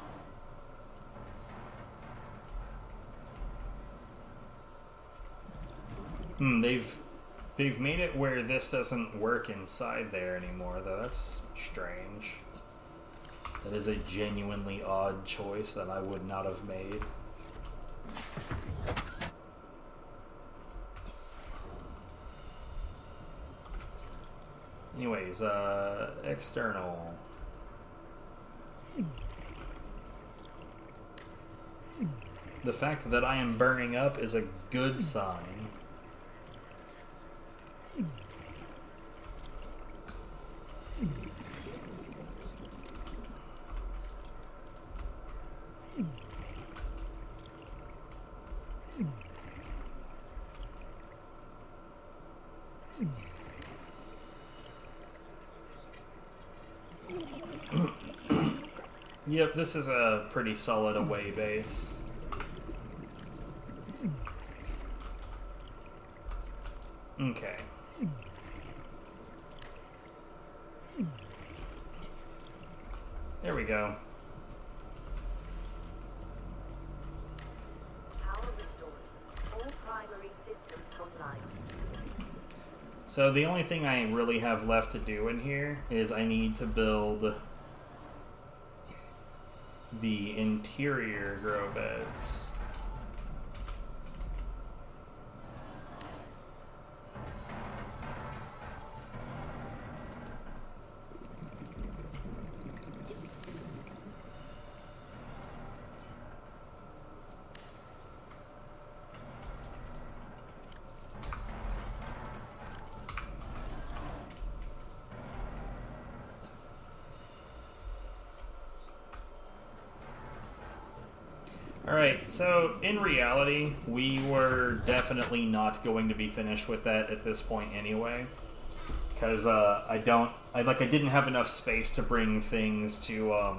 They've made it where this doesn't work inside there anymore, though. That's strange. That is a genuinely odd choice that I would not have made. Anyways, external. The fact that I am burning up is a good sign. Yep, this is a pretty solid away base. Okay. There we go. Power restored. All primary systems online. So the only thing I really have left to do in here is I need to build the interior grow beds. Alright, so in reality, we were definitely not going to be finished with that at this point anyway. Because I didn't have enough space to bring things to,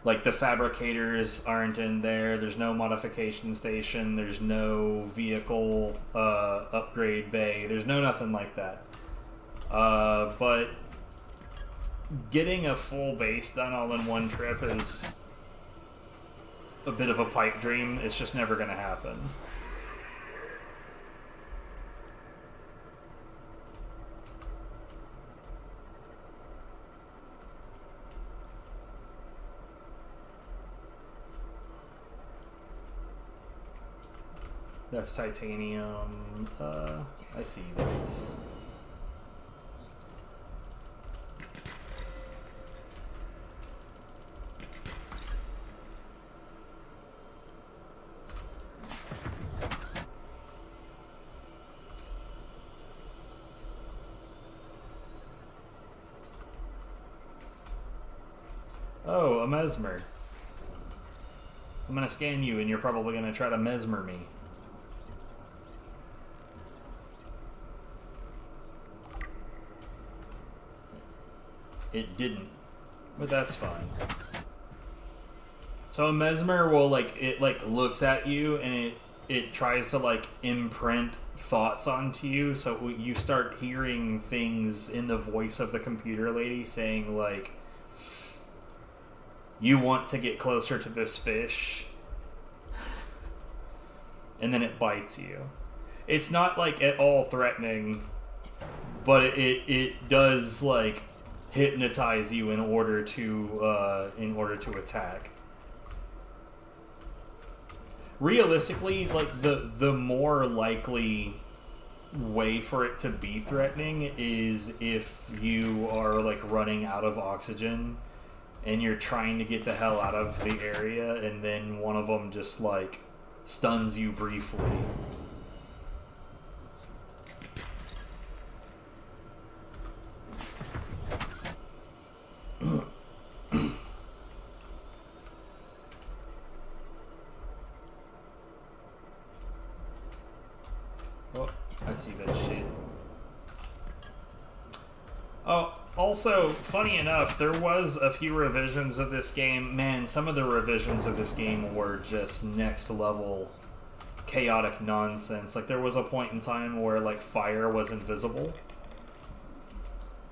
like the fabricators aren't in there, there's no modification station, there's no vehicle upgrade bay, there's no nothing like that. But getting a full base done all in one trip is a bit of a pipe dream. It's just never going to happen. That's titanium. I see those. Oh, a mesmer. I'm gonna scan you and you're probably gonna try to mesmer me. It didn't, but that's fine. So a mesmer will looks at you and it tries to imprint thoughts onto you, so you start hearing things in the voice of the computer lady saying you want to get closer to this fish, and then it bites you. It's not at all threatening, but it does hypnotize you in order to attack. Realistically, the more likely way for it to be threatening is if you are running out of oxygen and you're trying to get the hell out of the area, and then one of them just stuns you briefly. Oh, I see that shit. Oh, also, funny enough, there was a few revisions of this game. Man, some of the revisions of this game were just next level chaotic nonsense. There was a point in time where fire was invisible.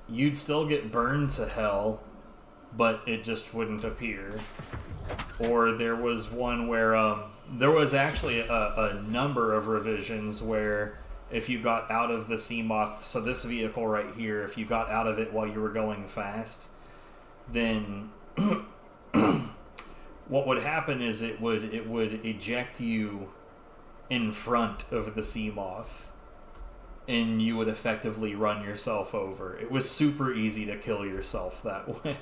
You'd still get burned to hell, but it just wouldn't appear. Or there was one where there was actually a number of revisions where if you got out of the Seamoth, so this vehicle right here, if you got out of it while you were going fast, then what would happen is it would eject you in front of the Seamoth, and you would effectively run yourself over. It was super easy to kill yourself that way.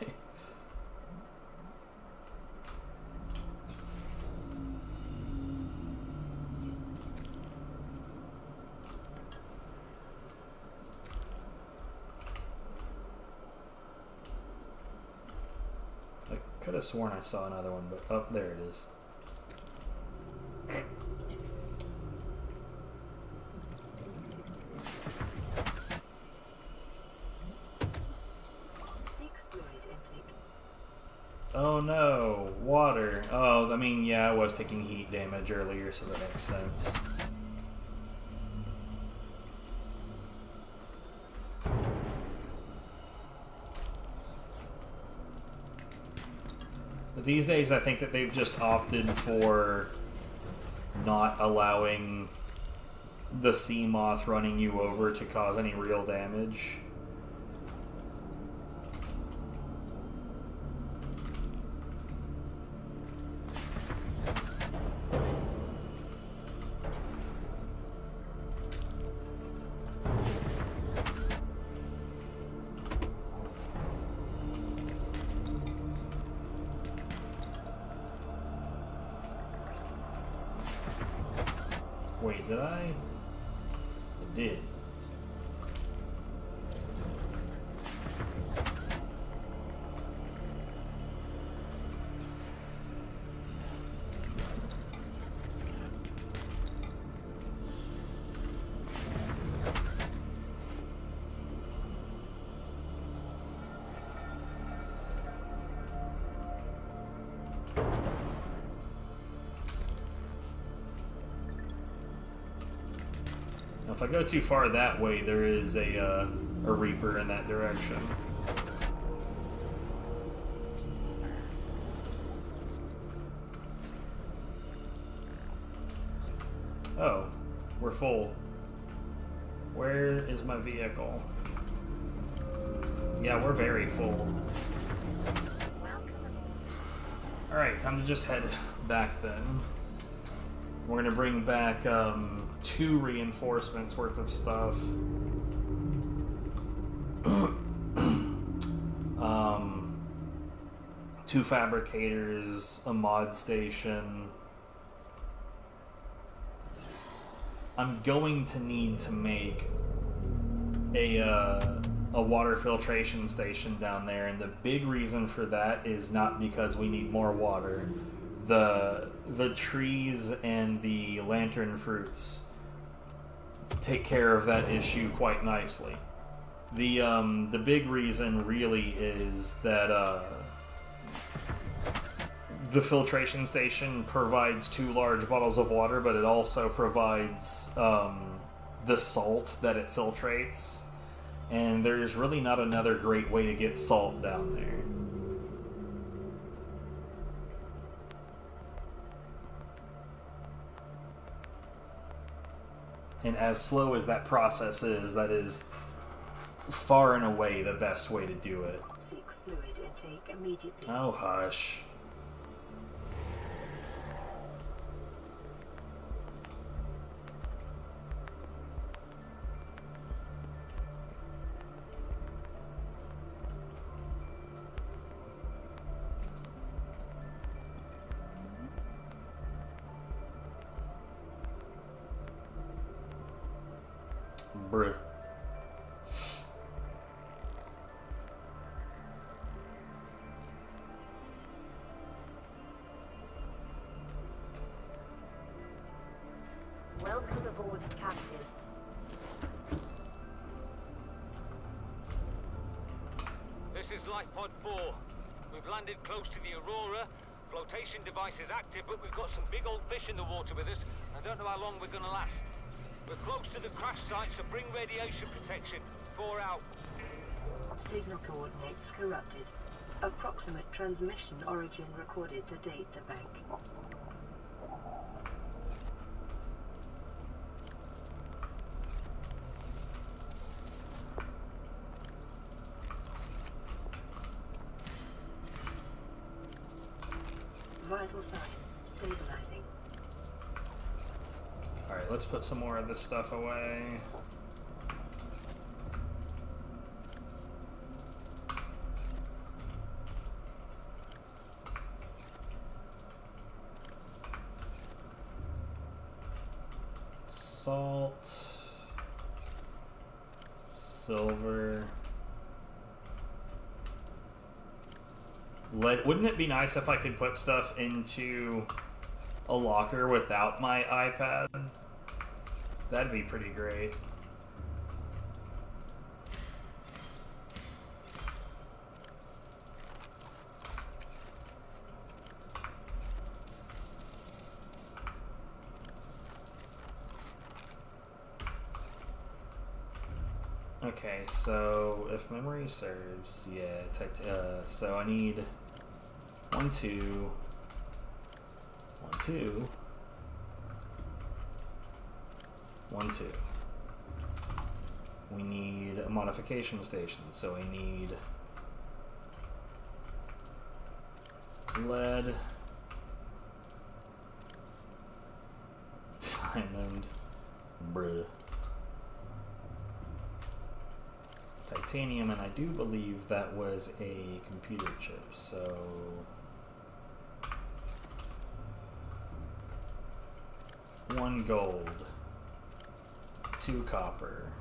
could have sworn I saw another one, but oh, there it is. Seek fluid intake. Oh no, water. Oh, I mean, yeah, I was taking heat damage earlier, so that makes sense. But these days, I think that they've just opted for not allowing the sea moth running you over to cause any real damage. Wait, did I? I did. If I go too far that way, there is a Reaper in that direction. Oh, we're full. Where is my vehicle? Yeah, we're very full. Alright, time to just head back then. We're gonna bring back 2 reinforcements worth of stuff. 2 fabricators, a mod station. I'm going to need to make a water filtration station down there, and the big reason for that is not because we need more water. The trees and the lantern fruits take care of that issue quite nicely. The big reason really is that the filtration station provides 2 large bottles of water, but it also provides the salt that it filtrates, and there's really not another great way to get salt down there. And as slow as that process is, that is far and away the best way to do it. Seek fluid intake immediately. Oh, hush. Bruh. Welcome aboard, Captain. This is Life Pod 4. We've landed close to the Aurora. Flotation device is active, but we've got some big old fish in the water with us. I don't know how long we're gonna last. We're close to the crash site, so bring radiation protection. 4 out. Signal coordinates corrupted. Approximate transmission origin recorded to data bank. Vital signs stabilizing. Alright, let's put some more of this stuff away. Salt. Silver. Wouldn't it be nice if I could put stuff into a locker without my iPad? That'd be pretty great. Okay, so if memory serves, yeah, so I need 1, 2, 1, 2, 1, 2. We need a modification station, so I need lead, diamond, bruh. Titanium, and I do believe that was a computer chip, so... One gold, 2 copper,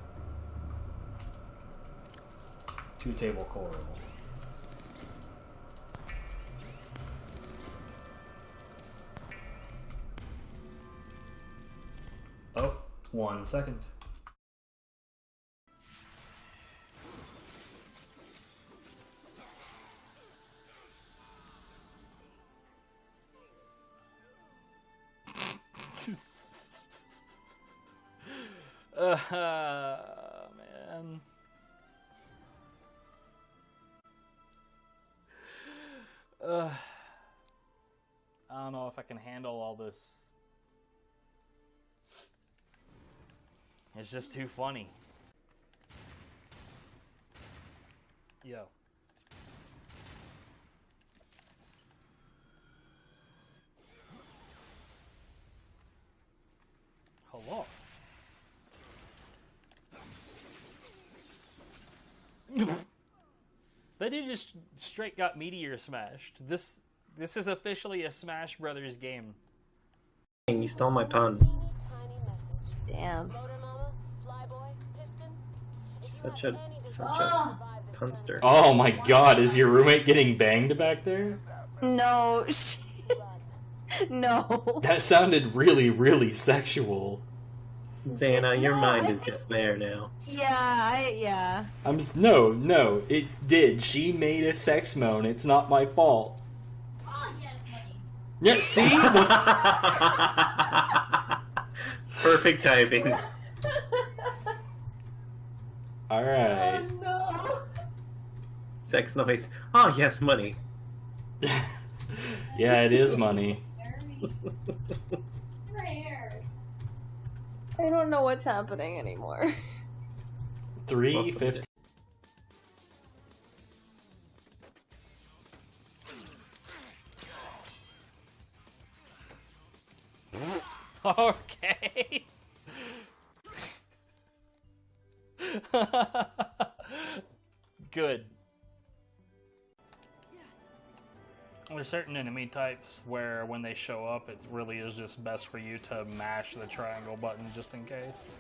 2 table coral. Oh, 1 second. Man. I don't know if I can handle all this. It's just too funny. Yo. Hello. That dude just straight got meteor smashed. This is officially a Smash Brothers game. You stole my pun. Damn. Such a punster. Oh my god, is your roommate getting banged back there? No. No. That sounded really, really sexual. Xana, your mind is just there now. Yeah. No, it did. She made a sex moan. It's not my fault. Oh, yes, honey. Yeah, see? Perfect typing. Alright. Oh, no. Sex noise. Oh, yes, money. Yeah, it is money. I don't know what's happening anymore. 350. Okay. Good. There's certain enemy types where when they show up, it really is just best for you to mash the triangle button just in case.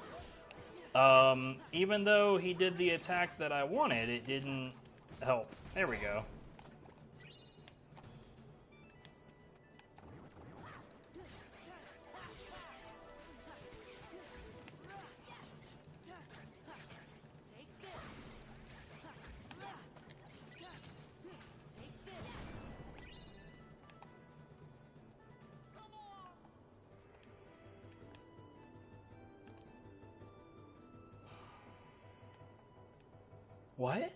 Even though he did the attack that I wanted, it didn't help. There we go. What?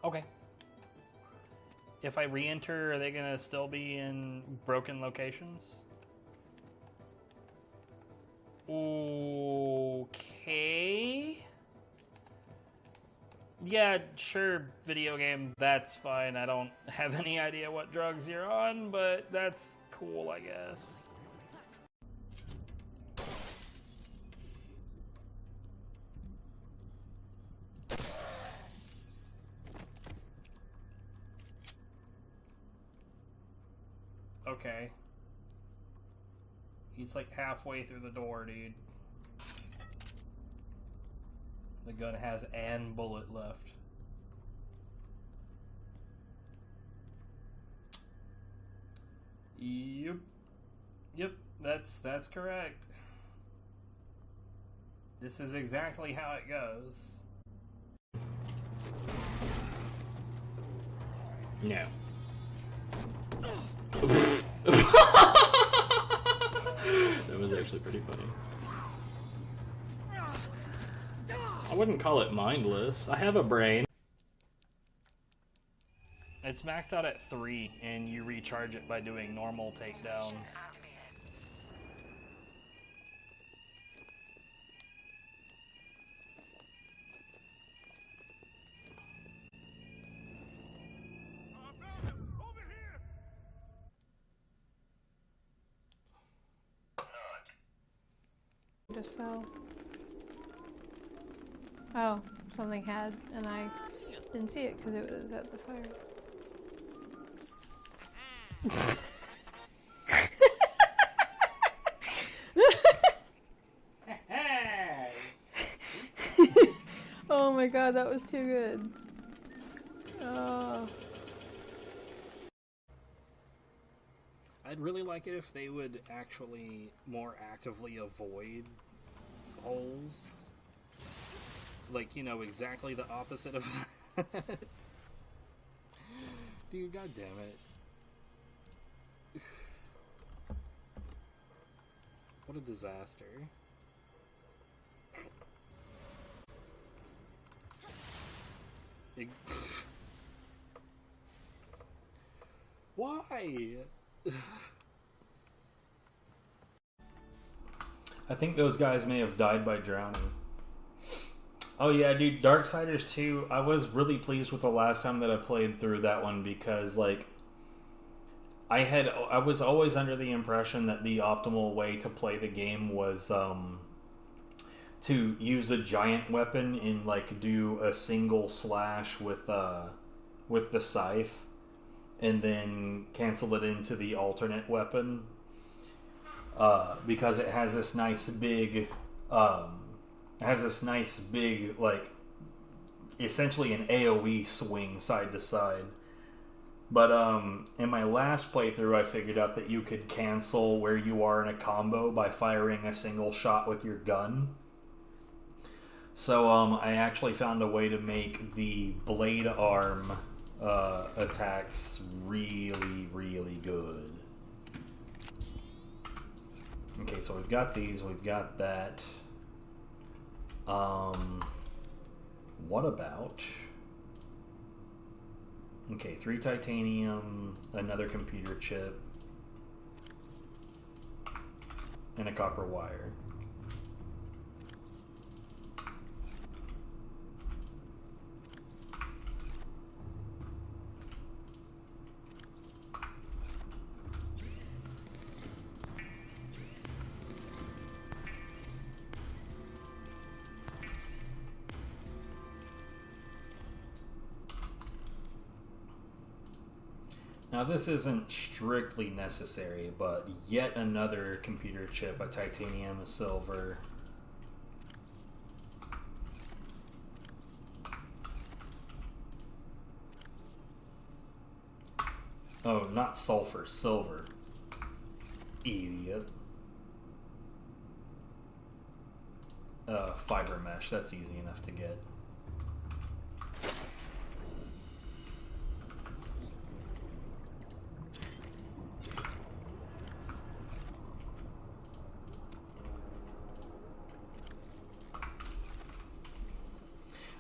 Okay. If I re-enter, are they gonna still be in broken locations? Okay. Yeah, sure, video game, that's fine. I don't have any idea what drugs you're on, but that's cool, I guess. okay. He's like halfway through the door, dude. The gun has an bullet left. Yep. Yep, that's correct. This is exactly how it goes. No. That was actually pretty funny. I wouldn't call it mindless. I have a brain. It's maxed out at 3, and you recharge it by doing normal takedowns. Just fell. Oh, something had, and I didn't see it because it was at the fire. Oh my god, that was too good. Oh. I'd really like it if they would actually more actively avoid holes. Like, you know, exactly the opposite of that. Dude, god damn it. What a disaster. Why? I think those guys may have died by drowning. Oh yeah, dude, Darksiders 2, I was really pleased with the last time that I played through that one because, like, I was always under the impression that the optimal way to play the game was to use a giant weapon and, like, do a single slash with the scythe and then cancel it into the alternate weapon because it has this nice big like, essentially an AoE swing side to side. But in my last playthrough, I figured out that you could cancel where you are in a combo by firing a single shot with your gun. So I actually found a way to make the blade arm attacks really, really good. Okay, so we've got these, we've got that. What about... Okay, 3 titanium, another computer chip, and a copper wire. Now this isn't strictly necessary, but yet another computer chip, a titanium, a silver. Oh, not sulfur, silver. Idiot. Fiber mesh, that's easy enough to get.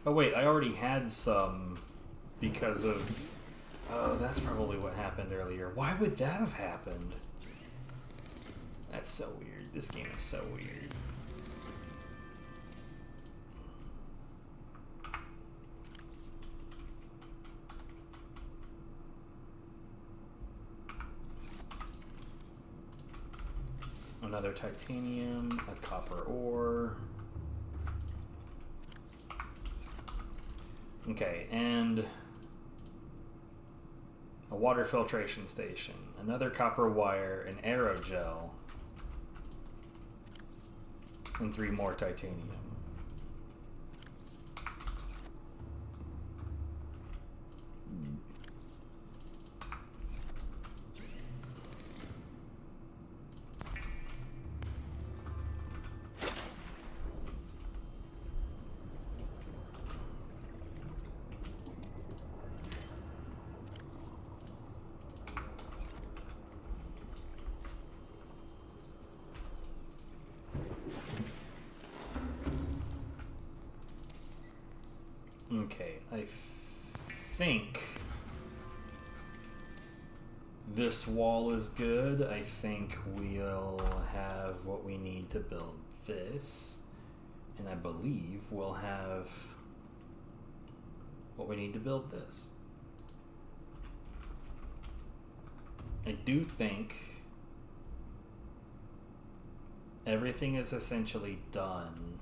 Oh wait, I already had some because of... Oh, that's probably what happened earlier. Why would that have happened? That's so weird. This game is so weird. Another titanium, a copper ore. Okay, and a a water filtration station, another copper wire, an aerogel, and 3 more titanium. Okay, I think this wall is good. I think we'll have what we need to build this. And I believe we'll have what we need to build this. I do think everything is essentially done.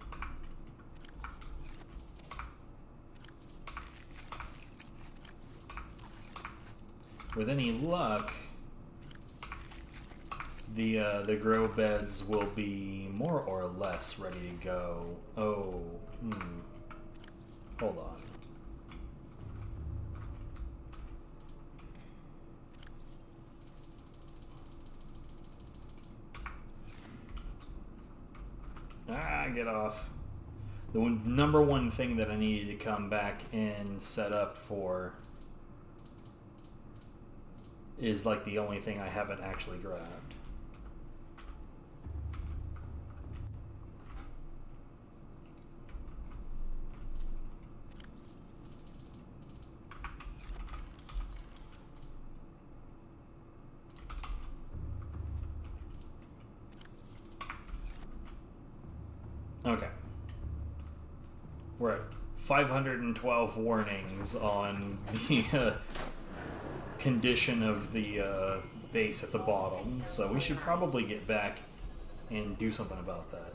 With any luck, the grow beds will be more or less ready to go. Oh, hold on. Ah, get off. The number one thing that I needed to come back and set up for is like the only thing I haven't actually grabbed. Okay. We're at 512 warnings on the condition of the base at the bottom, so we should probably get back and do something about that.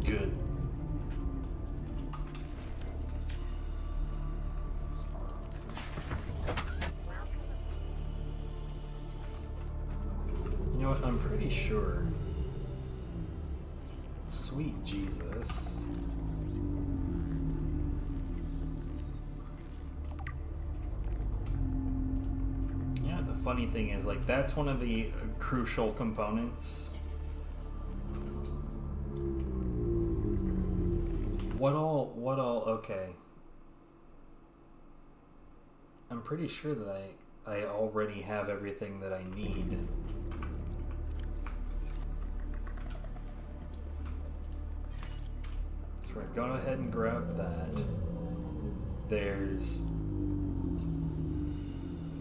Good. You know what? I'm pretty sure. Sweet Jesus. Yeah, the funny thing is, like, that's one of the crucial components. What all, okay. I'm pretty sure that I already have everything that I need. So we're gonna go ahead and grab that. There's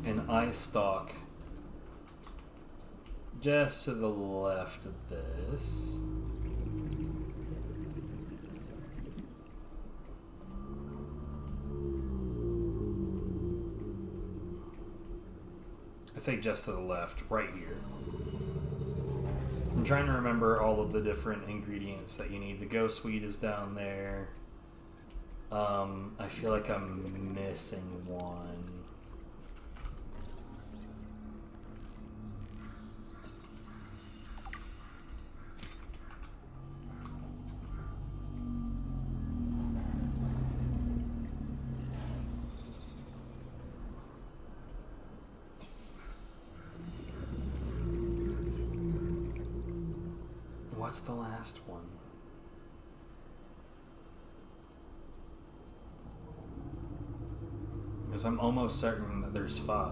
an eye stalk just to the left of this. I say just to the left, right here. I'm trying to remember all of the different ingredients that you need. The ghost weed is down there. I feel like I'm missing one. What's the last one? Because I'm almost certain that there's 5.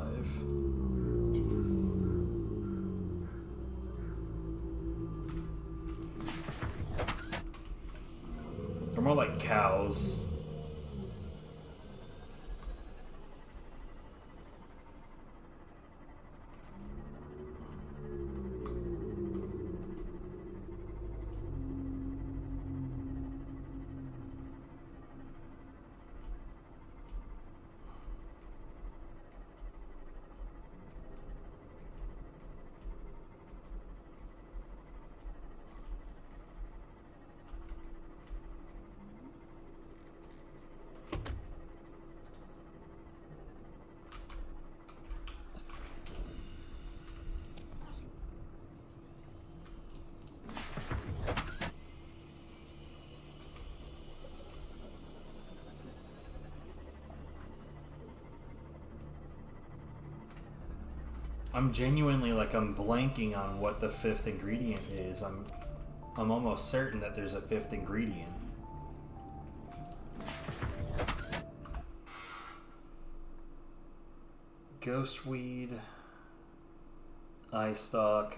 They're more like cows. I'm genuinely like I'm blanking on what the 5th ingredient is. I'm almost certain that there's a 5th ingredient. Ghostweed, eye stalk.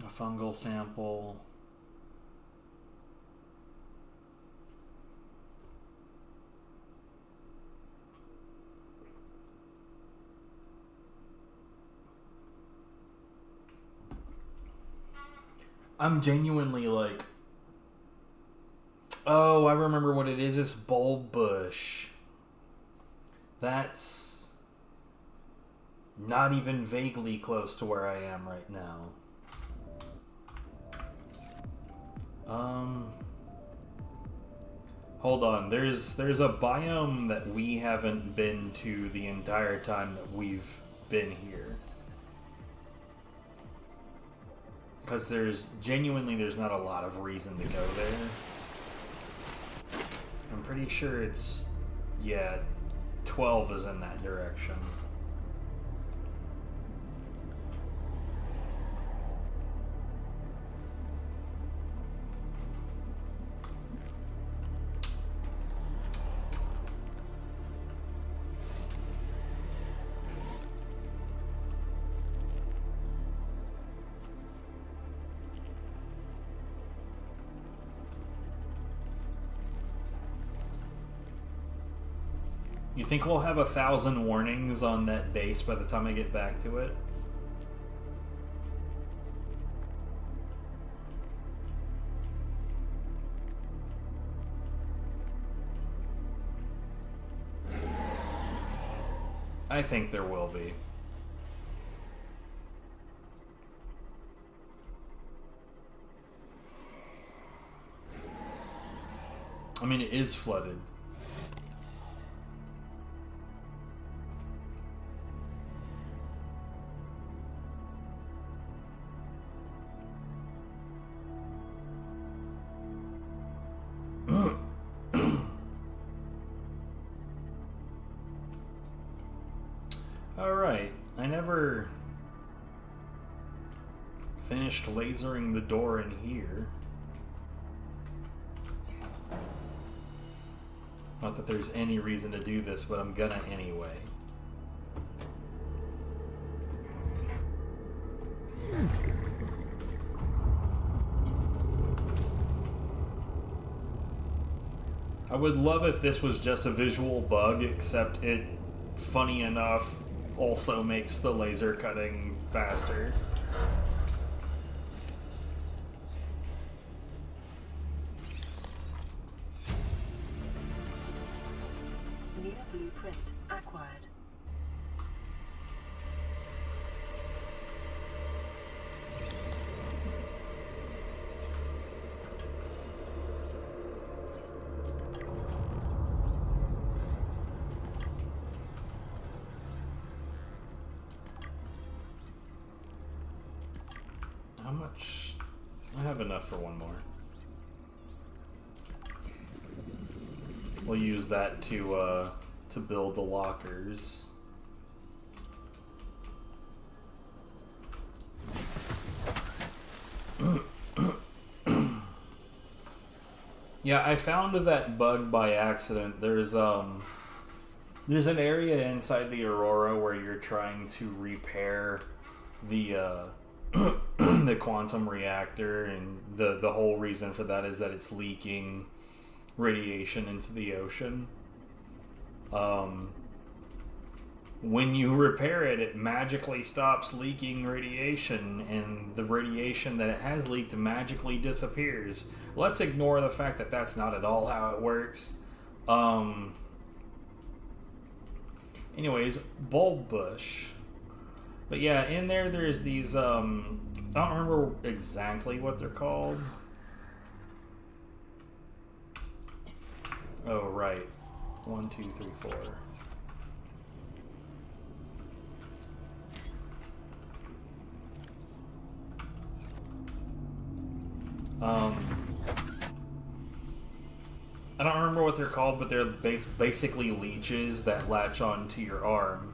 A fungal sample. I'm genuinely like, oh, I remember what it is. It's bulb bush. That's not even vaguely close to where I am right now. Hold on. There's a biome that we haven't been to the entire time that we've been here. Because there's not a lot of reason to go there. I'm pretty sure it's, yeah, 12 is in that direction. You think we'll have 1,000 warnings on that base by the time I get back to it? I think there will be. I mean, it is flooded. Alright, I never finished lasering the door in here. Not that there's any reason to do this, but I'm gonna anyway. I would love if this was just a visual bug, except it, funny enough, also makes the laser cutting faster. New blueprint acquired. How much I have enough for one more. We'll use that to build the lockers. Yeah, I found that bug by accident. There's an area inside the Aurora where you're trying to repair the the quantum reactor, and the whole reason for that is that it's leaking radiation into the ocean. When you repair it, it magically stops leaking radiation, and the radiation that it has leaked magically disappears. Let's ignore the fact that that's not at all how it works. Anyways, bulb bush. But yeah, in there's these, I don't remember exactly what they're called. Oh, right. 1, 2, 3, 4. I don't remember what they're called, but they're basically leeches that latch onto your arm.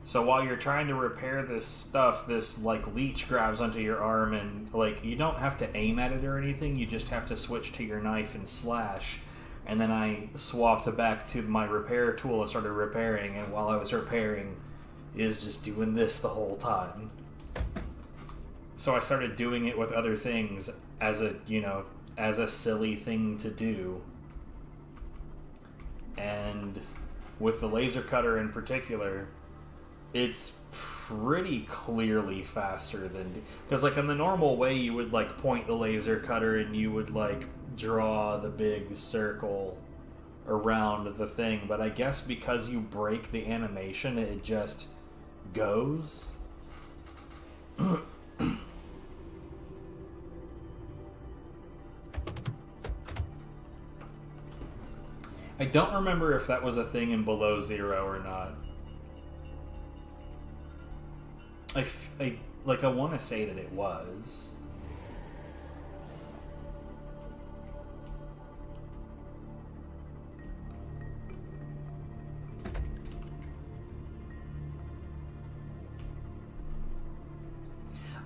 So while you're trying to repair this stuff, this like leech grabs onto your arm, and like you don't have to aim at it or anything, you just have to switch to your knife and slash. And then I swapped back to my repair tool and started repairing, and while I was repairing, it was just doing this the whole time. So I started doing it with other things as a, as a silly thing to do. And with the laser cutter in particular, it's pretty clearly faster than... Because, like, in the normal way, you would, like, point the laser cutter and you would, like, draw the big circle around the thing. But I guess because you break the animation, it just goes. I don't remember if that was a thing in Below Zero or not. I want to say that it was.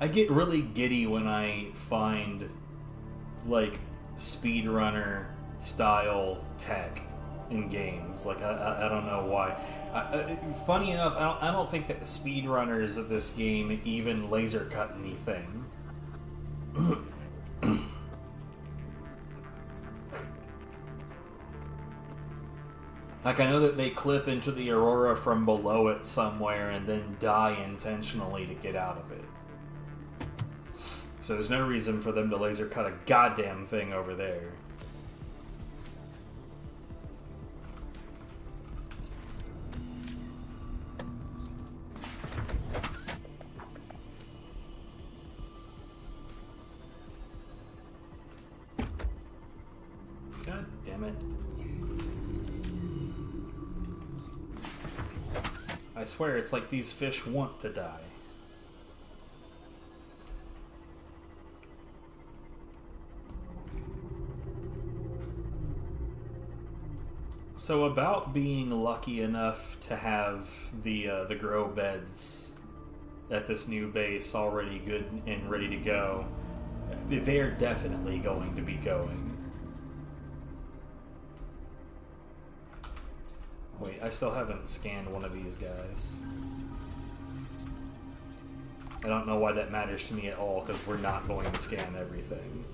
I get really giddy when I find, like, speedrunner style tech in games. Like, I don't know why. Funny enough, I don't think that the speedrunners of this game even laser cut anything. Like, I know that they clip into the Aurora from below it somewhere and then die intentionally to get out of it. So there's no reason for them to laser cut a goddamn thing over there. God damn it. I swear, it's like these fish want to die. So about being lucky enough to have the grow beds at this new base already good and ready to go, they're definitely going to be going. Wait, I still haven't scanned one of these guys. I don't know why that matters to me at all, because we're not going to scan everything.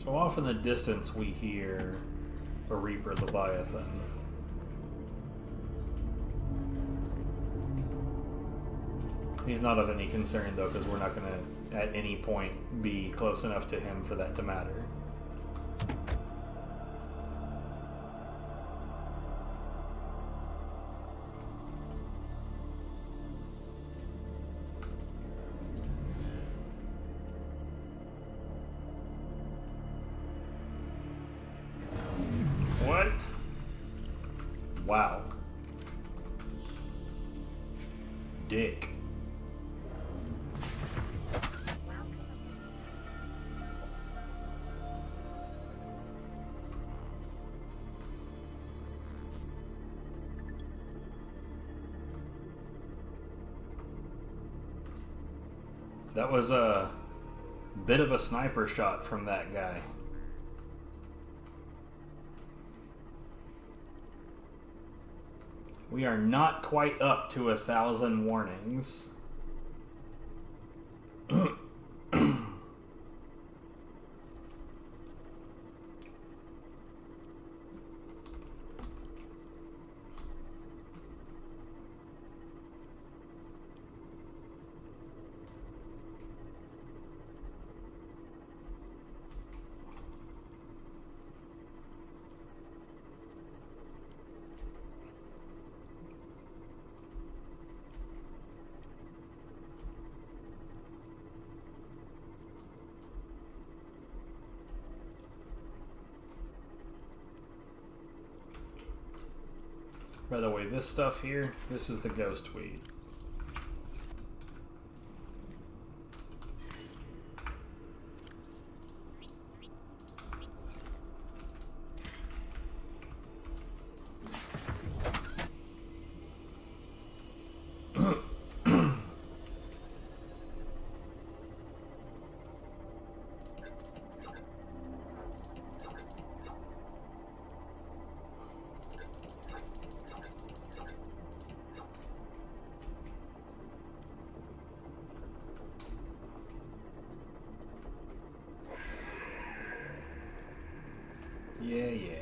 So off in the distance we hear a Reaper Leviathan. He's not of any concern, though, because we're not going to, at any point, be close enough to him for that to matter. What? Wow. Dick. That was a bit of a sniper shot from that guy. We are not quite up to 1,000 warnings. By the way, this stuff here, this is the ghost weed. Yeah, yeah.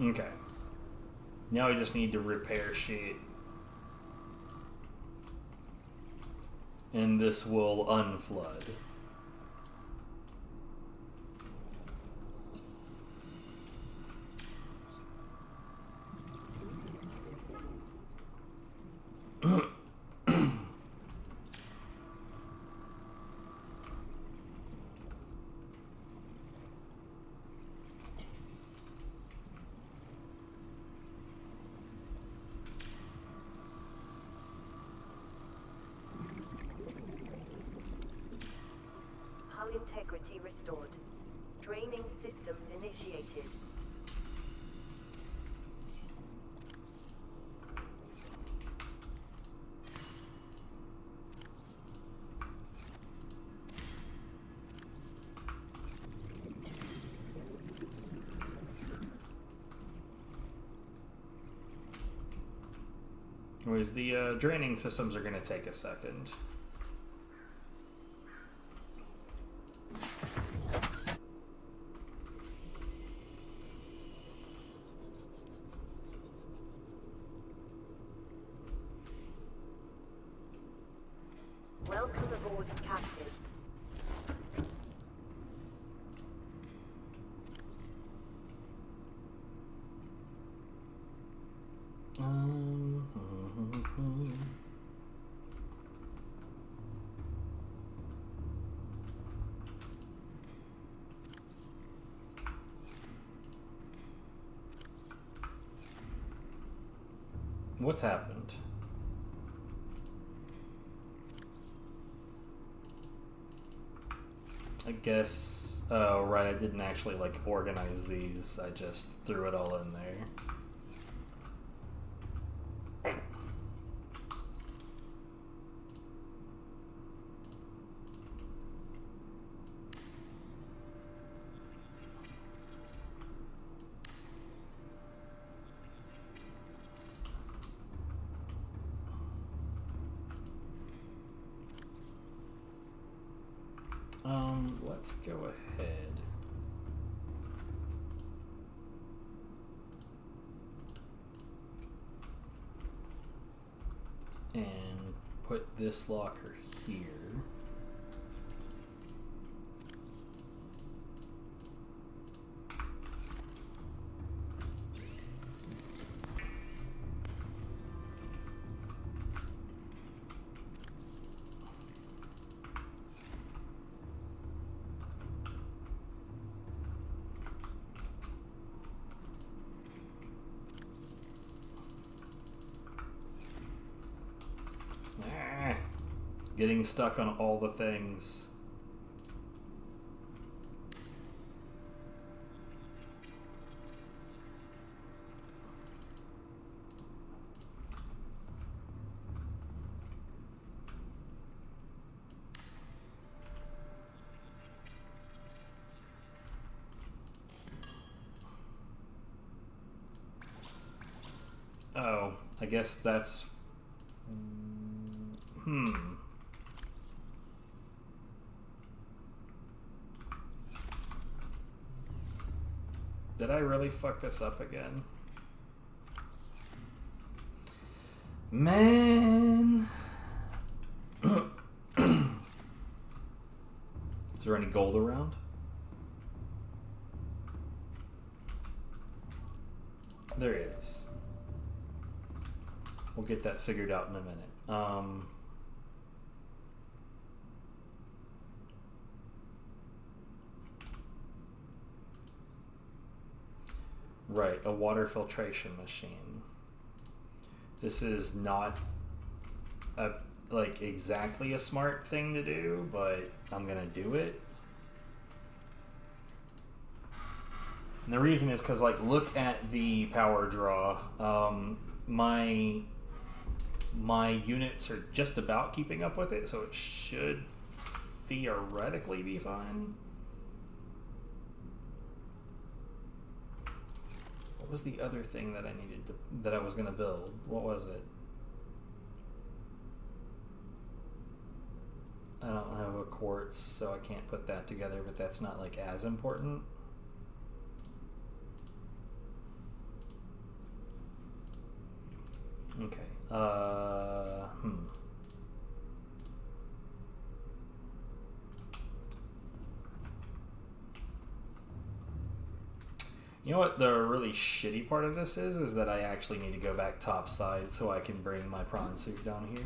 Okay. Now we just need to repair shit. And this will unflood. Integrity restored. Draining systems initiated. Whereas the draining systems are going to take a second. Welcome aboard, Captain. What's happened? I guess, oh right, I didn't actually like organize these, I just threw it all in there. Let's go ahead. And put this locker here. Getting stuck on all the things. Oh, I guess that's... Did I really fuck this up again? Man! Is there any gold around? There is. We'll get that figured out in a minute. Right, a water filtration machine. This is not like exactly a smart thing to do, but I'm gonna do it. And the reason is because, like, look at the power draw. My units are just about keeping up with it, so it should theoretically be fine. What was the other thing that I needed to, that I was going to build? What was it? I don't have a quartz, so I can't put that together, but that's not like as important. Okay. You know what the really shitty part of this is that I actually need to go back topside so I can bring my prawn suit down here.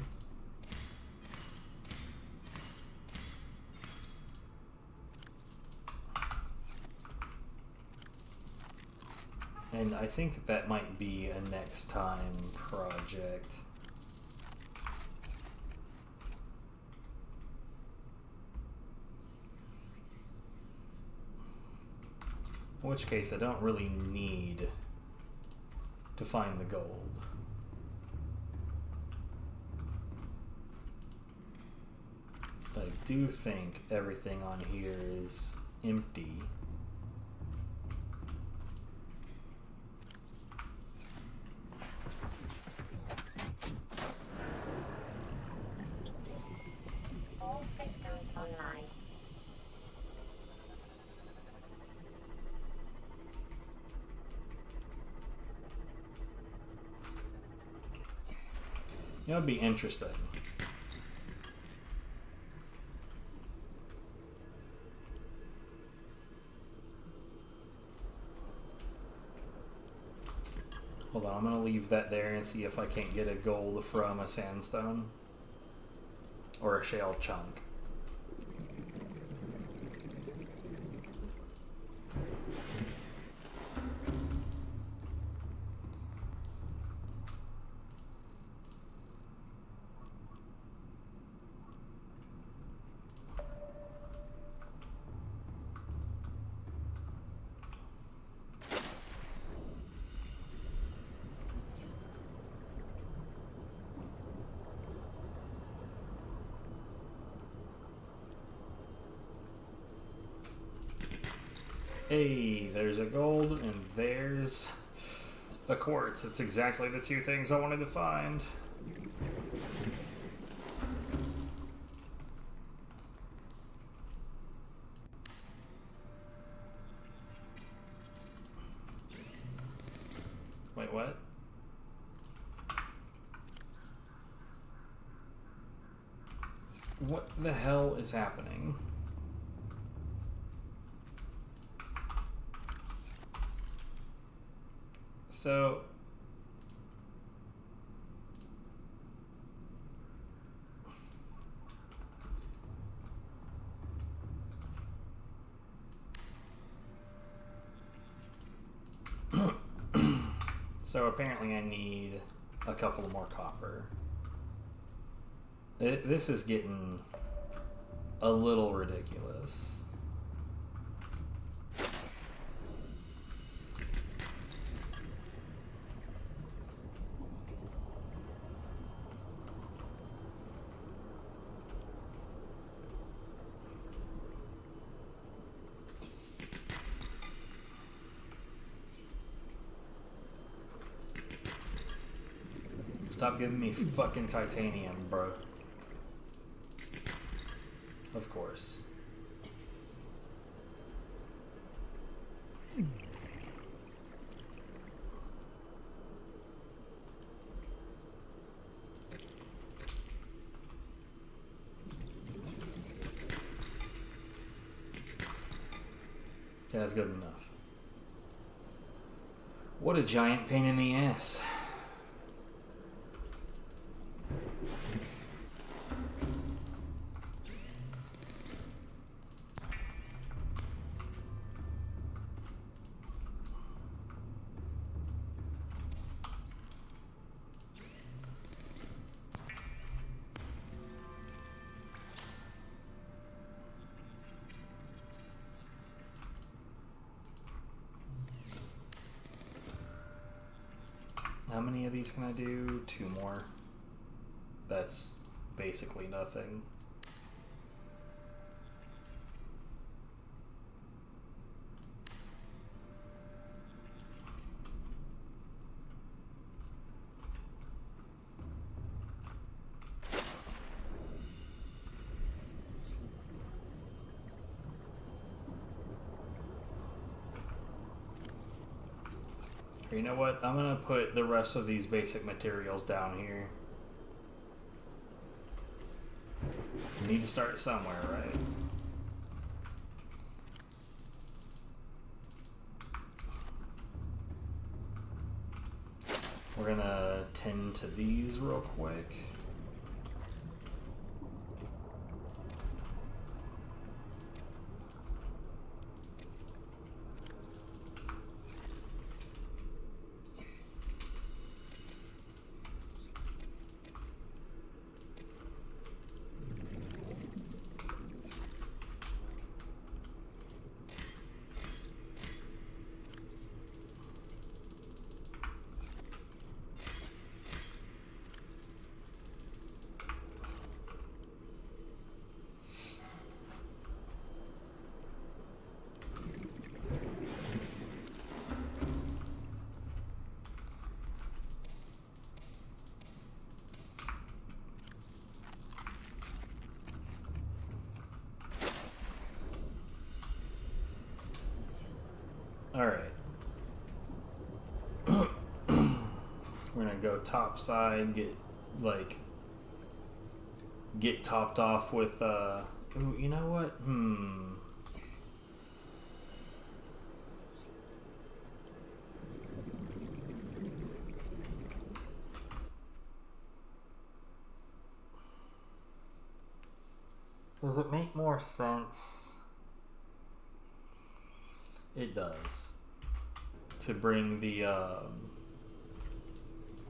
And I think that that might be a next time project. In which case I don't really need to find the gold. But I do think everything on here is empty. All systems online. You know, it'd be interesting. Hold on, I'm gonna leave that there and see if I can't get a gold from a sandstone or a shale chunk. Hey, there's a gold and there's a quartz. It's exactly the two things I wanted to find. What the hell is happening? So... So apparently I need a couple more copper. This is getting a little ridiculous. Stop giving me fucking titanium, bro. Of course. Okay, that's good enough. What a giant pain in the ass. How many of these can I do? 2 more. That's basically nothing. You know what? I'm gonna put the rest of these basic materials down here. We need to start somewhere, right? We're gonna tend to these real quick. Alright. We're gonna go top side, get topped off with ooh, you know what? Does it make more sense? It does. To bring the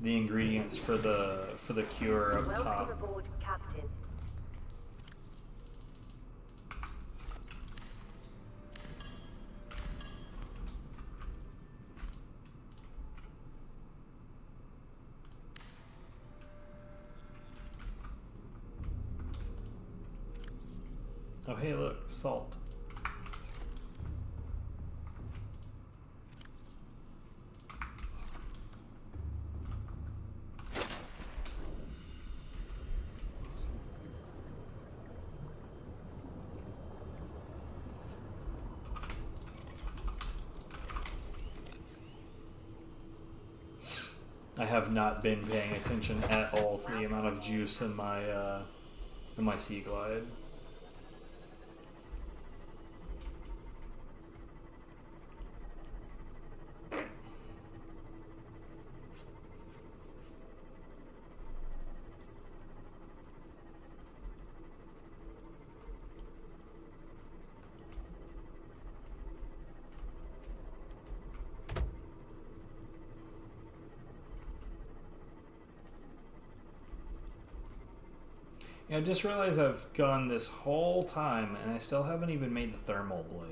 ingredients for the cure up top. Welcome aboard, Captain. Oh hey look, salt. I have not been paying attention at all to the amount of juice in my in my Sea Glide. Yeah, I just realized I've gone this whole time and I still haven't even made the thermal blade.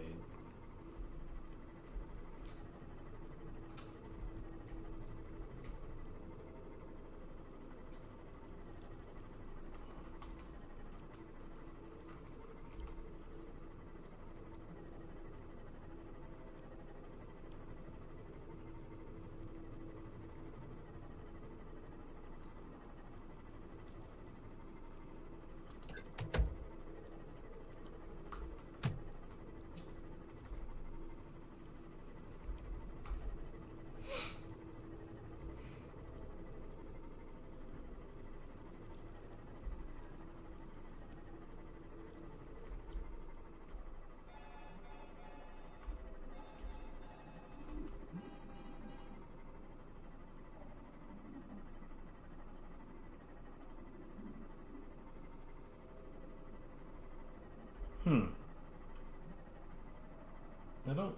I don't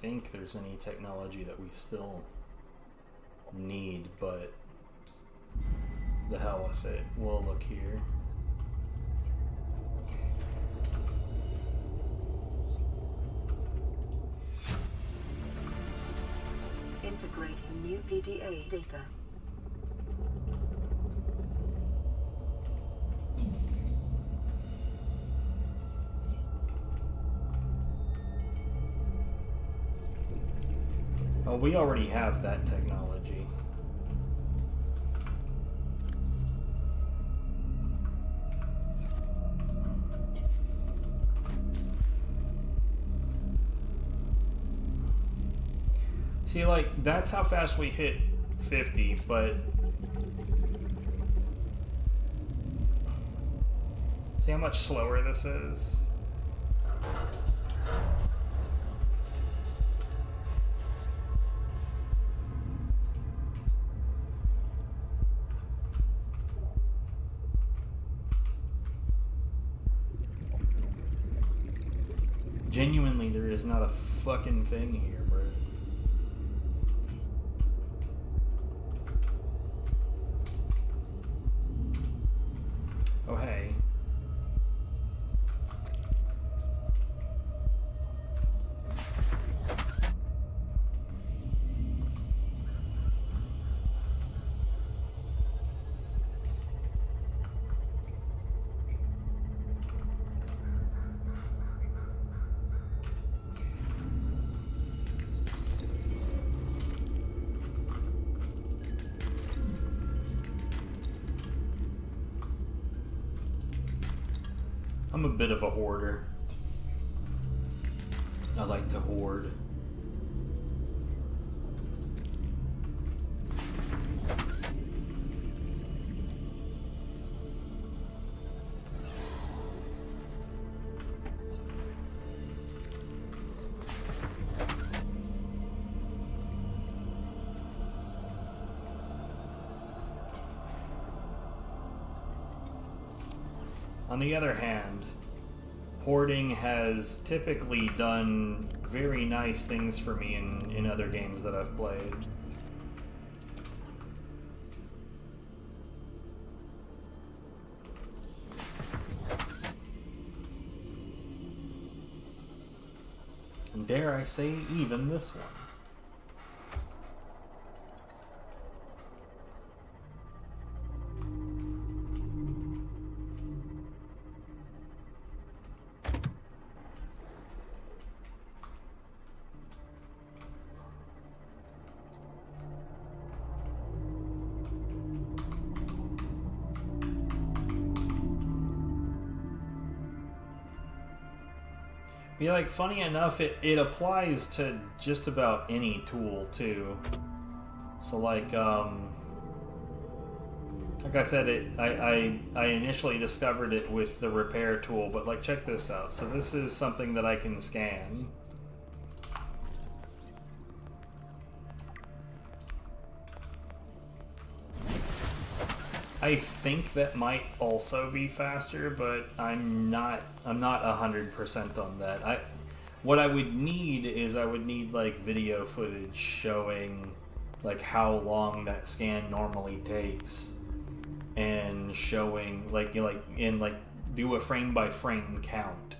think there's any technology that we still need, but the hell with it. We'll look here. Integrating new PDA data. Oh, we already have that technology. See, like, that's how fast we hit 50, but... See how much slower this is? Genuinely, there is not a fucking thing here, bro. Oh, hey. I'm a bit of a hoarder. I like to hoard. On the other hand, hoarding has typically done very nice things for me in other games that I've played. And dare I say, even this one. Yeah, like, funny enough, it applies to just about any tool, too. So, like, to Like I said, I initially discovered it with the repair tool, but like check this out. So this is something that I can scan. I think that might also be faster, but I'm not 100% on that. What I would need is I would need like video footage showing like how long that scan normally takes, and showing like do a frame by frame count.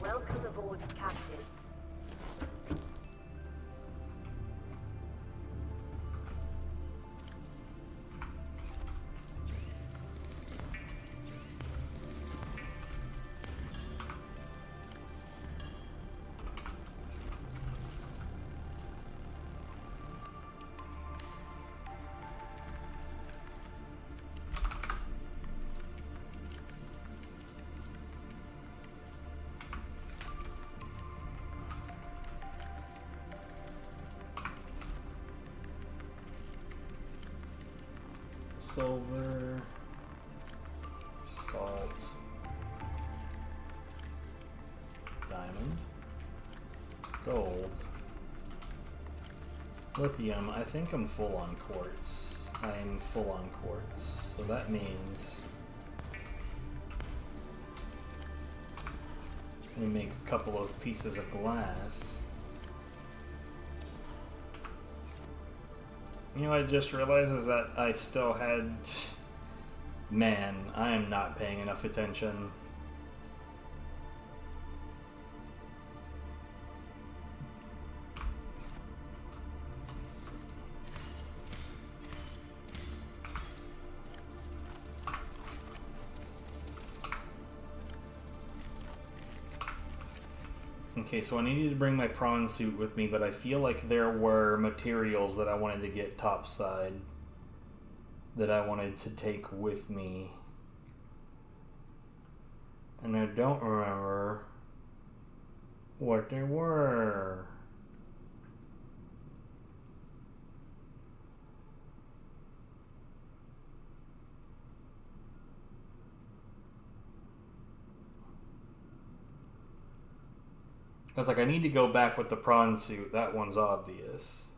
Welcome aboard, Captain. Silver, salt, diamond, gold, lithium. I think I'm full on quartz. I'm full on quartz, so that means we make a couple of pieces of glass. You know, I just realized is that I still had... Man, I am not paying enough attention. Okay, so I needed to bring my prawn suit with me, but I feel like there were materials that I wanted to get topside that I wanted to take with me. And I don't remember what they were. I was like, I need to go back with the prawn suit. That one's obvious.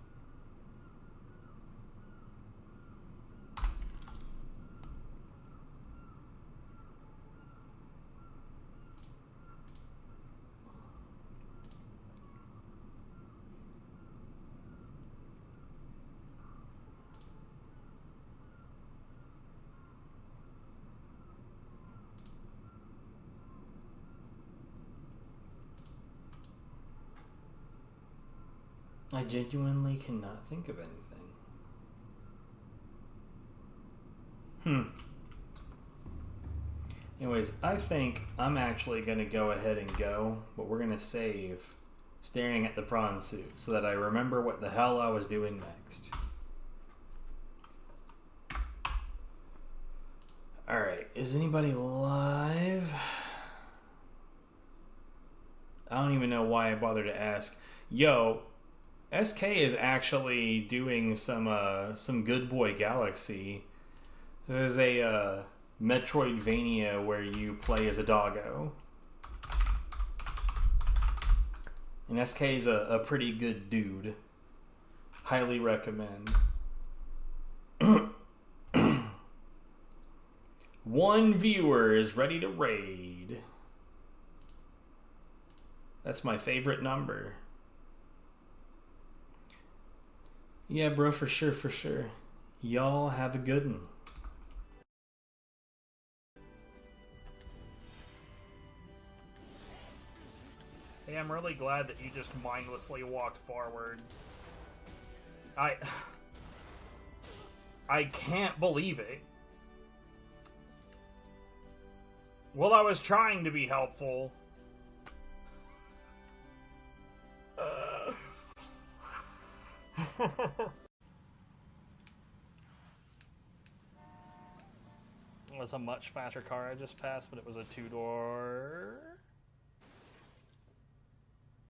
I genuinely cannot think of anything. Anyways, I think I'm actually going to go ahead and go, but we're going to save staring at the prawn suit so that I remember what the hell I was doing next. Alright, is anybody live? I don't even know why I bothered to ask. Yo, SK is actually doing some Good Boy Galaxy. There's a Metroidvania where you play as a doggo. And SK is a pretty good dude. Highly recommend. One viewer is ready to raid. That's my favorite number. Yeah, bro, for sure, for sure. Y'all have a good one. Hey, I'm really glad that you just mindlessly walked forward. I can't believe it. Well, I was trying to be helpful. It was a much faster car I just passed, but it was a two-door